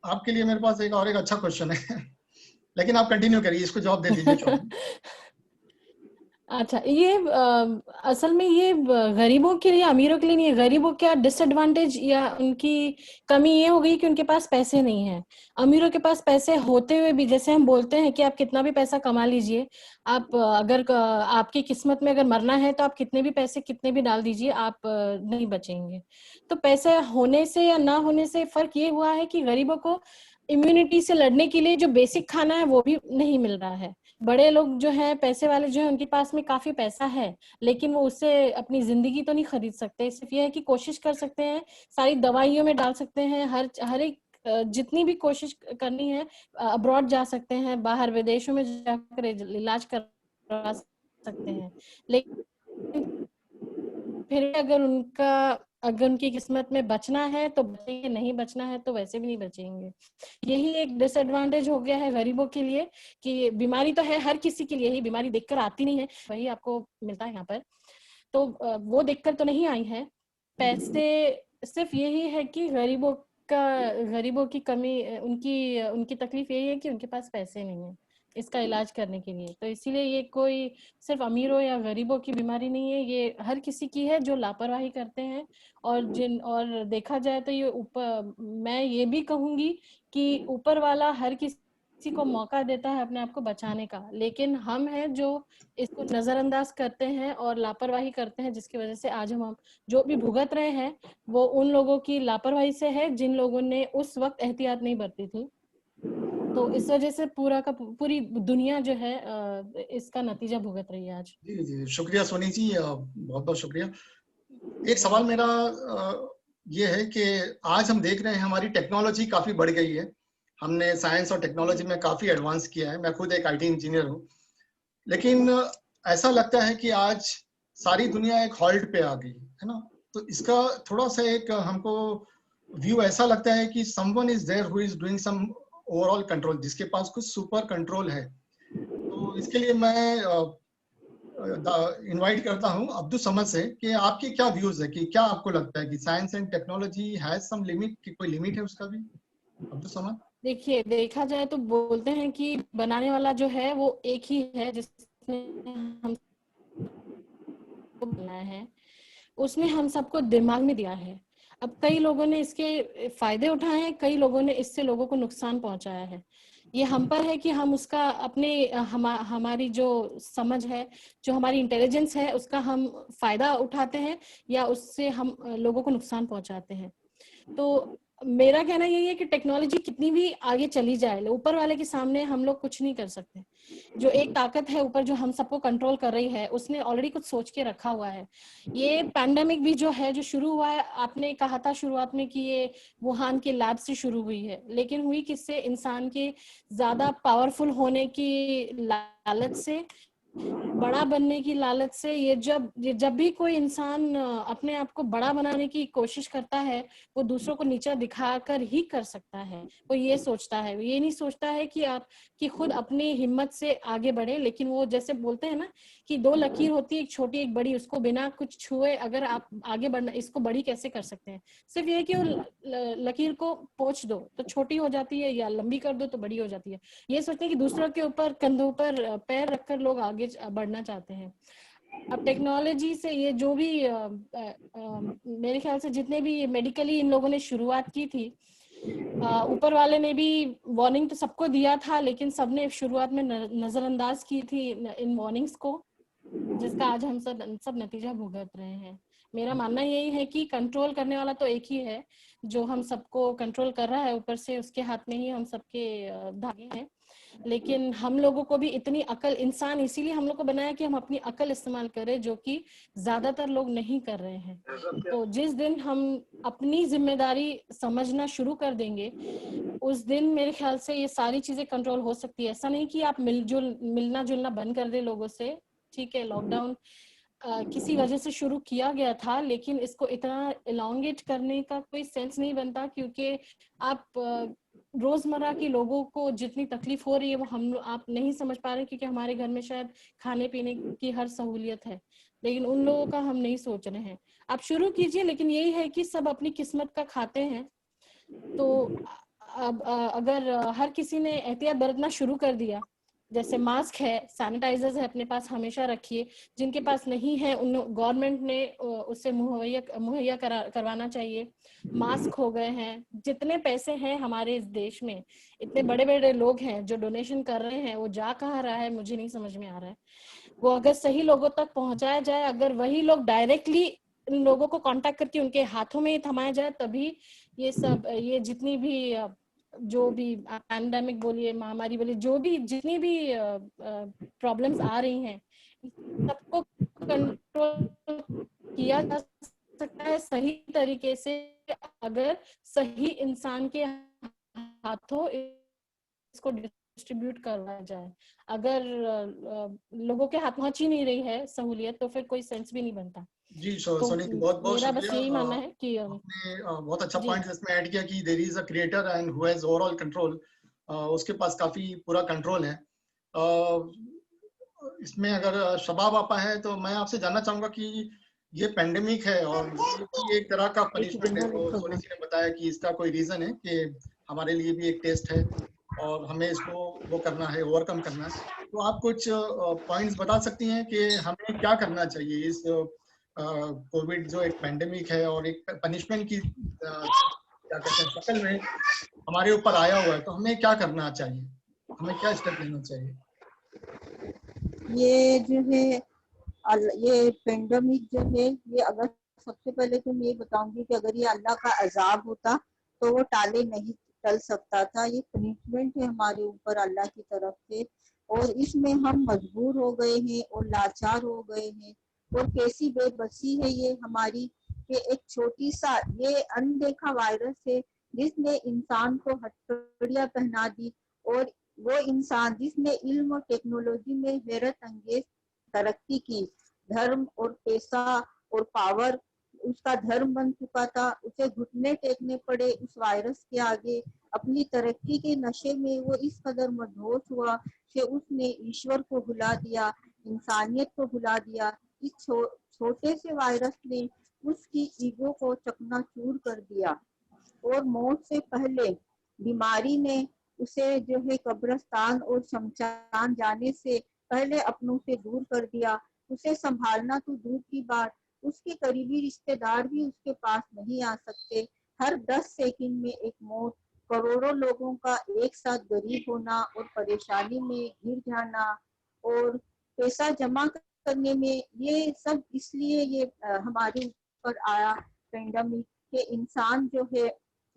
Speaker 1: आपके लिए मेरे पास एक अच्छा क्वेश्चन है लेकिन आप कंटिन्यू करिए, इसको जवाब दे दीजिए चौधरी।
Speaker 10: अच्छा, ये असल में ये गरीबों के लिए, अमीरों के लिए नहीं है। गरीबों का डिसएडवांटेज या उनकी कमी ये हो गई कि उनके पास पैसे नहीं है। अमीरों के पास पैसे होते हुए भी, जैसे हम बोलते हैं कि आप कितना भी पैसा कमा लीजिए, आप अगर आपकी किस्मत में अगर मरना है तो आप कितने भी पैसे कितने भी डाल दीजिए, आप नहीं बचेंगे। तो पैसे होने से या ना होने से फर्क ये हुआ है कि गरीबों को इम्यूनिटी से लड़ने के लिए जो बेसिक खाना है वो भी नहीं मिल रहा है। बड़े लोग जो है, पैसे वाले जो है, उनके पास में काफी पैसा है, लेकिन वो उससे अपनी जिंदगी तो नहीं खरीद सकते। सिर्फ ये है कि कोशिश कर सकते हैं, सारी दवाइयों में डाल सकते हैं, हर एक जितनी भी कोशिश करनी है, अब्रॉड जा सकते हैं, बाहर विदेशों में जाकर इलाज करवा सकते हैं। लेकिन फिर अगर उनकी किस्मत में बचना है तो बचेंगे, नहीं बचना है तो वैसे भी नहीं बचेंगे। यही एक डिसएडवांटेज हो गया है गरीबों के लिए कि बीमारी तो है हर किसी के लिए ही, बीमारी देखकर आती नहीं है, वही आपको मिलता है यहाँ पर, तो वो देखकर तो नहीं आई है। पैसे सिर्फ यही है कि गरीबों की कमी, उनकी तकलीफ यही है कि उनके पास पैसे नहीं है इसका इलाज करने के लिए। तो इसीलिए ये कोई सिर्फ अमीरों या गरीबों की बीमारी नहीं है, ये हर किसी की है जो लापरवाही करते हैं। और देखा जाए तो मैं ये भी कहूंगी कि ऊपर वाला हर किसी को मौका देता है अपने आप को बचाने का, लेकिन हम हैं जो इसको नजरअंदाज करते हैं और लापरवाही करते हैं, जिसकी वजह से आज हम जो भी भुगत रहे हैं वो उन लोगों की लापरवाही से है जिन लोगों ने उस वक्त एहतियात नहीं बरती थी। तो इस वजह से पूरी दुनिया जो है इसका नतीजा भुगत रही है आज।
Speaker 1: जी जी, शुक्रिया सोनी जी, बहुत बहुत शुक्रिया। एक सवाल मेरा ये है कि आज हम देख रहे हैं हमारी टेक्नोलॉजी काफी बढ़ गई है, हमने साइंस और टेक्नोलॉजी में काफी एडवांस किया है। मैं खुद एक आईटी इंजीनियर हूँ, लेकिन ऐसा लगता है कि आज सारी दुनिया एक हॉल्ट पे आ गई है ना। तो इसका थोड़ा सा एक हमको व्यू ऐसा लगता है कि someone is there who is doing some overall control, जिसके पास कुछ सुपर कंट्रोल है। तो इसके लिए मैं इनवाइट करता हूं अब्दुल समद से कि आपके क्या व्यूज है, कि क्या आपको लगता है कि science and technology has some limit, कि कोई लिमिट है उसका भी? अब्दुल समद।
Speaker 10: देखिए, देखा जाए तो बोलते हैं कि बनाने वाला जो है वो एक ही है जिसने हम बनाया है, उसने हम सबको दिमाग में दिया है। अब कई लोगों ने इसके फायदे उठाए हैं, कई लोगों ने इससे लोगों को नुकसान पहुंचाया है। ये हम पर है कि हम उसका हमारी जो समझ है, जो हमारी इंटेलिजेंस है, उसका हम फायदा उठाते हैं या उससे हम लोगों को नुकसान पहुंचाते हैं। तो मेरा कहना यही है कि टेक्नोलॉजी कितनी भी आगे चली जाए, ऊपर वाले के सामने हम लोग कुछ नहीं कर सकते। जो एक ताकत है ऊपर जो हम सबको कंट्रोल कर रही है, उसने ऑलरेडी कुछ सोच के रखा हुआ है। ये पैंडेमिक भी जो है, जो शुरू हुआ है, आपने कहा था शुरुआत में कि ये वुहान के लैब से शुरू हुई है, लेकिन हुई किससे? इंसान के ज्यादा पावरफुल होने की लालच से, बड़ा बनने की लालच से। ये जब भी कोई इंसान अपने आप को बड़ा बनाने की कोशिश करता है, वो दूसरों को नीचा दिखाकर ही कर सकता है। वो ये सोचता है, ये नहीं सोचता है कि खुद अपनी हिम्मत से आगे बढ़े। लेकिन वो जैसे बोलते हैं ना कि दो लकीर होती है, एक छोटी एक बड़ी, उसको बिना कुछ छुए अगर आप आगे बढ़ना, इसको बड़ी कैसे कर सकते हैं? सिर्फ ये कि वो लकीर को पोंछ दो तो छोटी हो जाती है, या लंबी कर दो तो बड़ी हो जाती है। ये सोचते हैं कि दूसरों के ऊपर, कंधों पर पैर रखकर लोग आगे बढ़ना चाहते हैं। अब टेक्नोलॉजी से ये जो भी मेरे ख्याल से जितने भी मेडिकली इन लोगों ने शुरुआत की थी, ऊपर वाले ने भी वार्निंग तो सबको दिया था, लेकिन सबने शुरुआत में नजरअंदाज की थी इन वार्निंग्स को, जिसका आज हम सब नतीजा भुगत रहे हैं। मेरा मानना यही है कि कंट्रोल करने वाला तो एक ही है, जो हम सबको कंट्रोल कर रहा है ऊपर से, उसके हाथ में ही हम सबके धागे हैं। लेकिन हम लोगों को भी इतनी अकल, इंसान इसीलिए हम लोग को बनाया कि हम अपनी अकल इस्तेमाल करें, जो कि ज्यादातर लोग नहीं कर रहे हैं। तो जिस दिन हम अपनी जिम्मेदारी समझना शुरू कर देंगे, उस दिन मेरे ख्याल से ये सारी चीजें कंट्रोल हो सकती है। ऐसा नहीं कि आप मिलना जुलना बंद कर दे लोगों से, ठीक है, लॉकडाउन किसी वजह से शुरू किया गया था, लेकिन इसको इतना एलोंगेट करने का कोई सेंस नहीं बनता, क्योंकि आप रोजमर्रा के लोगों को जितनी तकलीफ हो रही है वो आप नहीं समझ पा रहे, क्योंकि हमारे घर में शायद खाने पीने की हर सहूलियत है, लेकिन उन लोगों का हम नहीं सोच रहे हैं। आप शुरू कीजिए, लेकिन यही है कि सब अपनी किस्मत का खाते हैं। तो अब अगर हर किसी ने एहतियात बरतना शुरू कर दिया, जैसे मास्क है, सैनिटाइजर्स है, अपने पास हमेशा रखिए। जिनके पास नहीं है उन गवर्नमेंट ने उससे मुहैया करवाना चाहिए। मास्क हो गए हैं, जितने पैसे हैं हमारे इस देश में, इतने बड़े बड़े लोग हैं जो डोनेशन कर रहे हैं, वो जा कहाँ रहा है मुझे नहीं समझ में आ रहा है। वो अगर सही लोगों तक पहुंचाया जाए, अगर वही लोग डायरेक्टली इन लोगों को कांटेक्ट करके उनके हाथों में ही थमाया जाए, तभी ये सब, ये जितनी भी जो भी पैंडेमिक बोलिए, महामारी बोलिए, जो भी जितनी भी प्रॉब्लम्स आ रही हैं, सबको कंट्रोल किया जा सकता है सही तरीके से, अगर सही इंसान के हाथों इसको डिस्ट्रीब्यूट करवाया जाए। अगर लोगों के हाथ पहुंच ही नहीं रही है सहूलियत, तो फिर कोई सेंस भी नहीं बनता।
Speaker 1: जी
Speaker 10: तो
Speaker 1: सोनी, बहुत बहुत
Speaker 10: मेरा बस
Speaker 1: शुक्रिया।
Speaker 10: यही मानना है कि
Speaker 1: आपने बहुत अच्छा
Speaker 10: जी।
Speaker 1: पॉइंट इसमें ऐड किया कि there is a creator and who has overall control. उसके पास काफी पूरा कंट्रोल है। इसमें अगर शबाब आपा है तो मैं आपसे जानना चाहूंगा कि ये पेंडेमिक है और ये भी एक तरह का पनिशमेंट है। तो सोनी जी ने बताया कि इसका कोई रीजन है कि हमारे लिए भी एक टेस्ट है और हमें इसको वो करना है, ओवरकम करना है। तो आप कुछ पॉइंट्स बता सकती हैं कि हमें क्या करना चाहिए इस कोविड जो एक पेंडेमिक है और एक पनिशमेंट की क्या कहते हैं शक्ल में हमारे ऊपर आया हुआ है, तो हमें क्या करना चाहिए, हमें क्या स्टेप लेना चाहिए?
Speaker 17: ये जो है ये पेंडेमिक जो है, ये अगर सबसे पहले तो मैं ये बताऊंगी कि अगर ये अल्लाह का अजाब होता तो वो टाले नहीं टल सकता था। ये पनिशमेंट है हमारे ऊपर अल्लाह की तरफ से, और इसमें हम मजबूर हो गए हैं और लाचार हो गए हैं। और कैसी बेबसी है ये हमारी कि एक छोटी सा ये अनदेखा वायरस है जिसने इंसान को हथकड़ियां पहना दी, और वो इंसान जिसने इल्म और टेक्नोलॉजी में हैरत अंगेज तरक्की की, धर्म और पैसा और पावर उसका धर्म बन चुका था, उसे घुटने टेकने पड़े उस वायरस के आगे। अपनी तरक्की के नशे में वो इस कदर मदहोश हुआ कि उसने ईश्वर को भुला दिया, इंसानियत को भुला दिया। इस छोटे से वायरस ने उसकी ईगो को चकनाचूर कर दिया, और मौत से पहले बीमारी ने उसे जो है कब्रिस्तान और शमशान जाने से पहले अपनों से दूर कर दिया। उसे संभालना तो दूर की बात, उसके करीबी रिश्तेदार भी उसके पास नहीं आ सकते। हर 10 सेकंड में एक मौत, करोड़ों लोगों का एक साथ गरीब होना और परेशानी में गिर जाना, और पैसा जमा करने में, ये सब इसलिए ये हमारे ऊपर आया पेंडेमिक के। इंसान जो है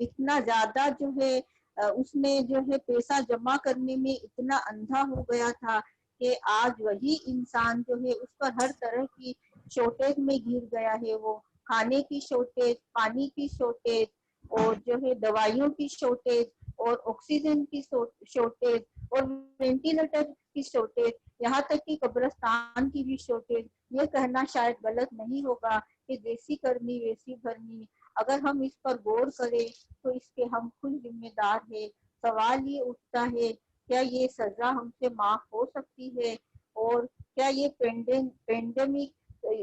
Speaker 17: इतना ज्यादा जो है उसने जो है पैसा जमा करने में इतना अंधा हो गया था कि आज वही इंसान जो है उस पर हर तरह की शॉर्टेज में गिर गया है। वो खाने की शॉर्टेज, पानी की शॉर्टेज, और जो है दवाइयों की शॉर्टेज, और ऑक्सीजन की शॉर्टेज, और वेंटिलेटर की शॉर्टेज, यहाँ तक कि कब्रिस्तान की भी शॉर्टेज। ये कहना शायद गलत नहीं होगा कि जैसी करनी वैसी भरनी। अगर हम इस पर गौर करें तो इसके हम खुद जिम्मेदार है। सवाल ये उठता है, क्या ये सजा हमसे माफ हो सकती है? और क्या ये पेंडेमिक,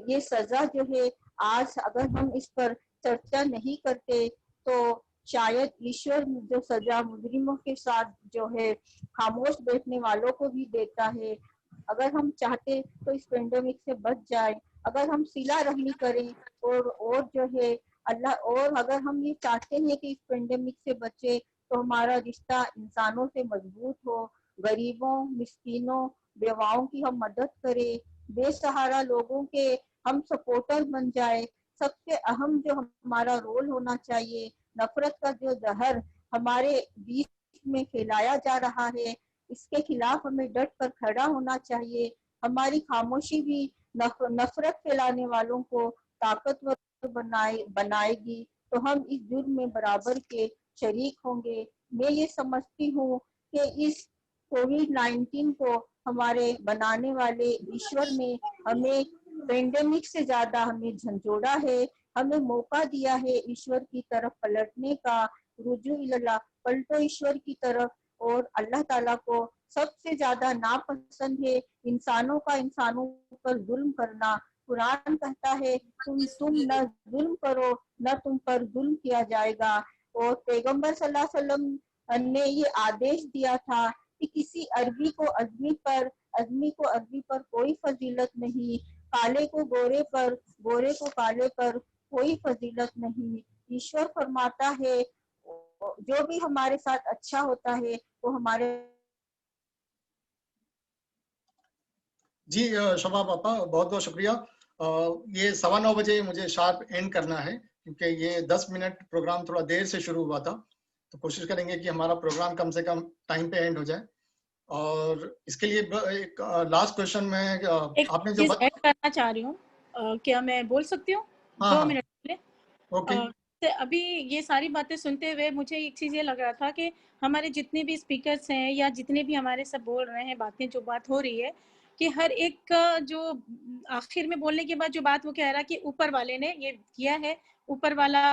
Speaker 17: ये सजा जो है, आज अगर हम इस पर चर्चा नहीं करते तो शायद ईश्वर जो सजा मुजरिमों के साथ जो है खामोश बैठने वालों को भी देता है। अगर हम चाहते तो इस पेंडेमिक से बच जाए, अगर हम सिला रहमी करें और जो है अल्लाह, और अगर हम ये चाहते हैं कि इस पेंडेमिक से बचे तो हमारा रिश्ता इंसानों से मजबूत हो, गरीबों, मिस्कीनों, बेवाओं की हम मदद करें, बेसहारा लोगों के हम सपोर्टर बन जाए। सबसे अहम जो हमारा रोल होना चाहिए, नफरत का जो जहर हमारे बीच में फैलाया जा रहा है, इसके खिलाफ हमें डट कर खड़ा होना चाहिए। हमारी खामोशी भी नफरत फैलाने वालों को ताकतवर बनाएगी, तो हम इस जुर्म में बराबर के शरीक होंगे। मैं ये समझती हूँ कि इस कोविड-19 को हमारे बनाने वाले ईश्वर ने हमें पेंडेमिक से ज्यादा हमें झंझोड़ा है, हमें मौका दिया है ईश्वर की तरफ पलटने का, रुजू इल्लाह, पलटो ईश्वर की तरफ। और अल्लाह ताला को सबसे ज्यादा नापसंद है इंसानों का इंसानों पर जुल्म करना। कुरान कहता है तुम न जुल्म करो न तुम पर जुल्म किया जाएगा। और पैगंबर सल्लल्लाहु अलैहि वसल्लम ने ये आदेश दिया था कि किसी अरबी को अरबी पर कोई फजीलत नहीं, काले को गोरे पर, गोरे को काले पर कोई फजीलत नहीं। ईश्वर फरमाता है जो भी हमारे साथ अच्छा होता है वो हमारे।
Speaker 1: जी शोभा पापा, बहुत बहुत शुक्रिया। ये 9:15 बजे मुझे शार्प एंड करना है, क्योंकि ये 10 मिनट प्रोग्राम थोड़ा देर से शुरू हुआ था, तो कोशिश करेंगे कि हमारा प्रोग्राम कम से कम टाइम पे एंड हो जाए। और इसके लिए एक लास्ट क्वेश्चन में आपने जो
Speaker 12: ऐड करना चाह रही हूँ, क्या मैं बोल सकती हूँ? 2 मिनट के लिए।
Speaker 1: ओके।
Speaker 12: अभी ये सारी बातें सुनते हुए मुझे एक चीज़ ये लग रहा था कि हमारे जितने भी स्पीकर्स हैं या जितने भी हमारे सब बोल रहे हैं बातें, जो बात हो रही है कि हर एक का जो आखिर में बोलने के बाद जो बात वो कह रहा कि ऊपर वाले ने ये किया है, ऊपर वाला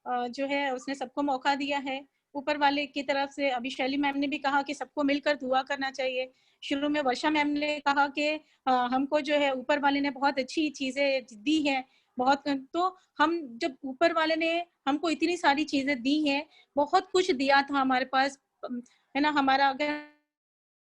Speaker 12: जो है उसने सबको मौका दिया है, ऊपर वाले की तरफ से। अभी शैली मैम ने भी कहा कि सबको मिलकर दुआ करना चाहिए। शुरू में वर्षा मैम ने कहा कि हमको जो है ऊपर वाले ने बहुत अच्छी चीज़ें दी हैं, बहुत। तो हम जब ऊपर वाले ने हमको इतनी सारी चीज़ें दी हैं, बहुत कुछ दिया था हमारे पास, है ना, हमारा अगर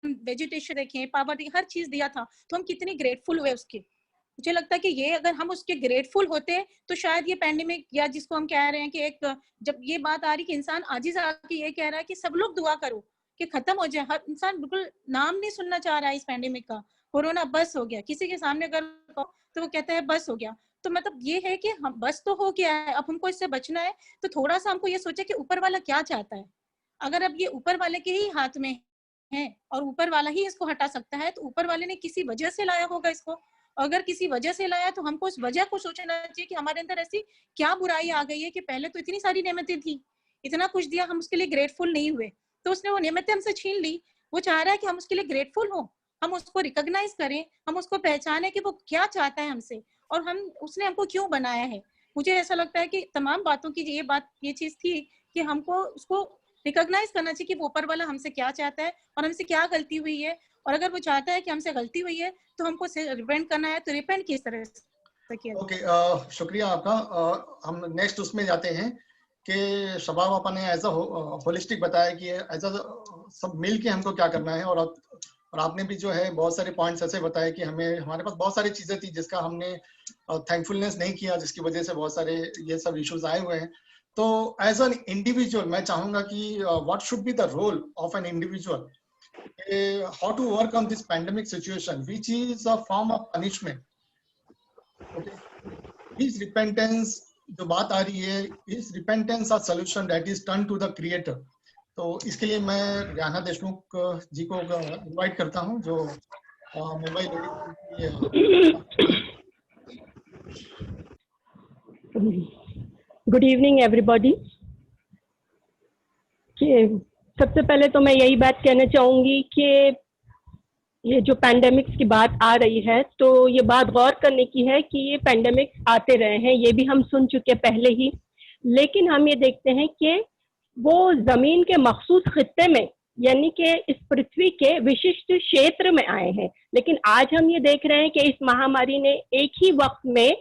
Speaker 12: वेजिटेशन देखें, पावर देखें, हर चीज़ दिया था, तो हम कितने ग्रेटफुल हुए उसके। मुझे लगता है कि ये अगर हम उसके ग्रेटफुल होते तो शायद ये पैंडेमिक, या जिसको हम कह रहे हैं कि एक, जब ये बात आ रही कि इंसान आजिज़ आके ये कह रहा है कि सब लोग दुआ करो कि खत्म हो जाए, हर इंसान बिल्कुल नाम नहीं सुनना चाह रहा है इस पैंडेमिक का। कोरोना बस हो गया, किसी के सामने अगर तो वो कहता है बस हो गया। तो मतलब ये है कि हम बस तो हो गया है, अब हमको इससे बचना है, तो थोड़ा सा हमको ये सोचे कि ऊपर वाला क्या चाहता है। अगर अब ये ऊपर वाले के ही हाथ में है और ऊपर वाला ही इसको हटा सकता है, तो ऊपर वाले ने किसी वजह से लाया होगा इसको। अगर किसी वजह से लाया तो हमको उस वजह को सोचना चाहिए कि हमारे अंदर ऐसी क्या बुराई आ गई है कि पहले तो इतनी सारी नेमतें थी, इतना कुछ दिया, हम उसके लिए ग्रेटफुल नहीं हुए, तो उसने वो नेमतें हमसे छीन ली। वो चाह रहा है कि हम उसके लिए ग्रेटफुल हो, हम उसको रिकॉग्नाइज करें, हम उसको पहचाने कि वो क्या चाहता है हमसे और हम उसने हमको क्यों बनाया है। मुझे ऐसा लगता है कि तमाम बातों की ये चीज थी कि हमको उसको रिकॉग्नाइज करना चाहिए कि वो ऊपर वाला हमसे क्या चाहता है और हमसे क्या गलती हुई है, और अगर वो चाहता है कि हमसे गलती हुई है तो हमको रिपेंट करना है, तो रिपेंट किस तरह से किया।
Speaker 1: ओके, शुक्रिया आपका। हम नेक्स्ट उसमें जाते हैं कि शबाब आपा ने एज अ होलिस्टिक बताया कि एज अ सब मिल के हमको क्या करना है, और आपने भी जो है बहुत सारे पॉइंट्स ऐसे बताए कि हमारे पास बहुत सारी चीजें थी जिसका हमने थैंकफुलनेस नहीं किया, जिसकी वजह से बहुत सारे ये सब इश्यूज आए हुए हैं। तो एज एन इंडिविजुअल मैं चाहूंगा कि what should be the role of an individual, how to overcome this pandemic situation, which is a form of punishment. Okay. Is repentance, जो बात आ रही है, is repentance a solution that is turned to the creator? तो इसके लिए मैं रियाना देशमुख जी को इनवाइट करता हूं, जो मुंबई
Speaker 18: गुड इवनिंग एवरीबॉडी। सबसे पहले तो मैं यही बात कहना चाहूंगी कि ये जो पैंडेमिक्स की बात आ रही है, तो ये बात गौर करने की है कि ये पैंडेमिक्स आते रहे हैं, ये भी हम सुन चुके पहले ही, लेकिन हम ये देखते हैं कि वो जमीन के मखसूस खित्ते में, यानी कि इस पृथ्वी के विशिष्ट क्षेत्र में आए हैं। लेकिन आज हम ये देख रहे हैं कि इस महामारी ने एक ही वक्त में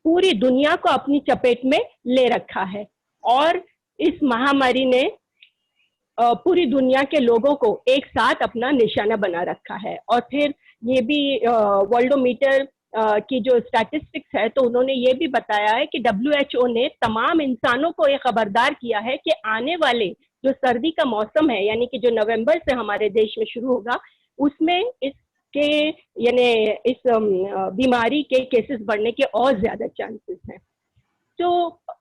Speaker 18: पूरी दुनिया को अपनी चपेट में ले रखा है, और इस महामारी ने पूरी दुनिया के लोगों को एक साथ अपना निशाना बना रखा है। और फिर ये भी वर्ल्डोमीटर की जो स्टैटिस्टिक्स है, तो उन्होंने ये भी बताया है कि WHO ने तमाम इंसानों को ये खबरदार किया है कि आने वाले जो सर्दी का मौसम है, यानी कि जो नवंबर से हमारे देश में शुरू होगा, उसमें इसके यानी इस बीमारी के केसेस बढ़ने के और ज्यादा चांसेस हैं। तो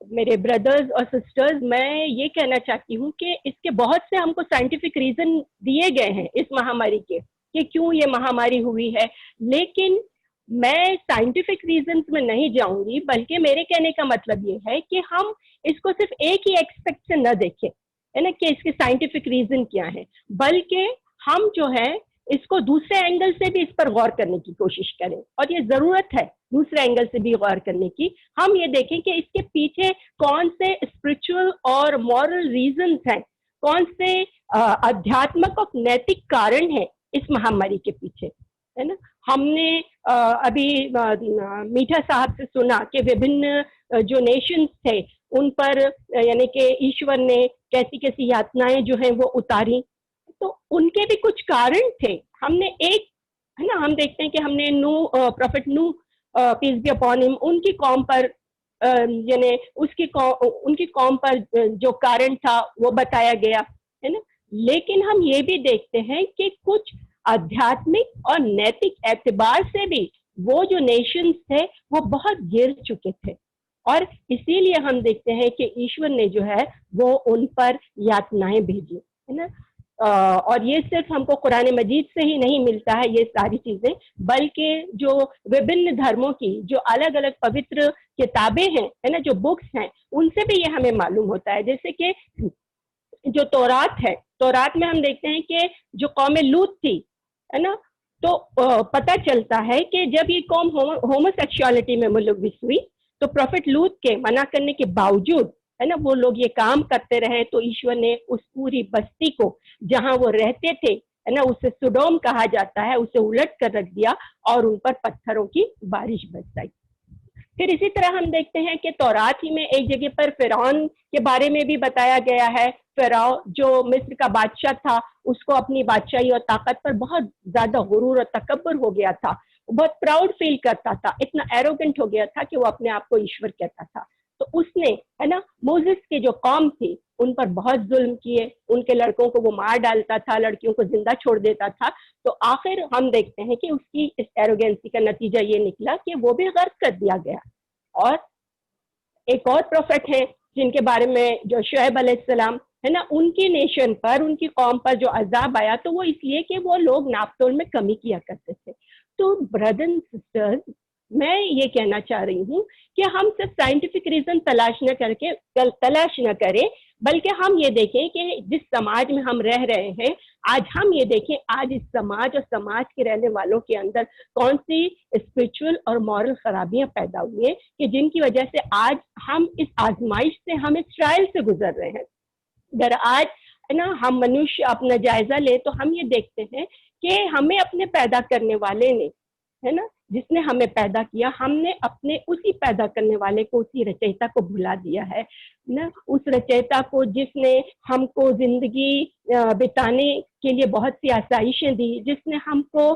Speaker 18: मेरे ब्रदर्स और सिस्टर्स, मैं ये कहना चाहती हूँ कि इसके बहुत से हमको साइंटिफिक रीजन दिए गए हैं इस महामारी के कि क्यों ये महामारी हुई है, लेकिन मैं साइंटिफिक रीजंस में नहीं जाऊंगी, बल्कि मेरे कहने का मतलब ये है कि हम इसको सिर्फ एक ही एस्पेक्ट से न देखें, है ना, कि इसके साइंटिफिक रीजन क्या है, बल्कि हम जो है इसको दूसरे एंगल से भी इस पर गौर करने की कोशिश करें। और ये जरूरत है दूसरे एंगल से भी गौर करने की। हम ये देखें कि इसके पीछे कौन से स्पिरिचुअल और मॉरल रीजंस हैं, कौन से आध्यात्मिक और नैतिक कारण हैं इस महामारी के पीछे, है ना। हमने अभी मीठा साहब से सुना कि विभिन्न जो नेशंस थे उन पर यानी कि ईश्वर ने कैसी कैसी यातनाएं जो हैं वो उतारी, तो उनके भी कुछ कारण थे। हमने एक, है ना, हम देखते हैं कि हमने प्रॉफिट नू पीस बी अपॉन हिम, उनकी कौम पर यानी उनकी कौम पर जो कारण था वो बताया गया, है ना। लेकिन हम ये भी देखते हैं कि कुछ आध्यात्मिक और नैतिक एतबार से भी वो जो नेशंस थे वो बहुत गिर चुके थे, और इसीलिए हम देखते हैं कि ईश्वर ने जो है वो उन पर यातनाएं भेजी, है ना। और ये सिर्फ हमको कुरान मजीद से ही नहीं मिलता है ये सारी चीजें, बल्कि जो विभिन्न धर्मों की जो अलग अलग पवित्र किताबें हैं, है ना, जो बुक्स हैं, उनसे भी ये हमें मालूम होता है। जैसे कि जो तौरात है, तौरात में हम देखते हैं कि जो कौम लूत थी, है ना, तो पता चलता है कि जब ये कौम होमोसेक्सुअलिटी में मुलविस हुई तो प्रॉफिट लूत के मना करने के बावजूद, है ना, वो लोग ये काम करते रहे, तो ईश्वर ने उस पूरी बस्ती को जहां वो रहते थे, है ना, उसे सुडोम कहा जाता है, उसे उलट कर रख दिया और उन पर पत्थरों की बारिश बरसाई। फिर इसी तरह हम देखते हैं कि तौरात ही में एक जगह पर फिरौन के बारे में भी बताया गया है। फिरौन जो मिस्र का बादशाह था, उसको अपनी बादशाही और ताकत पर बहुत ज्यादा गुरूर और तकब्बुर हो गया था, बहुत प्राउड फील करता था, इतना एरोगेंट हो गया था कि वो अपने आप को ईश्वर कहता था। तो उसने, है ना, मोसेस के जो कौम थी उन पर बहुत जुल्म किए, उनके लड़कों को वो मार डालता था, लड़कियों को जिंदा छोड़ देता था। तो आखिर हम देखते हैं कि उसकी इस एरोगेंसी का नतीजा ये निकला कि वो भी गर्क कर दिया गया। और एक और प्रोफेट है जिनके बारे में जो शुएब अलैहिस्सलाम, है ना, उनकी नेशन पर, उनकी कौम पर जो अजाब आया तो वो इसलिए कि वो लोग नापतोल में कमी किया करते थे। तो ब्रदर एंड सिस्टर्स, मैं ये कहना चाह रही हूँ कि हम सिर्फ साइंटिफिक रीजन तलाश न करें, बल्कि हम ये देखें कि जिस समाज में हम रह रहे हैं आज, हम ये देखें आज इस समाज और समाज के रहने वालों के अंदर कौन सी स्पिरिचुअल और मॉरल खराबियां पैदा हुई हैं कि जिनकी वजह से आज हम इस आजमाइश से, हम इस ट्रायल से गुजर रहे हैं। अगर आज, है ना, हम मनुष्य अपना जायजा ले तो हम ये देखते हैं कि हमें अपने पैदा करने वाले ने, है ना, जिसने हमें पैदा किया, हमने अपने उसी पैदा करने वाले को, उसी रचयिता को भुला दिया है ना। उस रचयिता को जिसने हमको जिंदगी बिताने के लिए बहुत सी आसाइशें दी, जिसने हमको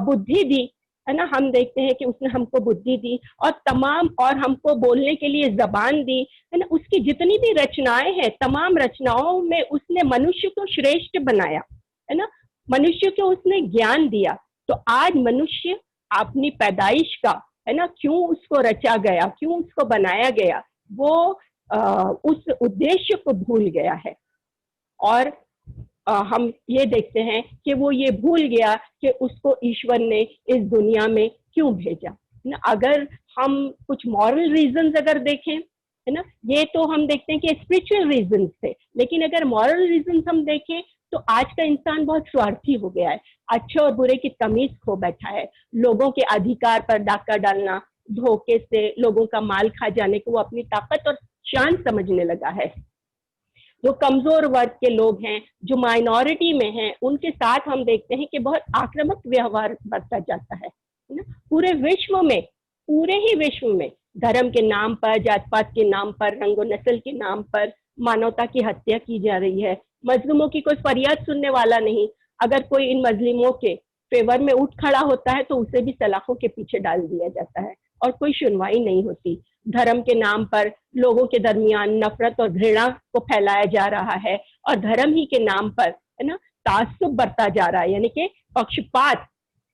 Speaker 18: बुद्धि दी, है ना, हम देखते हैं कि उसने हमको बुद्धि दी और तमाम, और हमको बोलने के लिए जबान दी, है ना। उसकी जितनी भी रचनाएं हैं, तमाम रचनाओं में उसने मनुष्य को श्रेष्ठ बनाया, है ना, मनुष्य को उसने ज्ञान दिया। तो आज मनुष्य अपनी पैदाइश का, है ना, क्यों उसको रचा गया, क्यों उसको बनाया गया, वो उस उद्देश्य को भूल गया है। और हम ये देखते हैं कि वो ये भूल गया कि उसको ईश्वर ने इस दुनिया में क्यों भेजा ना। अगर हम कुछ मॉरल रीजंस अगर देखें, है ना, ये तो हम देखते हैं कि स्पिरिचुअल रीजंस थे, लेकिन अगर मॉरल रीजंस हम देखें तो आज का इंसान बहुत स्वार्थी हो गया है, अच्छे और बुरे की तमीज खो बैठा है, लोगों के अधिकार पर डाका डालना, धोखे से लोगों का माल खा जाने को वो अपनी ताकत और शान समझने लगा है। जो कमजोर वर्ग के लोग हैं, जो माइनॉरिटी में हैं, उनके साथ हम देखते हैं कि बहुत आक्रामक व्यवहार बरता जाता है ना। पूरे विश्व में, पूरे ही विश्व में धर्म के नाम पर, जात पात के नाम पर, रंगो नस्ल के नाम पर मानवता की हत्या की जा रही है। मजलूमों की कोई फरियाद सुनने वाला नहीं। अगर कोई इन मजलूमों के फेवर में उठ खड़ा होता है तो उसे भी सलाखों के पीछे डाल दिया जाता है और कोई सुनवाई नहीं होती। धर्म के नाम पर लोगों के दरमियान नफरत और घृणा को फैलाया जा रहा है और धर्म ही के नाम पर, है ना, तासुब बढ़ता जा रहा है, यानी कि पक्षपात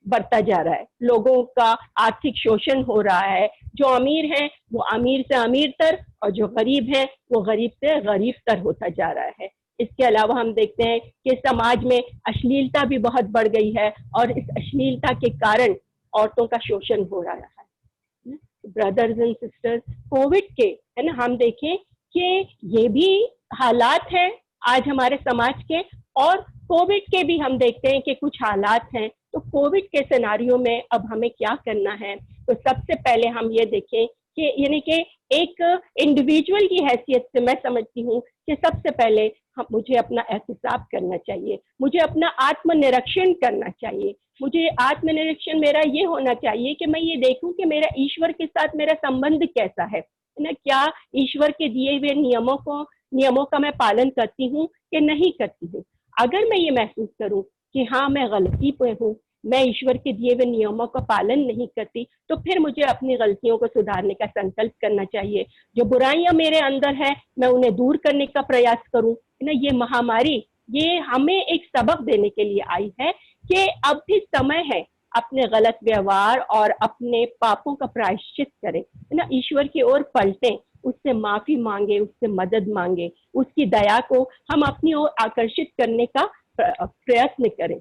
Speaker 18: बढ़ता जा रहा है, लोगों का आर्थिक शोषण हो रहा है, जो अमीर हैं वो अमीर से अमीर तर और जो गरीब हैं वो गरीब से गरीब तर होता जा रहा है। इसके अलावा हम देखते हैं कि समाज में अश्लीलता भी बहुत बढ़ गई है और इस अश्लीलता के कारण औरतों का शोषण हो रहा है। ब्रदर्स एंड सिस्टर्स, कोविड के है ना, हम देखें कि ये भी हालात हैं आज हमारे समाज के, और कोविड के भी हम देखते हैं कि कुछ हालात हैं। तो कोविड के सिनारियो में अब हमें क्या करना है? तो सबसे पहले हम ये देखें कि यानी कि एक इंडिविजुअल की हैसियत से मैं समझती हूँ कि सबसे पहले मुझे अपना एहतिसाब करना चाहिए, मुझे अपना आत्मनिरीक्षण करना चाहिए। मुझे आत्मनिरीक्षण मेरा ये होना चाहिए कि मैं ये देखूं कि मेरा ईश्वर के साथ मेरा संबंध कैसा है ना, क्या ईश्वर के दिए हुए नियमों का मैं पालन करती हूँ कि नहीं करती हूँ। अगर मैं ये महसूस करूँ कि हाँ मैं गलती पे हूँ, मैं ईश्वर के दिए हुए नियमों का पालन नहीं करती, तो फिर मुझे अपनी गलतियों को सुधारने का संकल्प करना चाहिए। जो बुराइयां मेरे अंदर है मैं उन्हें दूर करने का प्रयास करूं ना। ये महामारी ये हमें एक सबक देने के लिए आई है कि अब भी समय है अपने गलत व्यवहार और अपने पापों का प्रायश्चित करें ना, ईश्वर की ओर पलटें, उससे माफी मांगे, उससे मदद मांगे, उसकी दया को हम अपनी ओर आकर्षित करने का प्रयत्न करें।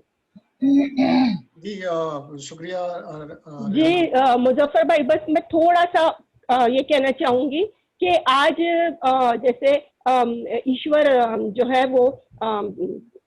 Speaker 1: जी शुक्रिया
Speaker 18: जी मुजफ्फर भाई, बस मैं थोड़ा सा ये कहना चाहूंगी कि आज जैसे ईश्वर जो है वो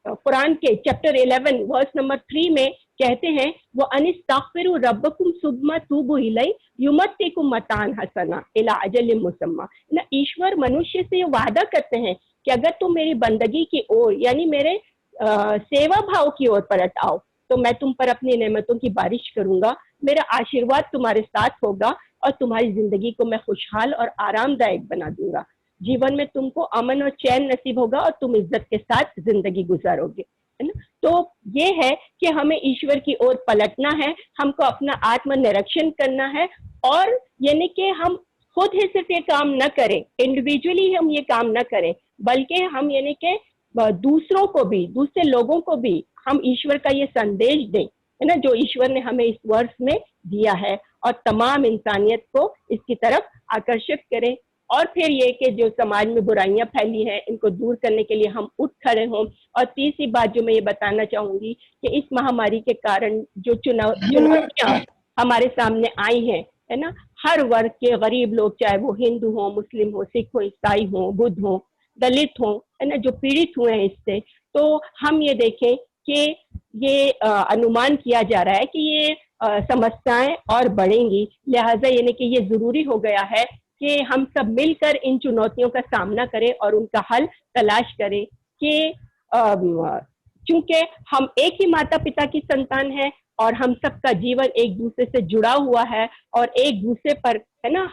Speaker 18: कुरान के चैप्टर 11 वर्स नंबर 3 में कहते हैं, वो अनिस्तगफिरु रब्बकुम सुम्मा तूबू इलैहि युमत्तिकुम मतान हसना इला अजलिम मुसम्मा ना। ईश्वर मनुष्य से वादा करते हैं कि अगर तुम मेरी बंदगी की ओर यानी मेरे सेवा भाव की ओर पलट आओ तो मैं तुम पर अपनी नेमतों की बारिश करूंगा, मेरा आशीर्वाद तुम्हारे साथ होगा और तुम्हारी जिंदगी को मैं खुशहाल और आरामदायक बना दूंगा। जीवन में तुमको अमन और चैन नसीब होगा और तुम इज्जत के साथ जिंदगी गुजारोगे, है ना। तो ये है कि हमें ईश्वर की ओर पलटना है, हमको अपना आत्मनिरीक्षण करना है, और यानी कि हम खुद ही सिर्फ ये काम न करें, इंडिविजुअली हम ये काम न करें, बल्कि हम यानी कि दूसरों को भी, दूसरे लोगों को भी हम ईश्वर का ये संदेश दें, है ना, जो ईश्वर ने हमें इस वर्ष में दिया है, और तमाम इंसानियत को इसकी तरफ आकर्षित करें। और फिर ये कि जो समाज में बुराइयां फैली हैं इनको दूर करने के लिए हम उठ खड़े हों। और तीसरी बात जो मैं ये बताना चाहूंगी कि इस महामारी के कारण जो चुनौतियां हमारे सामने आई हैं, है ना, हर वर्ग के गरीब लोग, चाहे वो हिंदू हो, मुस्लिम हो, सिख हो, ईसाई हो, बुद्ध हो, दलित हो, है ना, जो पीड़ित हुए हैं इससे, तो हम ये देखें कि ये अनुमान किया जा रहा है कि ये समस्याएं और बढ़ेंगी। लिहाजा यानी कि ये जरूरी हो गया है कि हम सब मिलकर इन चुनौतियों का सामना करें और उनका हल तलाश करें कि चूंकि हम एक ही माता पिता की संतान हैं और हम सबका जीवन एक दूसरे से जुड़ा हुआ है और एक दूसरे पर, है ना,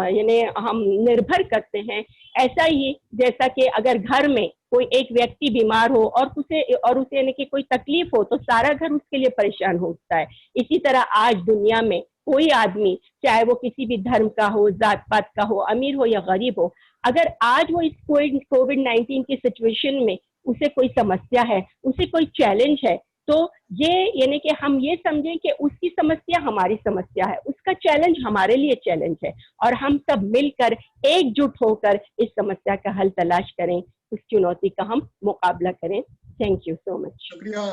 Speaker 18: यानी हम निर्भर करते हैं। ऐसा ही जैसा कि अगर घर में कोई एक व्यक्ति बीमार हो और उसे यानी कि कोई तकलीफ हो तो सारा घर उसके लिए परेशान होता है, इसी तरह आज दुनिया में कोई आदमी, चाहे वो किसी भी धर्म का हो, जात पात का हो, अमीर हो या गरीब हो, अगर आज वो इस कोविड-19 की सिचुएशन में उसे कोई समस्या है, उसे कोई चैलेंज है, तो ये यानी कि हम ये समझें कि उसकी समस्या हमारी समस्या है, उसका चैलेंज हमारे लिए चैलेंज है, और हम सब मिलकर एकजुट होकर इस समस्या का हल तलाश करें, उस चुनौती का हम मुकाबला करें। Thank you so much.
Speaker 1: शुक्रिया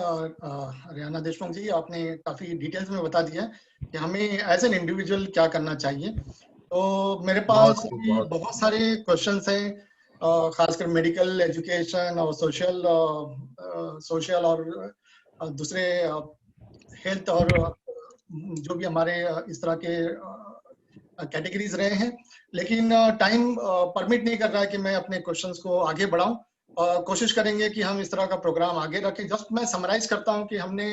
Speaker 1: रियाना देशमुख जी, आपने काफी डिटेल्स में बता दिया कि हमें एज एन इंडिविजुअल क्या करना चाहिए। तो मेरे पास बहुत सारे क्वेश्चंस हैं, खासकर मेडिकल एजुकेशन और सोशल और दूसरे हेल्थ और जो भी हमारे इस तरह के कैटेगरीज रहे हैं, लेकिन टाइम परमिट नहीं कर रहा है कि मैं अपने क्वेश्चंस को आगे बढ़ाऊं, और कोशिश करेंगे कि हम इस तरह का प्रोग्राम आगे रखें। जस्ट मैं समराइज करता हूं कि हमने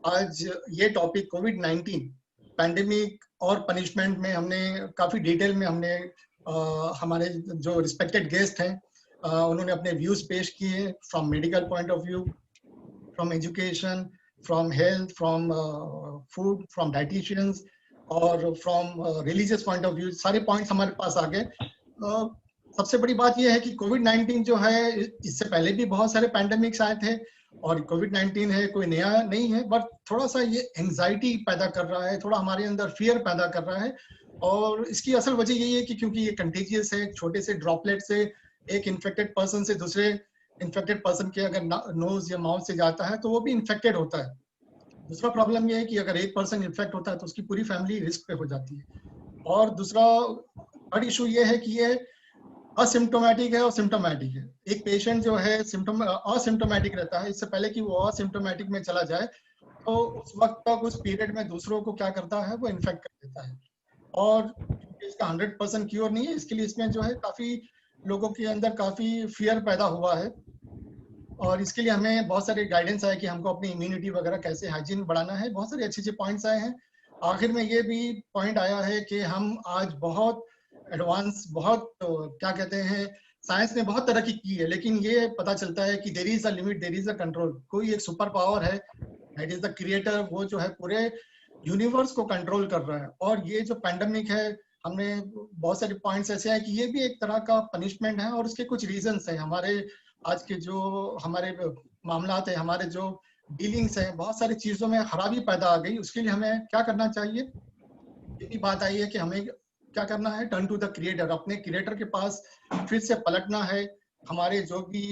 Speaker 1: आज ये टॉपिक कोविड-19 पैंडेमिक और पनिशमेंट में हमने काफी डिटेल में हमने हमारे जो रिस्पेक्टेड गेस्ट हैं उन्होंने अपने व्यूज पेश किए, from medical point of view, from education, from health, from food, from dieticians और from religious point of view. सारे पॉइंट्स हमारे पास आ गए। सबसे बड़ी बात यह है कि कोविड-19 जो है, इससे पहले भी बहुत सारे पैंडेमिक्स आए थे और कोविड-19 है, कोई नया नहीं है, बट थोड़ा सा ये एंजाइटी पैदा कर रहा है, थोड़ा हमारे अंदर फियर पैदा कर रहा है। और इसकी असल वजह यही है कि क्योंकि ये कंटेजियस है, छोटे से ड्रॉपलेट से एक इन्फेक्टेड पर्सन से दूसरे इन्फेक्टेड पर्सन के अगर नोज या माउथ से जाता है तो वो भी इन्फेक्टेड होता है। दूसरा प्रॉब्लम ये है कि अगर एक पर्सन इन्फेक्ट होता है तो उसकी पूरी फैमिली रिस्क पे हो जाती है। और दूसरा बड़ा इशू ये है कि ये असिम्टोमेटिक है और सिम्टोमेटिक है। एक पेशेंट जो है असिम्टोमेटिक रहता है, इससे पहले कि वो असिम्टोमेटिक में चला जाए तो उस वक्त तक उस पीरियड में दूसरों को क्या करता है, वो इन्फेक्ट कर देता है। और इसका 100% क्योर नहीं है, इसके लिए इसमें जो है काफी लोगों के अंदर काफी फियर पैदा हुआ है। और इसके लिए हमें बहुत सारे गाइडेंस आए कि हमको अपनी इम्यूनिटी वगैरह कैसे हाइजीन बढ़ाना है। बहुत सारे अच्छे पॉइंट्स आए हैं। आखिर में ये भी पॉइंट आया है कि हम आज बहुत एडवांस, बहुत क्या कहते हैं, साइंस ने बहुत तरक्की की है, लेकिन ये पता चलता है कि there is a limit, there is a control. कोई एक सुपर पावर है, दैट इज द क्रिएटर, वो जो है पूरे यूनिवर्स को कंट्रोल कर रहा है। और ये जो पैंडेमिक है, हमने बहुत सारे पॉइंट्स ऐसे हैं कि ये भी एक तरह का पनिशमेंट है और उसके कुछ रीजंस हैं। हमारे आज के जो हमारे मामलात है, हमारे जो डीलिंग्स हैं, बहुत सारी चीजों में खराबी पैदा आ गई। उसके लिए हमें क्या करना चाहिए, ये भी बात आई है कि हमें क्या करना है, टर्न टू द क्रिएटर, अपने क्रिएटर के पास फिर से पलटना है। हमारे जो भी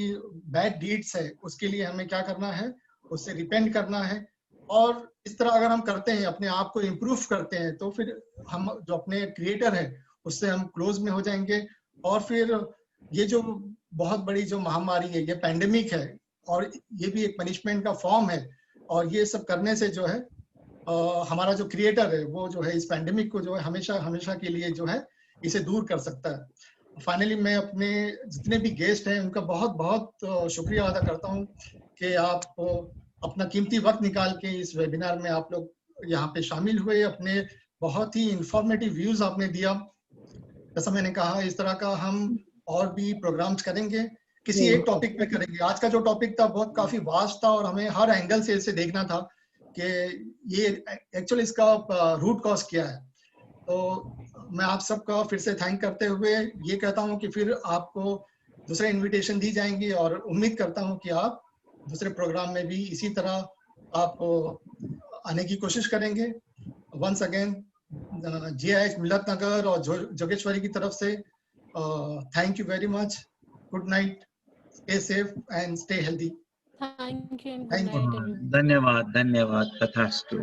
Speaker 1: बैड डीड्स है उसके लिए हमें क्या करना है, उससे रिपेंट करना है। और इस तरह अगर हम करते हैं, अपने आप को इम्प्रूव करते हैं, तो फिर हम जो अपने क्रिएटर है उससे हम क्लोज में हो जाएंगे। और फिर ये जो बहुत बड़ी जो महामारी है, ये पैंडेमिक है और ये भी एक पनिशमेंट का फॉर्म है। और ये सब करने से जो है हमारा जो क्रिएटर है वो जो है इस पैंडेमिक को जो है हमेशा हमेशा के लिए जो है इसे दूर कर सकता है। फाइनली मैं अपने जितने भी गेस्ट हैं उनका बहुत बहुत शुक्रिया अदा करता हूँ कि आप अपना कीमती वक्त निकाल के इस वेबिनार में आप लोग यहाँ पे शामिल हुए। अपने बहुत ही इंफॉर्मेटिव व्यूज आपने दिया। जैसा मैंने कहा, इस तरह का हम और भी प्रोग्राम्स करेंगे, किसी एक टॉपिक पे करेंगे। आज का जो टॉपिक था बहुत काफी वास्ट था और हमें हर एंगल से इसे देखना था कि ये एक्चुअली इसका रूट कॉज क्या है। तो मैं आप सबका फिर से थैंक करते हुए ये कहता हूँ कि फिर आपको दूसरे इनविटेशन दी जाएंगी और उम्मीद करता हूँ कि आप दूसरे प्रोग्राम में भी इसी तरह आप आने की कोशिश करेंगे। वंस अगेन GIH मिलत नगर और जोगेश्वरी की तरफ से thank you very much. Good night, stay safe and stay healthy.
Speaker 10: Thank you and
Speaker 1: Thank
Speaker 10: good
Speaker 1: you.
Speaker 10: night, everyone.
Speaker 14: धन्यवाद, धन्यवाद, तथास्तु।